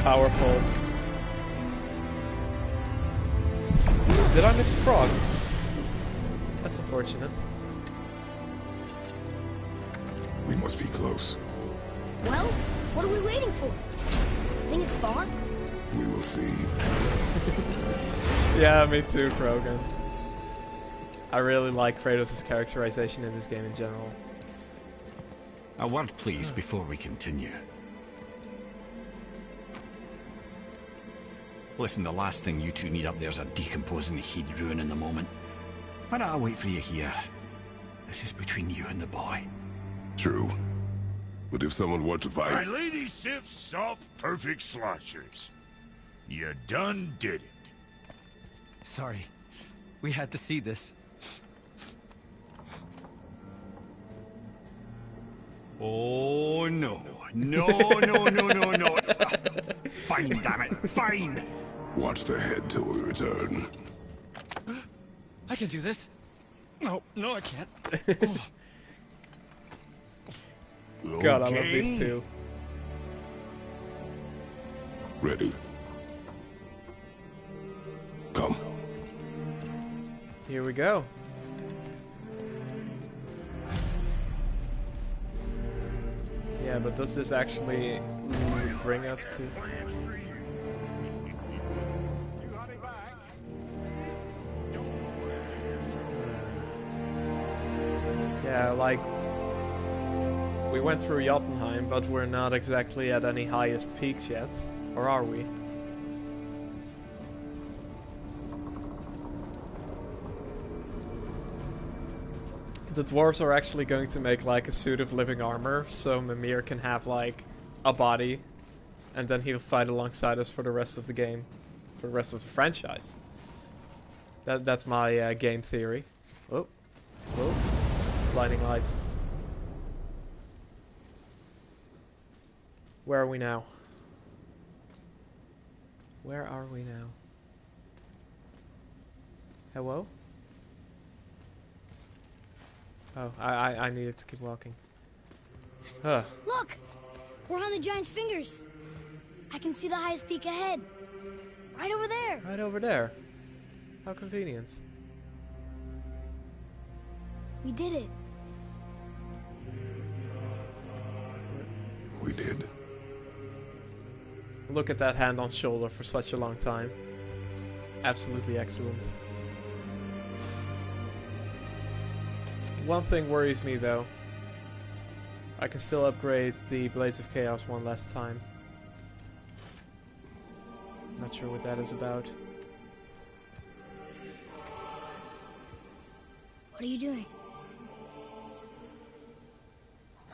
Speaker 1: Powerful. Did I miss a frog? That's unfortunate.
Speaker 5: We must be close.
Speaker 4: Well, what are we waiting for? Think it's far?
Speaker 5: We will see.
Speaker 1: Yeah, me too, Krogan. I really like Kratos' characterization in this game in general.
Speaker 6: A word, please, before we continue. Listen, the last thing you two need up there is a decomposing heat ruining the moment. Why don't I wait for you here? This is between you and the boy.
Speaker 5: True. But if someone were to
Speaker 2: My
Speaker 5: fight...
Speaker 2: lady Sif's soft, perfect sloshers. You done did it.
Speaker 3: Sorry. We had to see this.
Speaker 6: Oh, no. No, no, no, no, no. Fine, damn it. Fine.
Speaker 5: Watch the head till we return.
Speaker 3: I can do this. No, I can't.
Speaker 1: God, I love these two.
Speaker 5: Ready. Come.
Speaker 1: Here we go. Yeah, but does this actually bring us to... Yeah, like... We went through Jotunheim, but we're not exactly at any highest peaks yet. Or are we? The dwarves are actually going to make like a suit of living armor, so Mimir can have like a body, and then he'll fight alongside us for the rest of the game, for the rest of the franchise. That's my game theory. Oh, oh, blinding lights. Where are we now? Where are we now? Hello? Oh, I needed to keep walking. Huh.
Speaker 4: Look! We're on the giant's fingers. I can see the highest peak ahead. Right over there.
Speaker 1: Right over there. How convenient.
Speaker 4: We did it.
Speaker 5: We did.
Speaker 1: Look at that hand on shoulder for such a long time. Absolutely excellent. One thing worries me though. I can still upgrade the Blades of Chaos one last time. Not sure what that is about.
Speaker 4: What are you doing?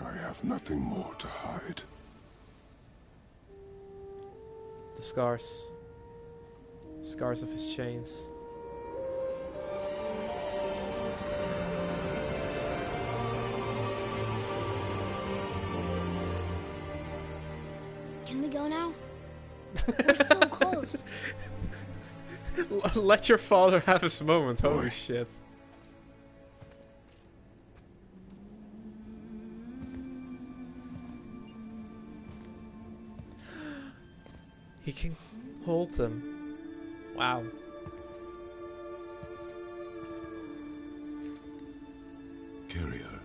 Speaker 5: I have nothing more to hide.
Speaker 1: The scars. Scars of his chains.
Speaker 4: Can we go now? We're so close.
Speaker 1: Let your father have his moment, holy shit. He can hold them. Wow.
Speaker 5: Carry her.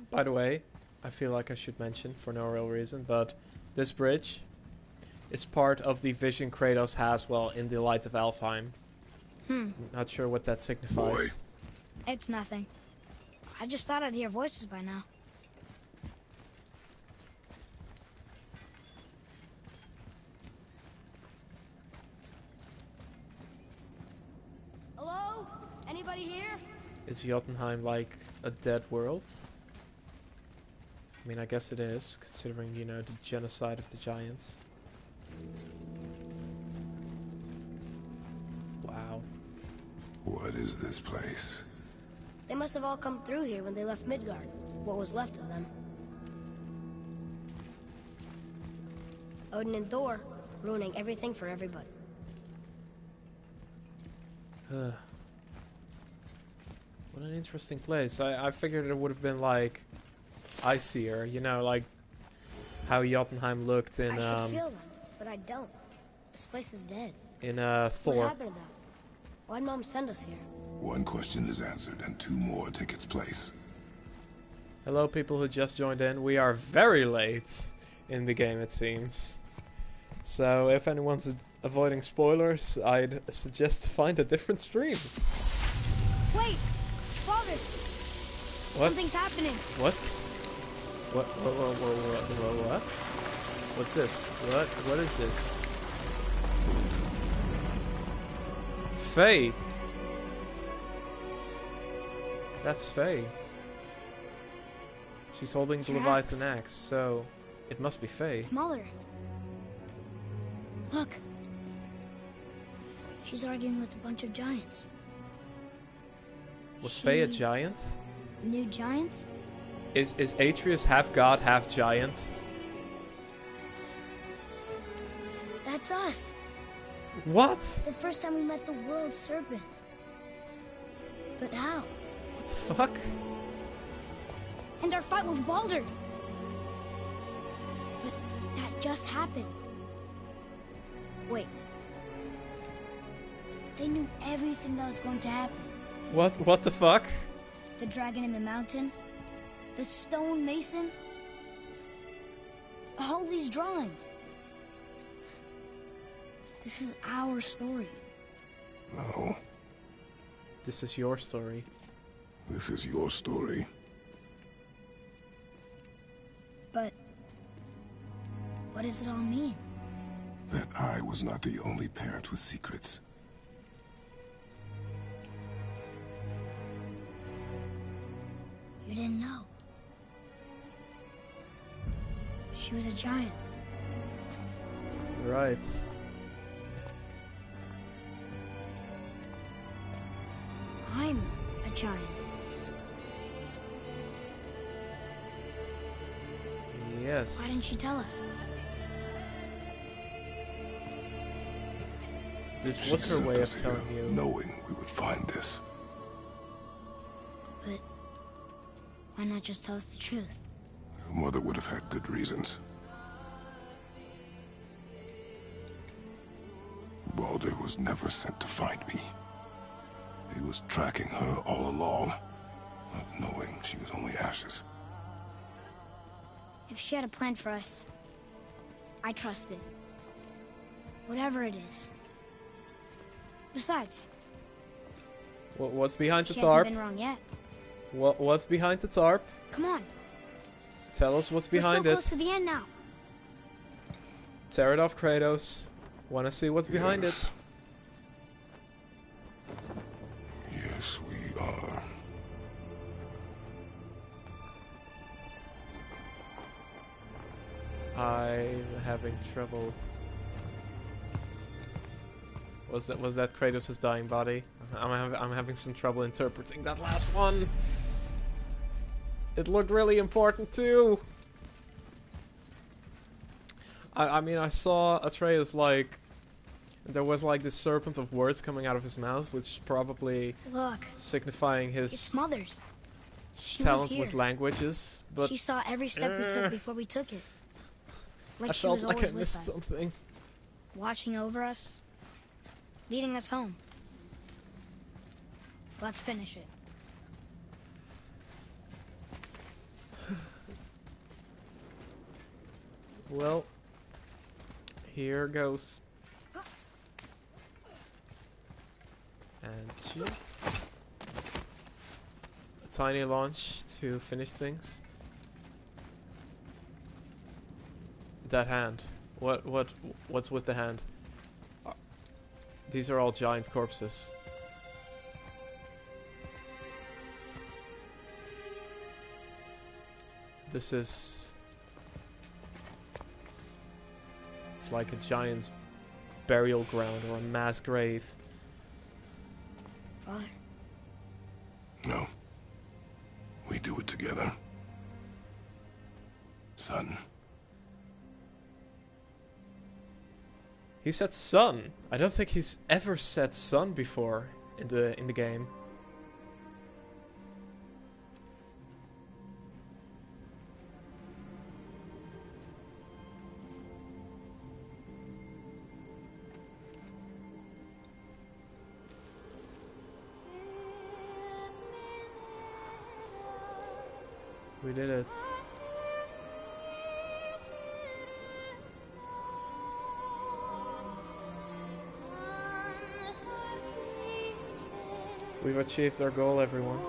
Speaker 1: By the way, I feel like I should mention, for no real reason, but this bridge is part of the vision Kratos has while in the Light of Alfheim. Not sure what that signifies.
Speaker 5: Boy.
Speaker 4: It's nothing. I just thought I'd hear voices by now. Hello? Anybody here?
Speaker 1: Is Jotunheim like a dead world? I mean, I guess it is, considering, you know, the genocide of the giants. Wow.
Speaker 5: What is this place?
Speaker 4: They must have all come through here when they left Midgard. What was left of them. Odin and Thor, ruining everything for everybody.
Speaker 1: What an interesting place. I figured it would have been like icier, you know, like how Jotunheim looked in
Speaker 4: I should feel them, but I don't. This place is dead.
Speaker 1: in
Speaker 4: What
Speaker 1: Thor.
Speaker 4: happened to them? Why'd Mom send us here?
Speaker 5: One question is answered and two more take its place.
Speaker 1: Hello, people who just joined in. We are very late in the game, it seems. So if anyone's avoiding spoilers, I'd suggest to find a different stream.
Speaker 4: Wait! Father!
Speaker 1: What?
Speaker 4: Something's happening!
Speaker 1: What? What? What's this? What is this? Faye! That's Faye. She's holding
Speaker 4: It's
Speaker 1: the
Speaker 4: your
Speaker 1: Leviathan
Speaker 4: axe.
Speaker 1: axe, so it must be Faye.
Speaker 4: Smaller. Look. She's arguing with a bunch of giants.
Speaker 1: Was Faye a
Speaker 4: She-
Speaker 1: giant?
Speaker 4: New giants?
Speaker 1: Is Atreus half god, half giant?
Speaker 4: That's us.
Speaker 1: What?
Speaker 4: The first time we met the world serpent. But how?
Speaker 1: What the fuck?
Speaker 4: And our fight with Baldur. But that just happened. Wait. They knew everything that was going to happen.
Speaker 1: What the fuck?
Speaker 4: The dragon in the mountain. The stone mason. All these drawings. This is our story.
Speaker 5: No,
Speaker 1: This is your story.
Speaker 5: this is your story.
Speaker 4: But what does it all mean?
Speaker 5: That I was not the only parent with secrets.
Speaker 4: You didn't know. She was a giant.
Speaker 1: Right.
Speaker 4: I'm a giant.
Speaker 1: Yes.
Speaker 4: Why didn't you tell us?
Speaker 1: This
Speaker 5: She
Speaker 1: was her
Speaker 5: sent
Speaker 1: way of
Speaker 5: us here,
Speaker 1: telling you.
Speaker 5: knowing we would find this.
Speaker 4: But why not just tell us the truth?
Speaker 5: Your mother would have had good reasons. Baldur was never sent to find me. He was tracking her all along, not knowing she was only ashes.
Speaker 4: If she had a plan for us, I trust it. Whatever it is. Besides,
Speaker 1: What's behind the
Speaker 4: she
Speaker 1: tarp?
Speaker 4: hasn't been wrong yet.
Speaker 1: What's behind the tarp?
Speaker 4: Come on.
Speaker 1: Tell us what's
Speaker 4: We're so
Speaker 1: behind it.
Speaker 4: close to the end now.
Speaker 1: Tear it off, Kratos. Wanna see what's behind it?
Speaker 5: Yes. Yes, we are.
Speaker 1: I'm having trouble. Was that Kratos' dying body? I'm having some trouble interpreting that last one. It looked really important too. I mean, I saw Atreus like there was like this serpent of words coming out of his mouth, which is probably
Speaker 4: Look,
Speaker 1: signifying his
Speaker 4: it's Mother's. She was
Speaker 1: talent
Speaker 4: here.
Speaker 1: with languages. But
Speaker 4: She saw every step we took before we took it. Like
Speaker 1: I
Speaker 4: she
Speaker 1: felt
Speaker 4: was
Speaker 1: like I
Speaker 4: always with
Speaker 1: missed
Speaker 4: us,
Speaker 1: something.
Speaker 4: watching over us, leading us home. Let's finish it.
Speaker 1: Well, here goes. And shoot. A tiny launch to finish things. That hand. What's with the hand? These are all giant corpses. This is... It's like a giant's burial ground or a mass grave.
Speaker 4: Father,
Speaker 5: No. We do it together. Son.
Speaker 1: He said son. I don't think he's ever said son before in the game. We did it. We've achieved our goal, everyone.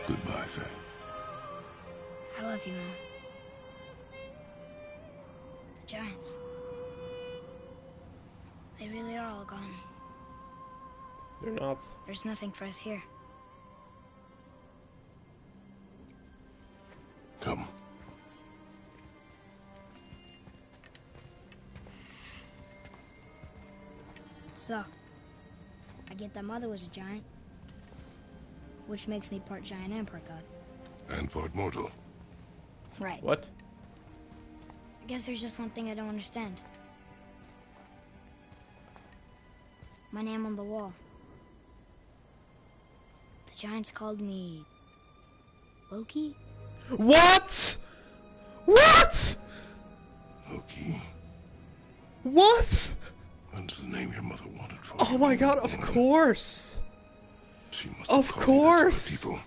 Speaker 5: Goodbye, Faye.
Speaker 4: I love you, Mom. The Giants. They really are all gone.
Speaker 1: They're not.
Speaker 4: There's nothing for us here.
Speaker 5: Come.
Speaker 4: So, I get that Mother was a giant, which makes me part giant and part god.
Speaker 5: And part mortal.
Speaker 4: Right.
Speaker 1: What?
Speaker 4: I guess there's just one thing I don't understand. My name on the wall. The Giants called me... Loki?
Speaker 1: What? What?
Speaker 5: Loki.
Speaker 1: What?
Speaker 5: That's the name your mother wanted for
Speaker 1: Oh
Speaker 5: you.
Speaker 1: my god, of course!
Speaker 5: She must have
Speaker 1: Of
Speaker 5: called you that to other
Speaker 1: course!
Speaker 5: people.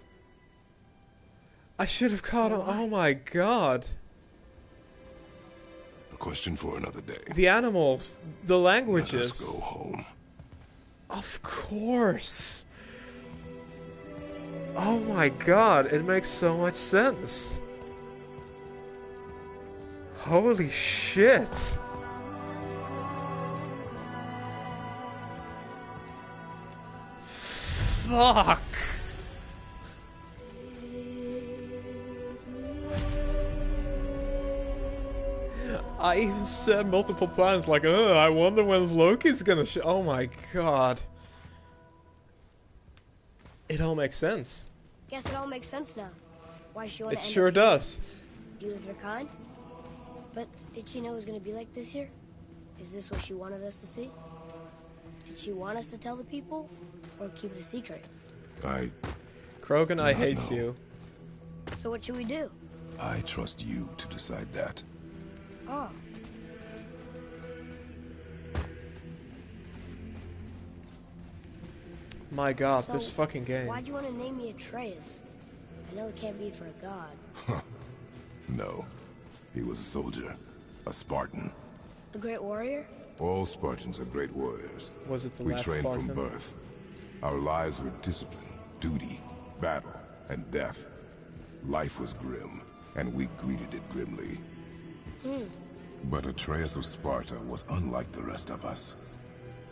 Speaker 1: I should have caught on. Oh my god.
Speaker 5: A question for another day.
Speaker 1: The animals, the
Speaker 5: Let
Speaker 1: languages.
Speaker 5: us go home.
Speaker 1: Of course. Oh my god, it makes so much sense. Holy shit. Fuck. I even said multiple times, like, I wonder when Loki's gonna oh my god. It all makes sense.
Speaker 4: Guess it all makes sense now. Why she wanted
Speaker 1: It
Speaker 4: to
Speaker 1: sure does.
Speaker 4: be with her kind. But did she know it was gonna be like this here? Is this what she wanted us to see? Did she want us to tell the people, or keep it a secret?
Speaker 1: Krogan, I
Speaker 5: not
Speaker 1: hate
Speaker 5: know.
Speaker 1: you.
Speaker 4: So what should we do?
Speaker 5: I trust you to decide that.
Speaker 4: Oh.
Speaker 1: My god,
Speaker 4: So,
Speaker 1: this fucking game.
Speaker 4: Why'd you want to name me Atreus? I know it can't be for a god.
Speaker 5: No. He was a soldier. A Spartan.
Speaker 4: The Great Warrior?
Speaker 5: All Spartans are great warriors.
Speaker 1: Was it the
Speaker 5: We
Speaker 1: last
Speaker 5: trained
Speaker 1: Spartan?
Speaker 5: from birth. Our lives were discipline, duty, battle, and death. Life was grim, and we greeted it grimly. But Atreus of Sparta was unlike the rest of us.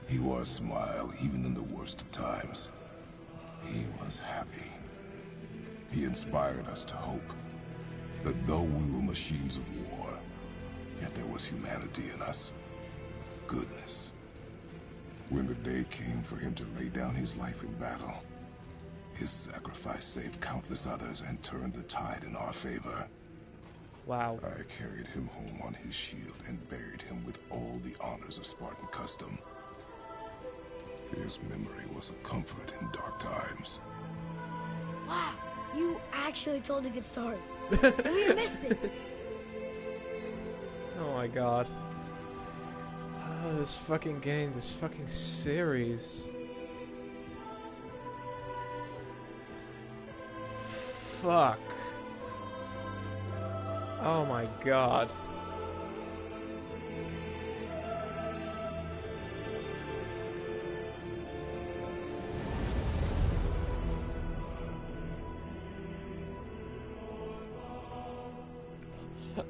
Speaker 5: He wore a smile even in the worst of times. He was happy. He inspired us to hope that though we were machines of war, yet there was humanity in us. Goodness. When the day came for him to lay down his life in battle, his sacrifice saved countless others and turned the tide in our favor.
Speaker 1: Wow.
Speaker 5: I carried him home on his shield and buried him with all the honors of Spartan custom. His memory was a comfort in dark times.
Speaker 4: Wow, you actually told a good story. And we missed it.
Speaker 1: Oh my god. Oh, this fucking game, this fucking series. Fuck. Oh my god.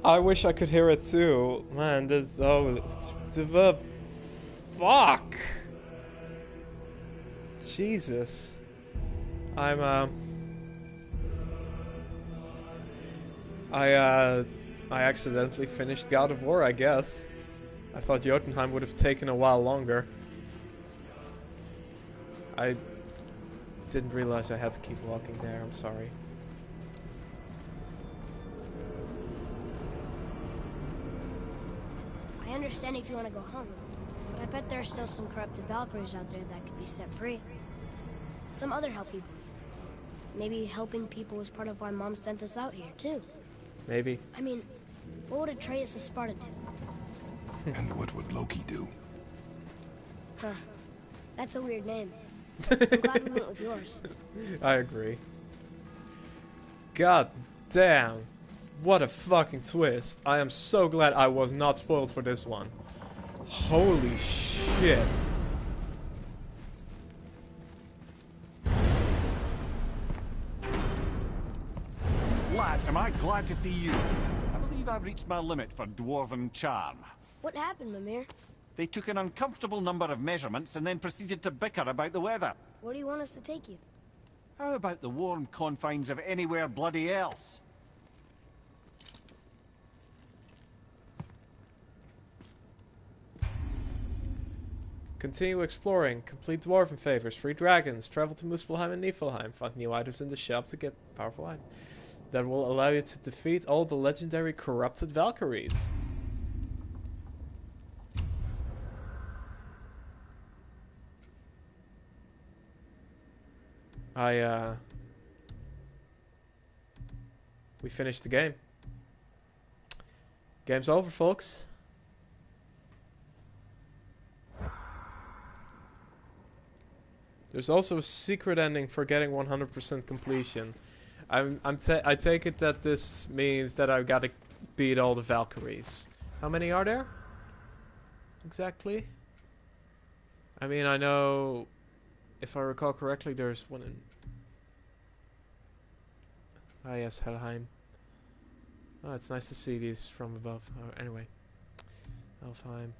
Speaker 1: I wish I could hear it too. Man, this the fuck. Jesus. I accidentally finished God of War, I guess. I thought Jotunheim would have taken a while longer. I didn't realize I had to keep walking there, I'm sorry.
Speaker 4: I understand if you want to go home, but I bet there are still some corrupted Valkyries out there that could be set free. Some other help people. Maybe helping people was part of why Mom sent us out here, too.
Speaker 1: Maybe.
Speaker 4: I mean, what would Atreus of Sparta do?
Speaker 5: And what would Loki do?
Speaker 4: Huh. That's a weird name. I'm glad we went with yours.
Speaker 1: I agree. God damn. What a fucking twist. I am so glad I was not spoiled for this one. Holy shit.
Speaker 6: Lads, am I glad to see you. I believe I've reached my limit for dwarven charm.
Speaker 4: What happened, Mimir?
Speaker 6: They took an uncomfortable number of measurements and then proceeded to bicker about the weather.
Speaker 4: Where do you want us to take you?
Speaker 6: How about the warm confines of anywhere bloody else?
Speaker 1: Continue exploring, complete dwarven favors, free dragons, travel to Muspelheim and Niflheim, find new items in the shop to get powerful items that will allow you to defeat all the legendary corrupted Valkyries. We finished the game. Game's over, folks. There's also a secret ending for getting 100% completion. I take it that this means that I've got to beat all the Valkyries. How many are there? Exactly? I mean, I know if I recall correctly, there's one in... Ah yes, Helheim. Oh, it's nice to see these from above. Oh, anyway. Alfheim.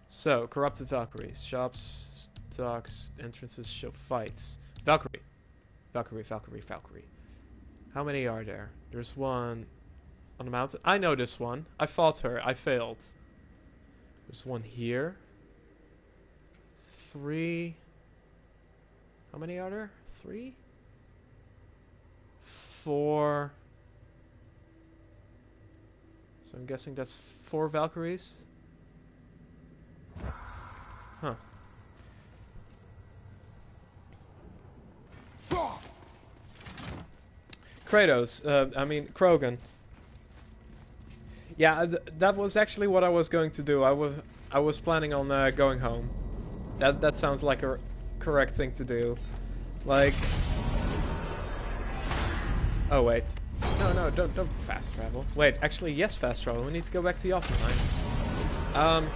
Speaker 1: So, corrupted Valkyries. Shops, docks, entrances show fights. Valkyrie. Valkyrie, Valkyrie, Valkyrie. How many are there? There's one on the mountain. I know this one. I fought her. I failed. There's one here. 3. How many are there? 3? 4. So I'm guessing that's 4 Valkyries. Huh. Kratos, I mean Krogan. Yeah, that was actually what I was going to do. I was planning on going home. That sounds like a correct thing to do. Like, oh wait, no, don't fast travel. Wait, actually yes, fast travel. We need to go back to Jotunheim.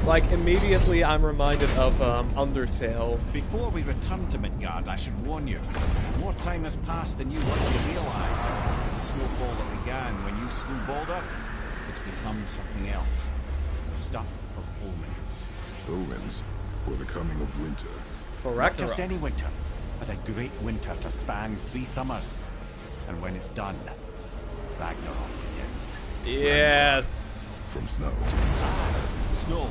Speaker 1: Like, immediately I'm reminded of Undertale.
Speaker 6: Before we return to Midgard, I should warn you. More time has passed than you want to realize. The snowfall that began when you slew Baldur, it's become something else. The stuff of omens.
Speaker 5: Omens for the coming of winter.
Speaker 1: For
Speaker 6: Not
Speaker 1: Ragnarok.
Speaker 6: just any winter, but a great winter to span 3 summers. And when it's done, Ragnarok begins.
Speaker 1: Yes!
Speaker 5: From snow.
Speaker 6: Snow.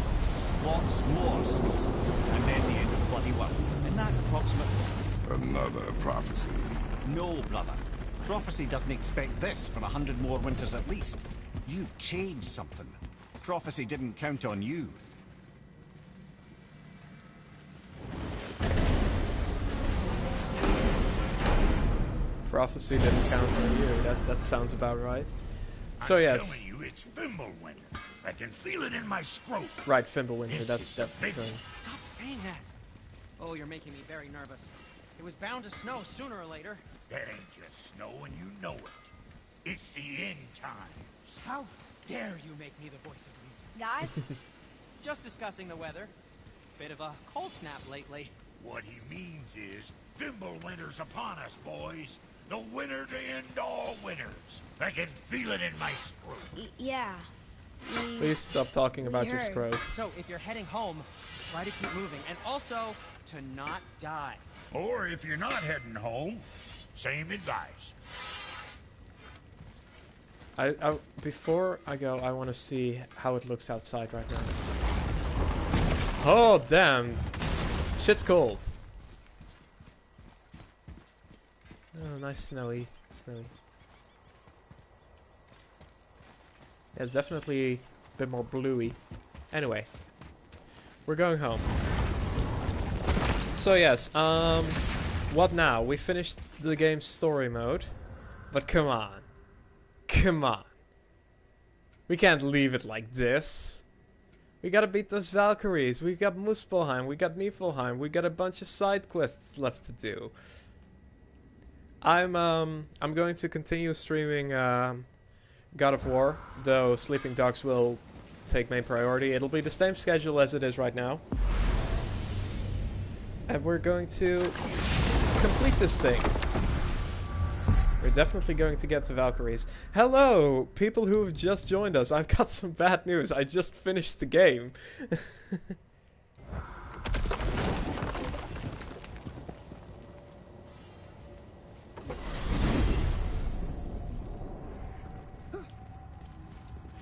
Speaker 6: Lots more. And then the end of the bloody world. Isn't that approximate?
Speaker 5: Another prophecy.
Speaker 6: No, brother. Prophecy doesn't expect this for 100 more winters at least. You've changed something. Prophecy didn't count on you.
Speaker 1: Prophecy didn't count on you. That sounds about right. So
Speaker 2: I'm
Speaker 1: yes.
Speaker 2: telling you, it's Fimbulwinter. I can feel it in my scrote.
Speaker 1: Right, Fimbulwinter.
Speaker 2: This
Speaker 1: That's
Speaker 2: is
Speaker 1: the
Speaker 2: a big
Speaker 1: term.
Speaker 3: Stop saying that. Oh, you're making me very nervous. It was bound to snow sooner or later.
Speaker 2: That ain't just snow, and you know it. It's the end times.
Speaker 3: How dare you make me the voice of reason?
Speaker 4: Guys,
Speaker 3: Just discussing the weather. Bit of a cold snap lately.
Speaker 2: What he means is, Fimbulwinter's upon us, boys. The winter to end all winters. I can feel it in my scrote.
Speaker 4: yeah.
Speaker 1: Please stop talking about your
Speaker 4: heard.
Speaker 1: scrote.
Speaker 3: So, if you're heading home, try to keep moving. And also, to not die.
Speaker 2: Or if you're not heading home, same advice.
Speaker 1: Before I go, I want to see how it looks outside right now. Oh, damn. Shit's cold. Oh, nice snowy. Yeah, it's definitely a bit more bluey. Anyway, we're going home. So yes, what now? We finished the game's story mode, but come on. We can't leave it like this. We gotta beat those Valkyries. We got Muspelheim, we got Niflheim, we got a bunch of side quests left to do. I'm going to continue streaming God of War, though Sleeping Dogs will take main priority. It'll be the same schedule as it is right now. And we're going to complete this thing. We're definitely going to get to Valkyries. Hello, people who have just joined us. I've got some bad news. I just finished the game.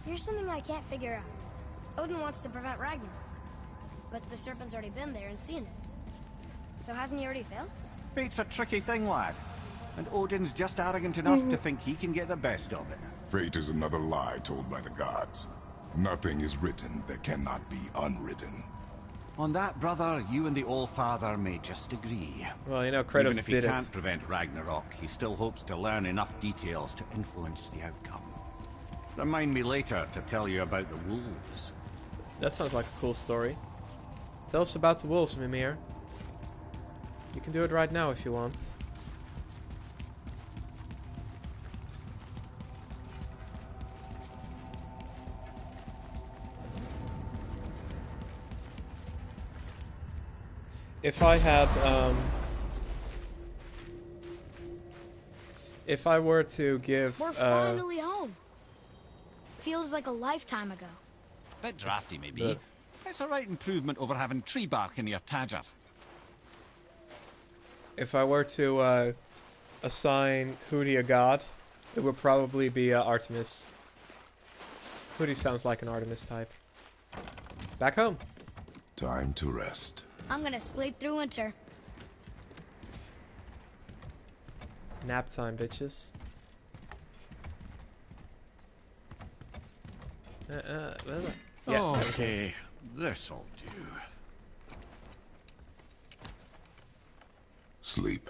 Speaker 4: Here's something I can't figure out. Odin wants to prevent Ragnarok, but the serpent's already been there and seen it. So hasn't he already failed?
Speaker 6: Fate's a tricky thing, lad. And Odin's just arrogant enough to think he can get the best of it.
Speaker 5: Fate is another lie told by the gods. Nothing is written that cannot be unwritten.
Speaker 6: On that, brother, you and the All-Father may just agree.
Speaker 1: Well, you know, Kratos
Speaker 6: Even if he
Speaker 1: did
Speaker 6: can't
Speaker 1: it.
Speaker 6: prevent Ragnarok, he still hopes to learn enough details to influence the outcome. Remind me later to tell you about the wolves.
Speaker 1: That sounds like a cool story. Tell us about the wolves, Mimir. You can do it right now if you want. if I had, if I were to give,
Speaker 4: We're finally home. Feels like a lifetime ago.
Speaker 6: Bit drafty, maybe. It's a right improvement over having tree bark in your Tadger.
Speaker 1: if I were to, assign Hootie a god, it would probably be, Artemis. Hootie sounds like an Artemis type. Back home.
Speaker 5: Time to rest.
Speaker 4: I'm gonna sleep through winter.
Speaker 1: Nap time, bitches. Yeah.
Speaker 6: Okay, this'll do.
Speaker 5: Sleep.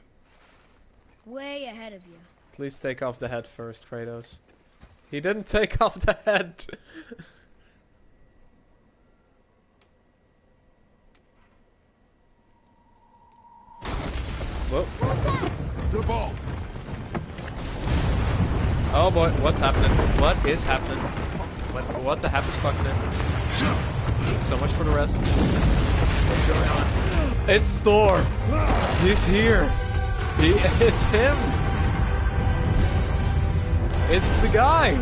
Speaker 4: Way ahead of you.
Speaker 1: Please take off the head first, Kratos. He didn't take off the head. Whoa.
Speaker 5: The ball.
Speaker 1: Oh boy, what's happening? What is happening? What the heck is fucking it? So much for the rest. What's going on? It's Thor! He's here! It's him! It's the guy!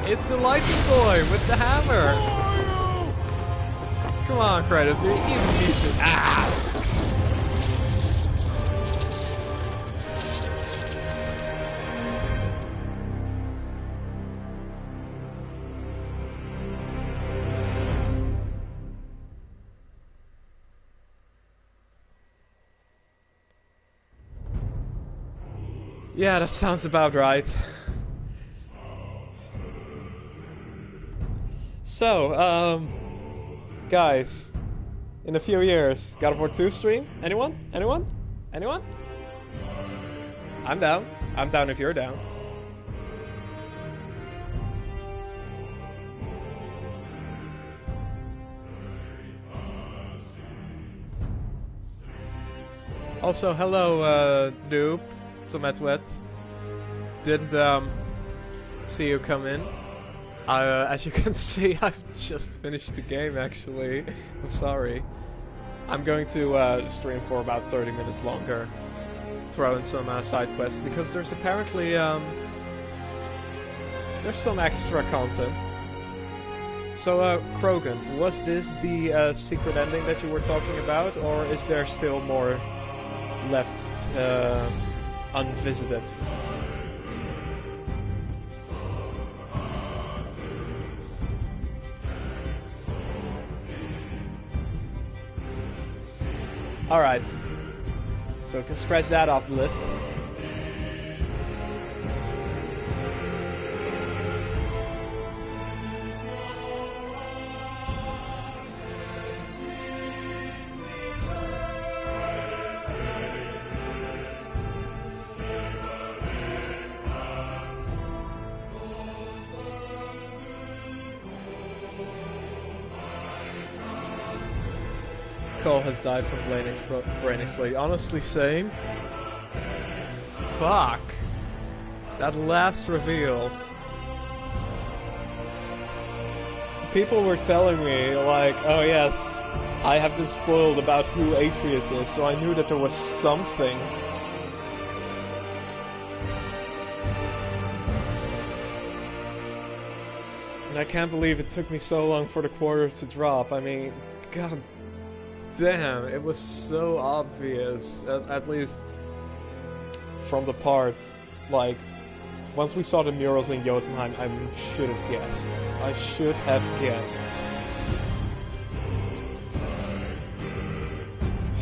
Speaker 1: It's the lightning boy with the hammer! Come on, Kratos, you beat his ass! Yeah, that sounds about right. So, guys, in a few years, God of War 2 stream? Anyone? Anyone? Anyone? I'm down. I'm down if you're down. Also, hello, noob. Wet. Didn't see you come in. As you can see, I've just finished the game actually. I'm sorry. I'm going to stream for about 30 minutes longer. Throw in some side quests because there's apparently there's some extra content. So Krogan, was this the secret ending that you were talking about, or is there still more left unvisited? Alright, so we can scratch that off the list. Cole has died from brain explosion. Honestly, same. Fuck. That last reveal. People were telling me, like, oh yes, I have been spoiled about who Atreus is, so I knew that there was something. And I can't believe it took me so long for the quarters to drop. I mean, god damn, it was so obvious, at least from the parts. Like, once we saw the murals in Jotunheim, I should have guessed. I should have guessed.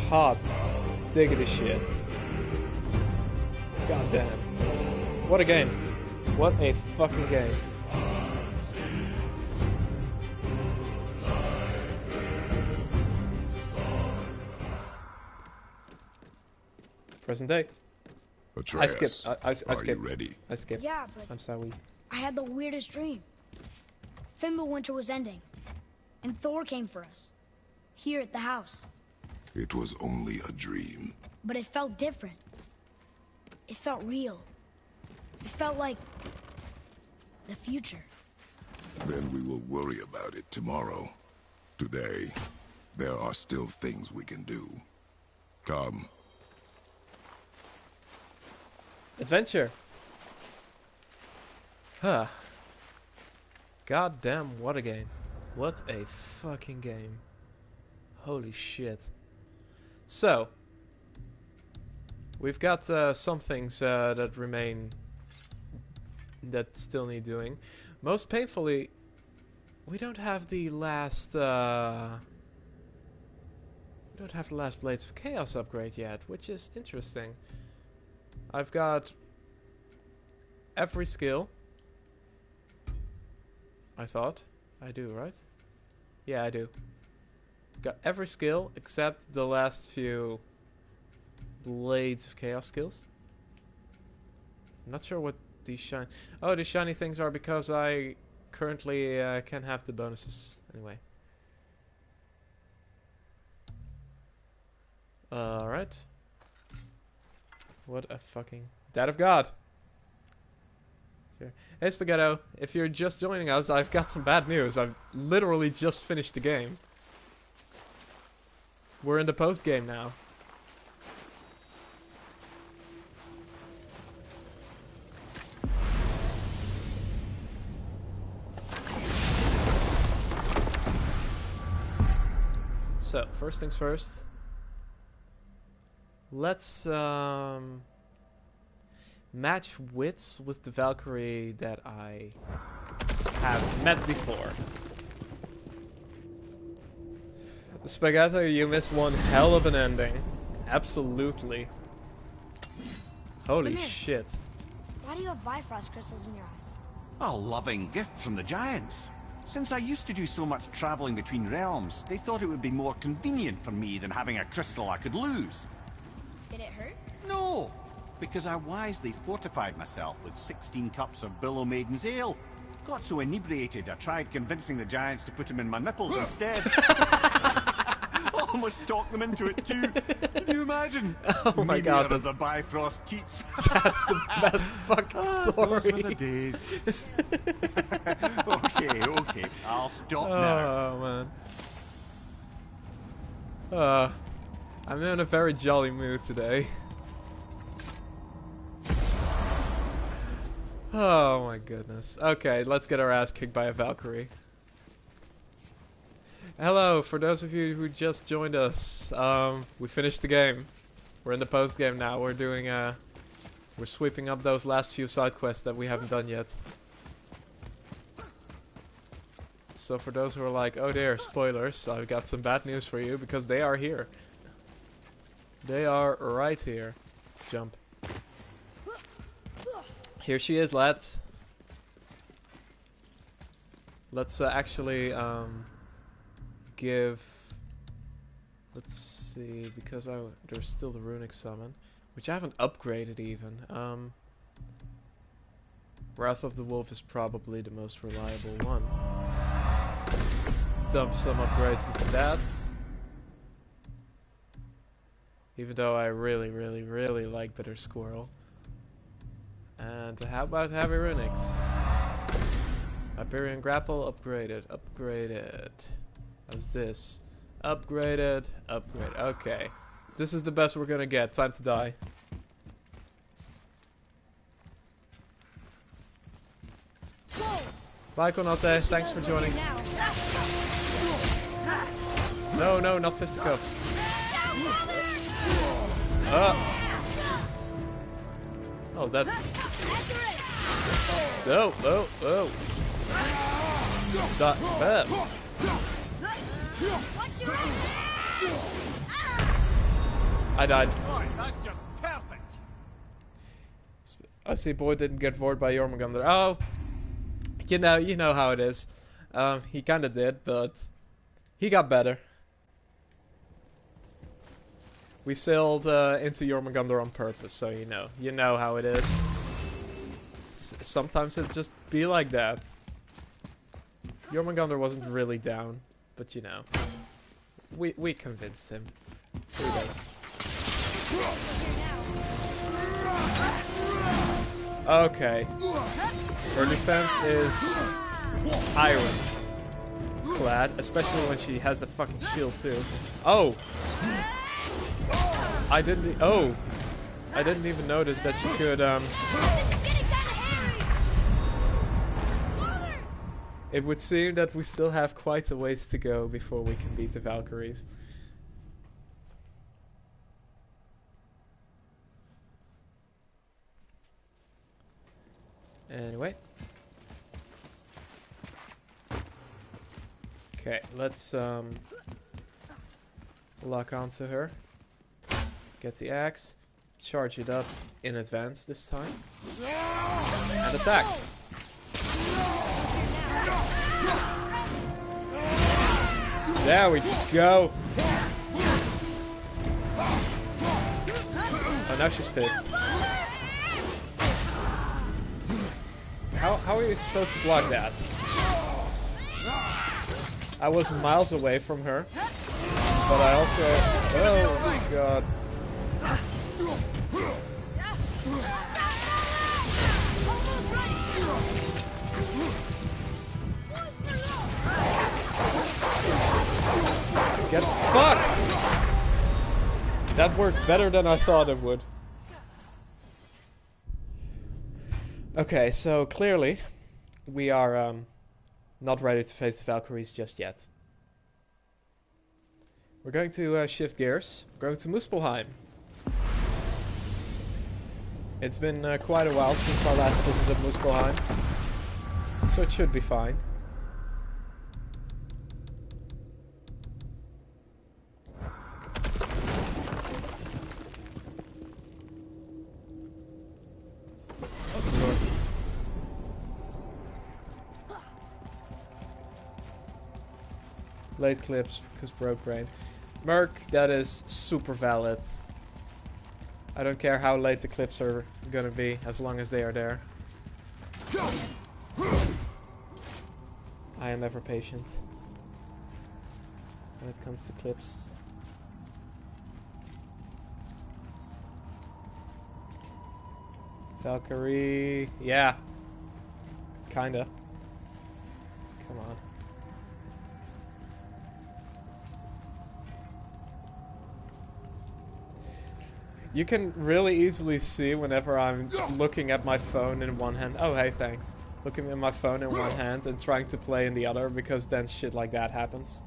Speaker 1: Hot diggity shit. God damn. What a game. What a fucking game. Present day.
Speaker 5: Atreus,
Speaker 1: I skipped. I
Speaker 5: are
Speaker 1: skipped.
Speaker 5: you ready?
Speaker 1: I skipped.
Speaker 4: Yeah, but
Speaker 1: I'm sorry.
Speaker 4: I had the weirdest dream. Fimbulwinter was ending, and Thor came for us. Here at the house.
Speaker 5: It was only a dream.
Speaker 4: But it felt different. It felt real. It felt like the future.
Speaker 5: Then we will worry about it tomorrow. Today, there are still things we can do. Come.
Speaker 1: Adventure. Huh. God damn, what a game. What a fucking game. Holy shit. So, we've got some things that remain, that still need doing. Most painfully, we don't have the last Blades of Chaos upgrade yet, which is interesting. I've got every skill. I thought. I do, right? Yeah, I do. Got every skill except the last few Blades of Chaos skills. I'm not sure what these shiny... Oh, these shiny things are because I currently can have the bonuses. Anyway. Alright. What a fucking... Dad of God! Sure. Hey Spaghetto, if you're just joining us, I've got some bad news. I've literally just finished the game. We're in the post-game now. So, first things first. Let's match wits with the Valkyrie that I have met before. Spaghetti, you missed one hell of an ending. Absolutely. Holy shit.
Speaker 4: Why do you have Bifrost crystals in your eyes?
Speaker 6: A loving gift from the Giants. Since I used to do so much traveling between realms, they thought it would be more convenient for me than having a crystal I could lose.
Speaker 4: Did it hurt?
Speaker 6: No, because I wisely fortified myself with 16 cups of Billow Maiden's Ale. Got so inebriated, I tried convincing the Giants to put them in my nipples instead. Almost talked them into it too. Can you imagine?
Speaker 1: Oh my god.
Speaker 6: Of the Bifrost teats.
Speaker 1: That's the best fucking story.
Speaker 6: Those were the days. Okay. I'll stop now.
Speaker 1: Oh man. I'm in a very jolly mood today. Oh my goodness. Okay, let's get our ass kicked by a Valkyrie. Hello, for those of you who just joined us, we finished the game. We're in the post game now. We're doing we're sweeping up those last few side quests that we haven't done yet. So for those who are like, oh dear, spoilers, I've got some bad news for you because they are here. They are right here. Jump. Here she is, lads. Let's actually give... Let's see, because there's still the runic summon, which I haven't upgraded even. Wrath of the Wolf is probably the most reliable one. Let's dump some upgrades into that. Even though I really, really, really like Bitter Squirrel. And how about Heavy Runics? Hyperion Grapple, upgraded. How's this? Upgraded. Okay. This is the best we're gonna get. Time to die. Bye, Konote. Thanks for joining. No, not fisticuffs. Oh, that's... Oh. Stop. I died.
Speaker 6: That's just perfect.
Speaker 1: I see boy didn't get vored by Jormungandr. Oh, you know how it is. He kinda did, but he got better. We sailed into Jormungandr on purpose, so you know how it is. Sometimes it just be like that. Jormungandr wasn't really down, but you know, we convinced him. Who does? Okay. Her defense is iron. clad, especially when she has the fucking shield too. Oh! I didn't even notice that she could, It would seem that we still have quite a ways to go before we can beat the Valkyries. Anyway. Okay, let's lock onto her. Get the axe. Charge it up in advance this time. And attack! There we go! Oh, now she's pissed. How are you supposed to block that? I was miles away from her, but I also... Oh my god. Get fucked! That worked better than I thought it would. Okay, so clearly we are not ready to face the Valkyries just yet. We're going to shift gears. We're going to Muspelheim. It's been quite a while since our last visit at Muspelheim, so it should be fine. Late clips, because broke brain. Merc, that is super valid. I don't care how late the clips are gonna be, as long as they are there. I am ever patient when it comes to clips. Valkyrie, yeah. Kinda. Come on. You can really easily see whenever I'm looking at my phone in one hand. Oh, hey, thanks. Looking at my phone in one hand and trying to play in the other, because then shit like that happens.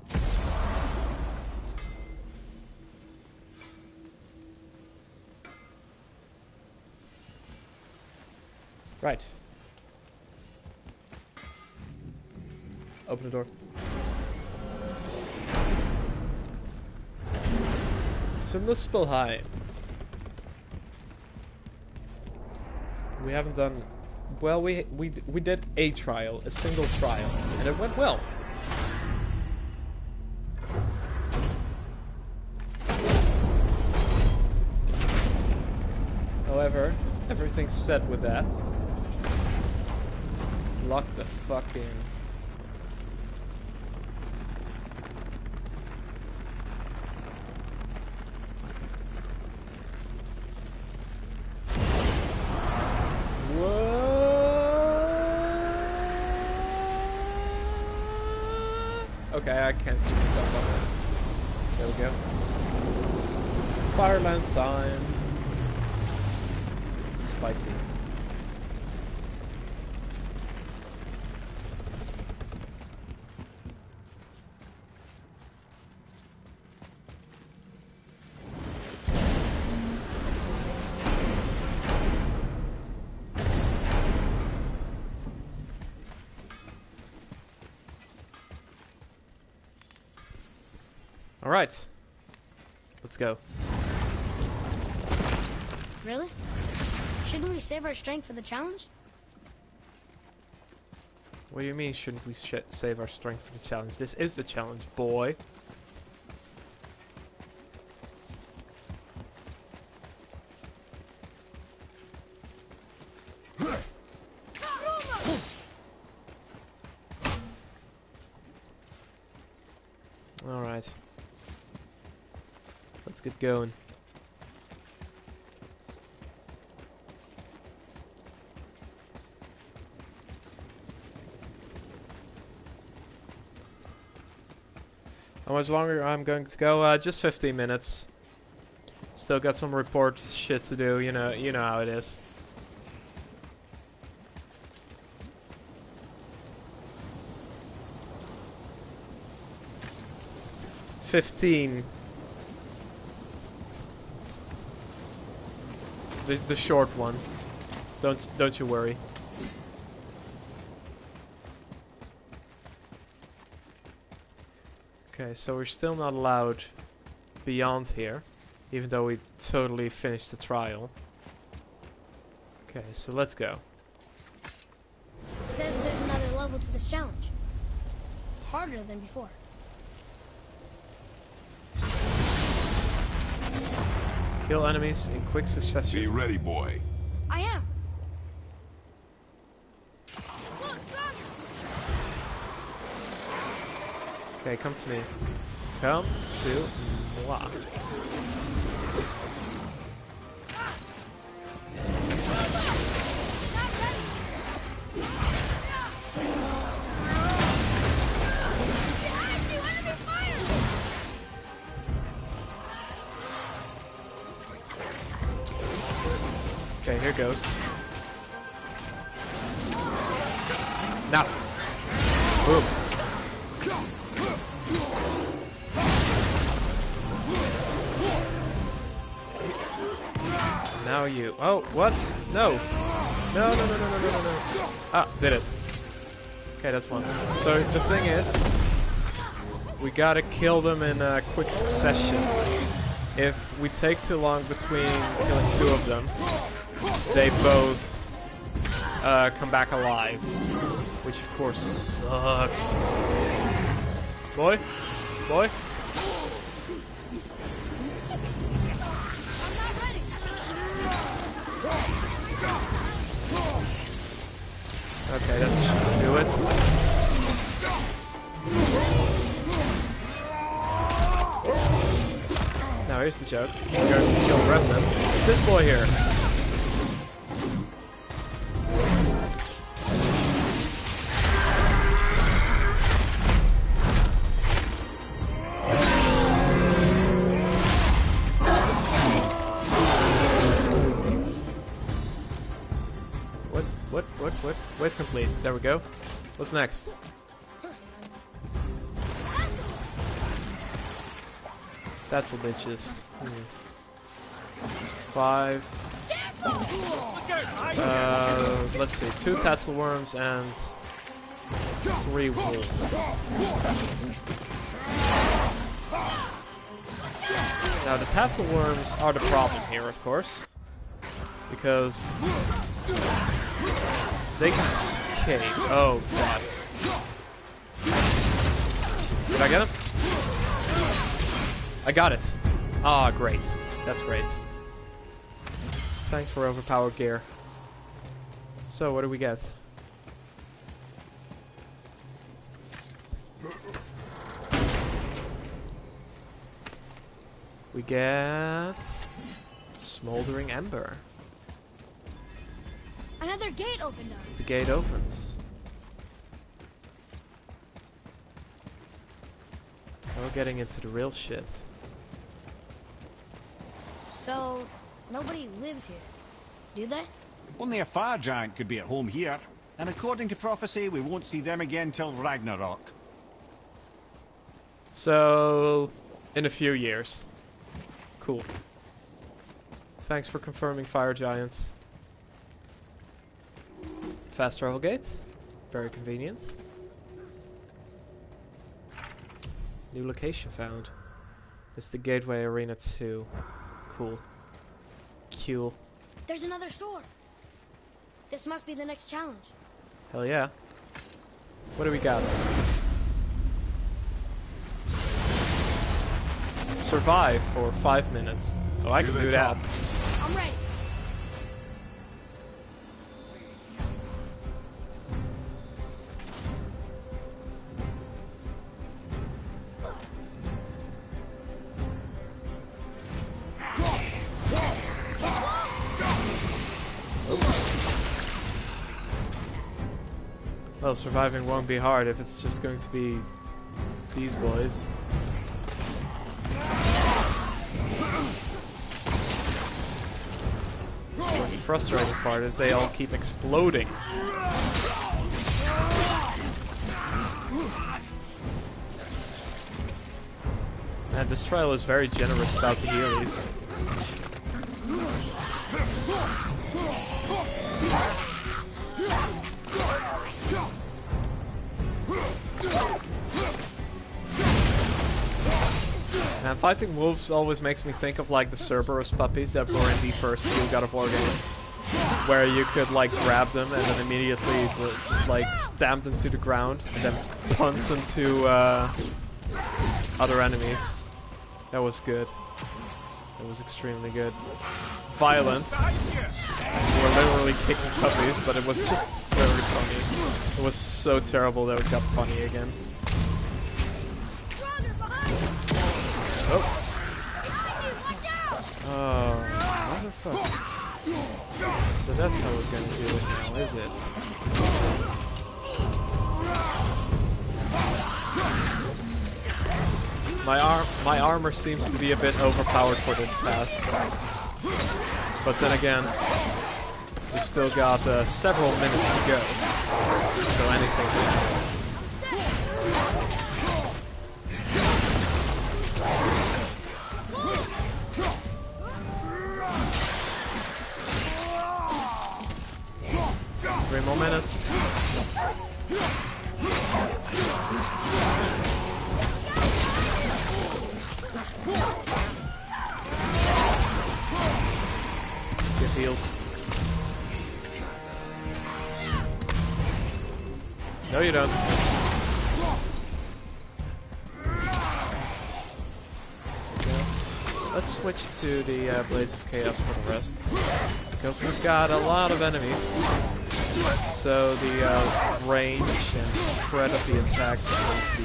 Speaker 1: Right. Open the door. It's in Muspelheim. We haven't done... Well, we did a trial, a single trial, and it went well. However, everything's set with that. Lock the fuck in. Okay, I can't keep myself up. There we go. Fireland time. Spicy. Alright. Let's go.
Speaker 4: Really? Shouldn't we save our strength for the challenge?
Speaker 1: What do you mean, shouldn't we save our strength for the challenge? This is the challenge, boy. Alright. Let's get going. How much longer I'm going to go? Just 15 minutes. Still got some report shit to do. You know how it is. $15. The short one. Don't you worry. Okay, so we're still not allowed beyond here, even though we totally finished the trial. Okay, so let's go.
Speaker 4: It says there's another level to this challenge. Harder than before.
Speaker 1: Kill enemies in quick succession.
Speaker 5: Be ready, boy.
Speaker 4: I am.
Speaker 1: Okay, come to me. Come to moi. Okay, here goes. Now. Boom. Now you. Oh, what? No. No. Ah, did it. Okay, that's one. So the thing is, we gotta kill them in a quick succession. If we take too long between killing two of them, they both come back alive, which of course sucks. Boy? Boy? Okay, that should do it. Now here's the joke. We're going to kill Revenant. This boy here. What? Wave complete. There we go. What's next? That's all bitches. 5. Let's see. 2 Tatzelworms and 3 wolves. Now the Tatzelworms are the problem here, of course, because they can escape. Oh god. Did I get him? I got it. Ah, great. That's great. Thanks for overpowered gear. So, what do we get? We get Smoldering Ember.
Speaker 4: Another gate opened up.
Speaker 1: The gate opens. Now we're getting into the real shit.
Speaker 4: So, nobody lives here, do they?
Speaker 6: Only a fire giant could be at home here. And according to prophecy, we won't see them again till Ragnarok.
Speaker 1: So, in a few years. Cool. Thanks for confirming, fire giants. Fast travel gate. Very convenient. New location found. It's the Gateway Arena 2. Cool. Cool.
Speaker 4: There's another sword. This must be the next challenge.
Speaker 1: Hell yeah. What do we got? Survive for 5 minutes. Oh, I can do that.
Speaker 4: I'm ready.
Speaker 1: Well, surviving won't be hard if it's just going to be these boys. The frustrating part is they all keep exploding. And this trial is very generous about the healies. And fighting wolves always makes me think of like the Cerberus puppies that were in the first few God of War games, where you could like grab them and then immediately just like stamp them to the ground and then punt them to other enemies. That was good. It was extremely good. Violent. We were literally kicking puppies, but it was just very funny. It was so terrible that it got funny again. Oh. Oh, motherfuckers. So that's how we're gonna do it now, is it? My armor seems to be a bit overpowered for this task. But then again, we've still got several minutes to go. So anything can happen. 3 more minutes. Get heals. No, you don't. Let's switch to the Blaze of Chaos for the rest, because we've got a lot of enemies, so the range and spread of the attacks is going to be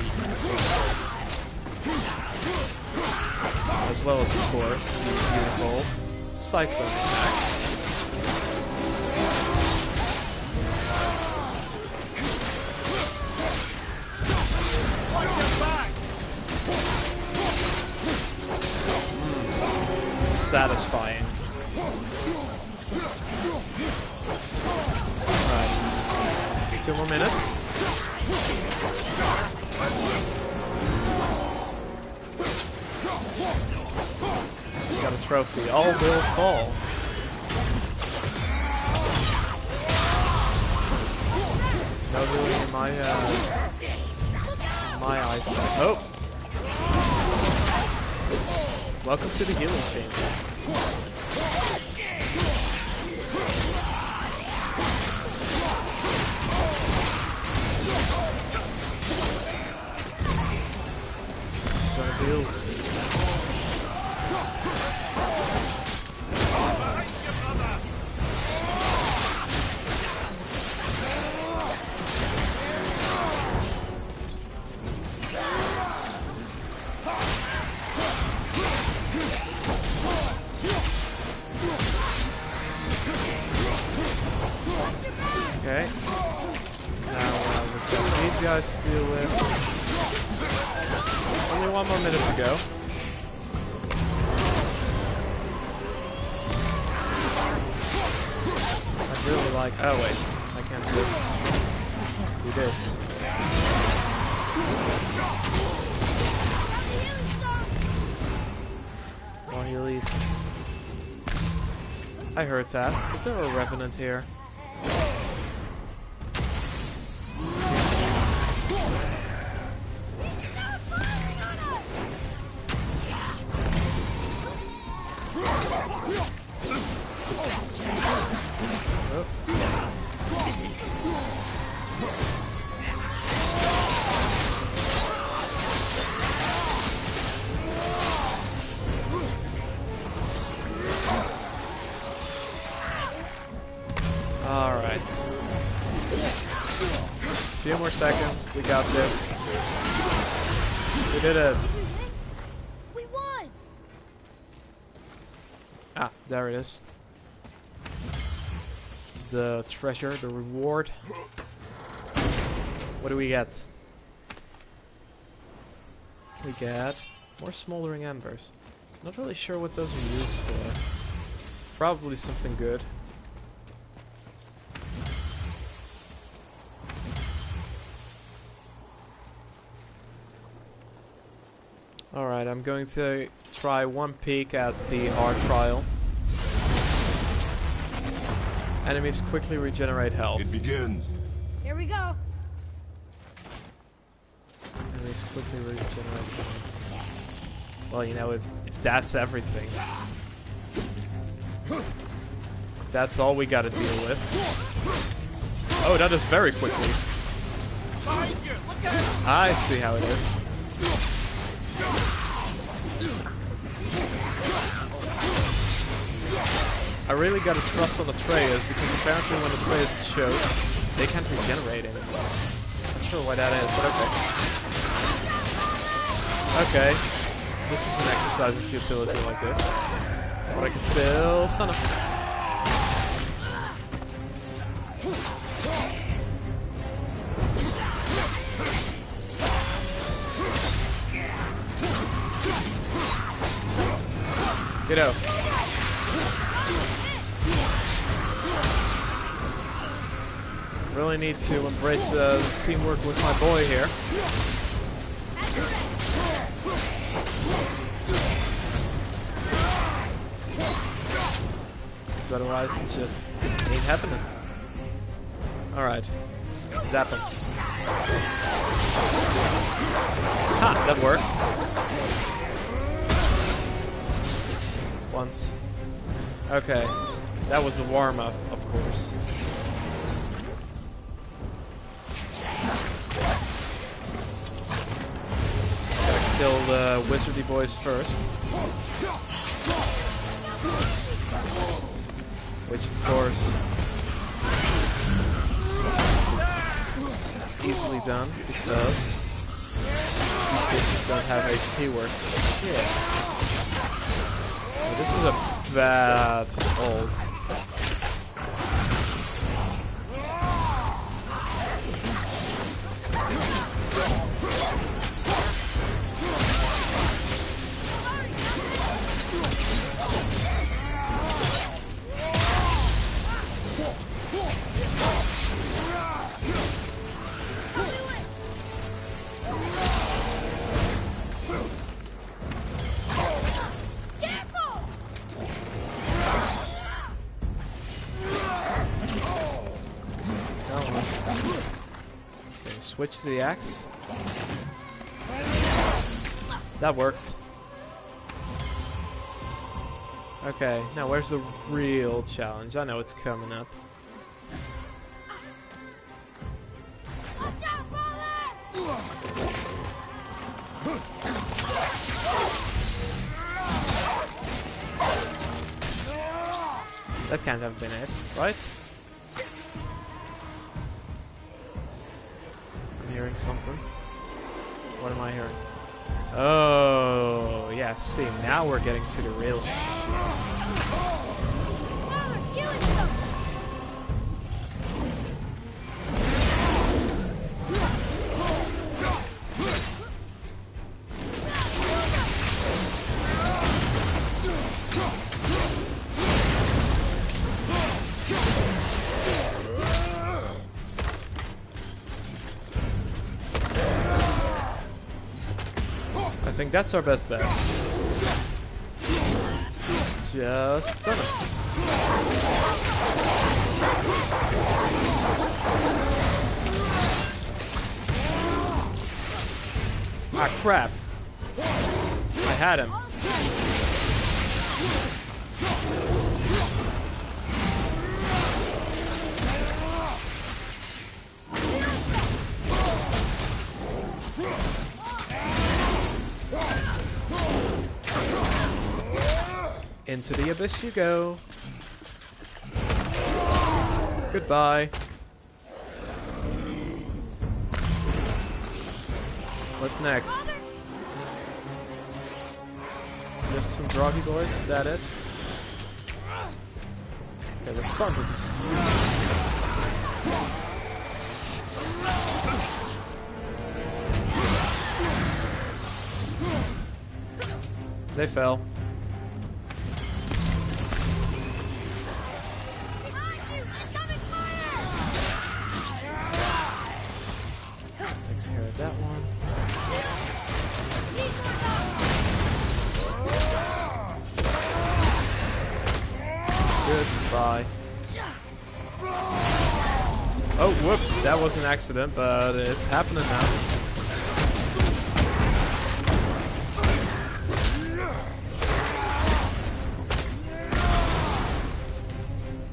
Speaker 1: as well as, of course, the beautiful Cyclone attack. Satisfying. Alright. 2 more minutes. Got a trophy. All will fall. No healing in my eyesight. Oh! Welcome to the healing chamber. Ton of heals. Okay. Now we've got these guys to deal with. Only 1 more minute to go. I'd really like... Oh wait, I can't do this. Do this. More healies. I heard that. Is there a Revenant here? Alright. Few more seconds. We got this. We did it.
Speaker 4: We won.
Speaker 1: Ah, there it is. The treasure, the reward. What do we get? We get more smoldering embers. Not really sure what those are used for. Probably something good. Alright, I'm going to try one peek at the hard trial. Enemies quickly regenerate health.
Speaker 5: It begins.
Speaker 4: Here we go.
Speaker 1: Enemies quickly regenerate health. Well, you know, if that's everything. That's all we gotta deal with. Oh, that is very quickly. I see how it is. I really gotta trust on the Atreus because apparently when the Atreus is choked, they can't regenerate anymore. Not sure why that is, but okay. Okay. This is an exercise in futility like this. But I can still stun him. Get out. Really need to embrace teamwork with my boy here. Because otherwise it's just ain't happening. Alright. Zap him. Ha! That worked. Once. Okay. That was the warm-up, of course. Gotta kill the wizardy boys first. Which, of course, easily done because these bitches don't have HP worth shit. This is a bad ult. Switch to the axe. That worked. Okay, now where's the real challenge? I know it's coming up. That can't have been it, right? Hearing something. What am I hearing? Oh, yeah, see, now we're getting to the real shit. I think that's our best bet. Just stun him. Ah, crap. I had him. Into the abyss you go. Goodbye. What's next? Just some groggy boys, is that it? Okay, let's start with They fell. one. Goodbye. Oh, whoops, that was an accident, but it's happening now.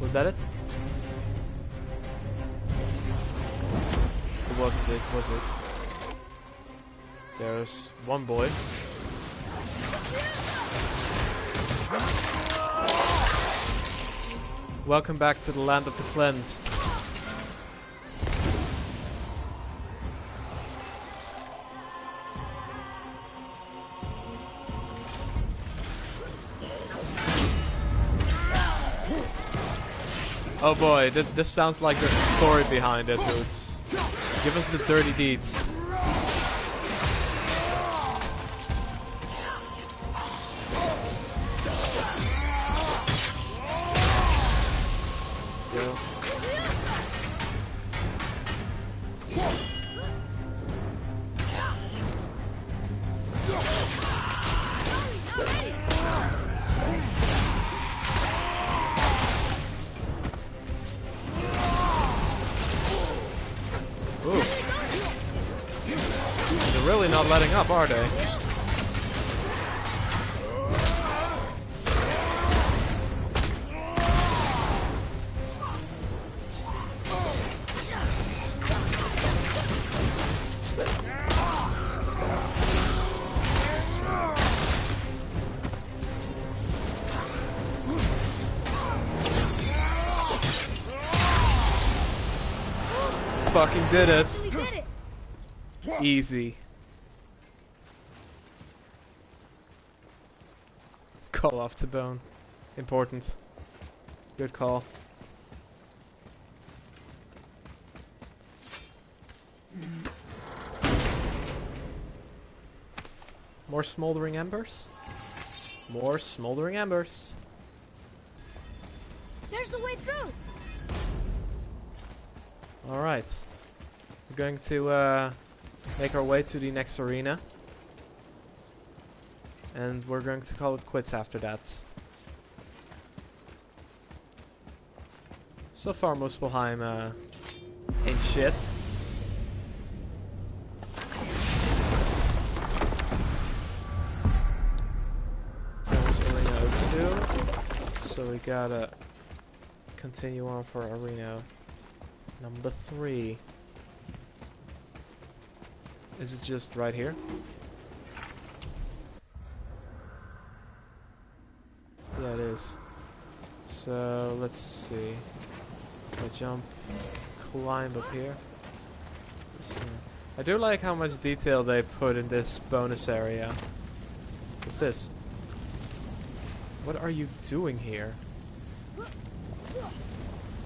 Speaker 1: Was that it? It wasn't it, was it? There's one boy. Welcome back to the land of the cleansed. Oh boy, this sounds like there's a story behind it, dudes. Give us the dirty deeds. Go. Ooh. They're really not letting up, are they? Fucking did it. Easy. Call off to bone. Important. Good call. More smoldering embers? More smoldering embers.
Speaker 4: There's the way through.
Speaker 1: Alright. We're going to make our way to the next arena. And we're going to call it quits after that. So far, Muspelheim ain't shit. That was Arena 02. So we gotta continue on for Arena number 3. Is it just right here? Yeah, it is. So let's see. I jump, climb up here. I do like how much detail they put in this bonus area. What's this? What are you doing here?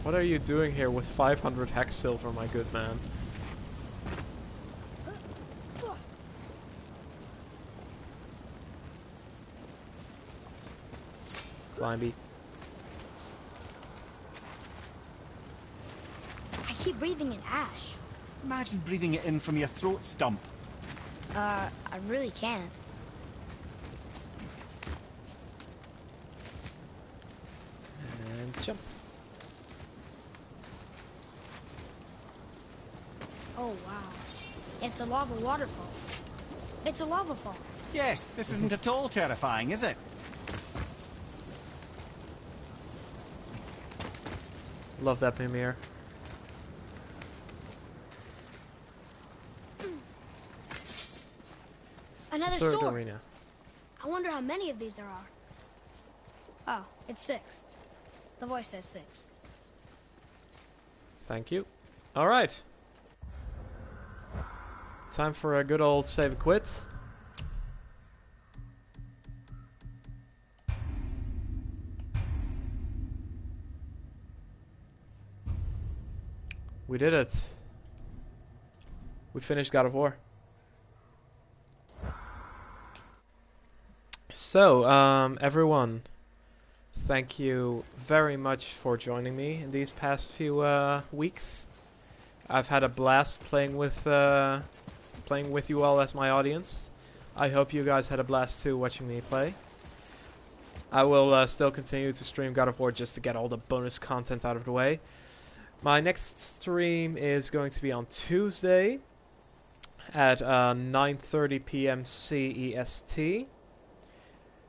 Speaker 1: What are you doing here with 500 hex silver, my good man? Climby.
Speaker 4: I keep breathing in ash.
Speaker 6: Imagine breathing it in from your throat stump.
Speaker 4: I really can't.
Speaker 1: And jump.
Speaker 4: Oh wow. It's a lava waterfall. It's a lava fall.
Speaker 6: Yes, this isn't at all terrifying, is it?
Speaker 1: Love that Mimir.
Speaker 4: Another
Speaker 1: Third
Speaker 4: sword.
Speaker 1: arena.
Speaker 4: I wonder how many of these there are. Oh, it's 6. The voice says 6.
Speaker 1: Thank you. Alright. Time for a good old save and quit. We did it. We finished God of War. So, everyone, thank you very much for joining me in these past few weeks. I've had a blast playing with playing with you all as my audience. I hope you guys had a blast too watching me play. I will still continue to stream God of War just to get all the bonus content out of the way. My next stream is going to be on Tuesday at 9:30 p.m. CEST,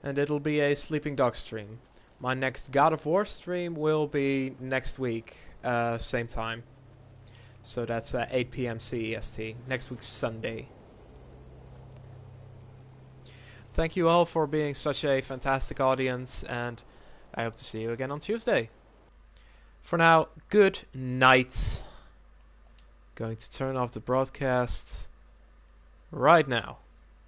Speaker 1: and it'll be a Sleeping Dog stream. My next God of War stream will be next week, same time. So that's 8 p.m. CEST, next week's Sunday. Thank you all for being such a fantastic audience, and I hope to see you again on Tuesday. For now, good night. Going to turn off the broadcast right now.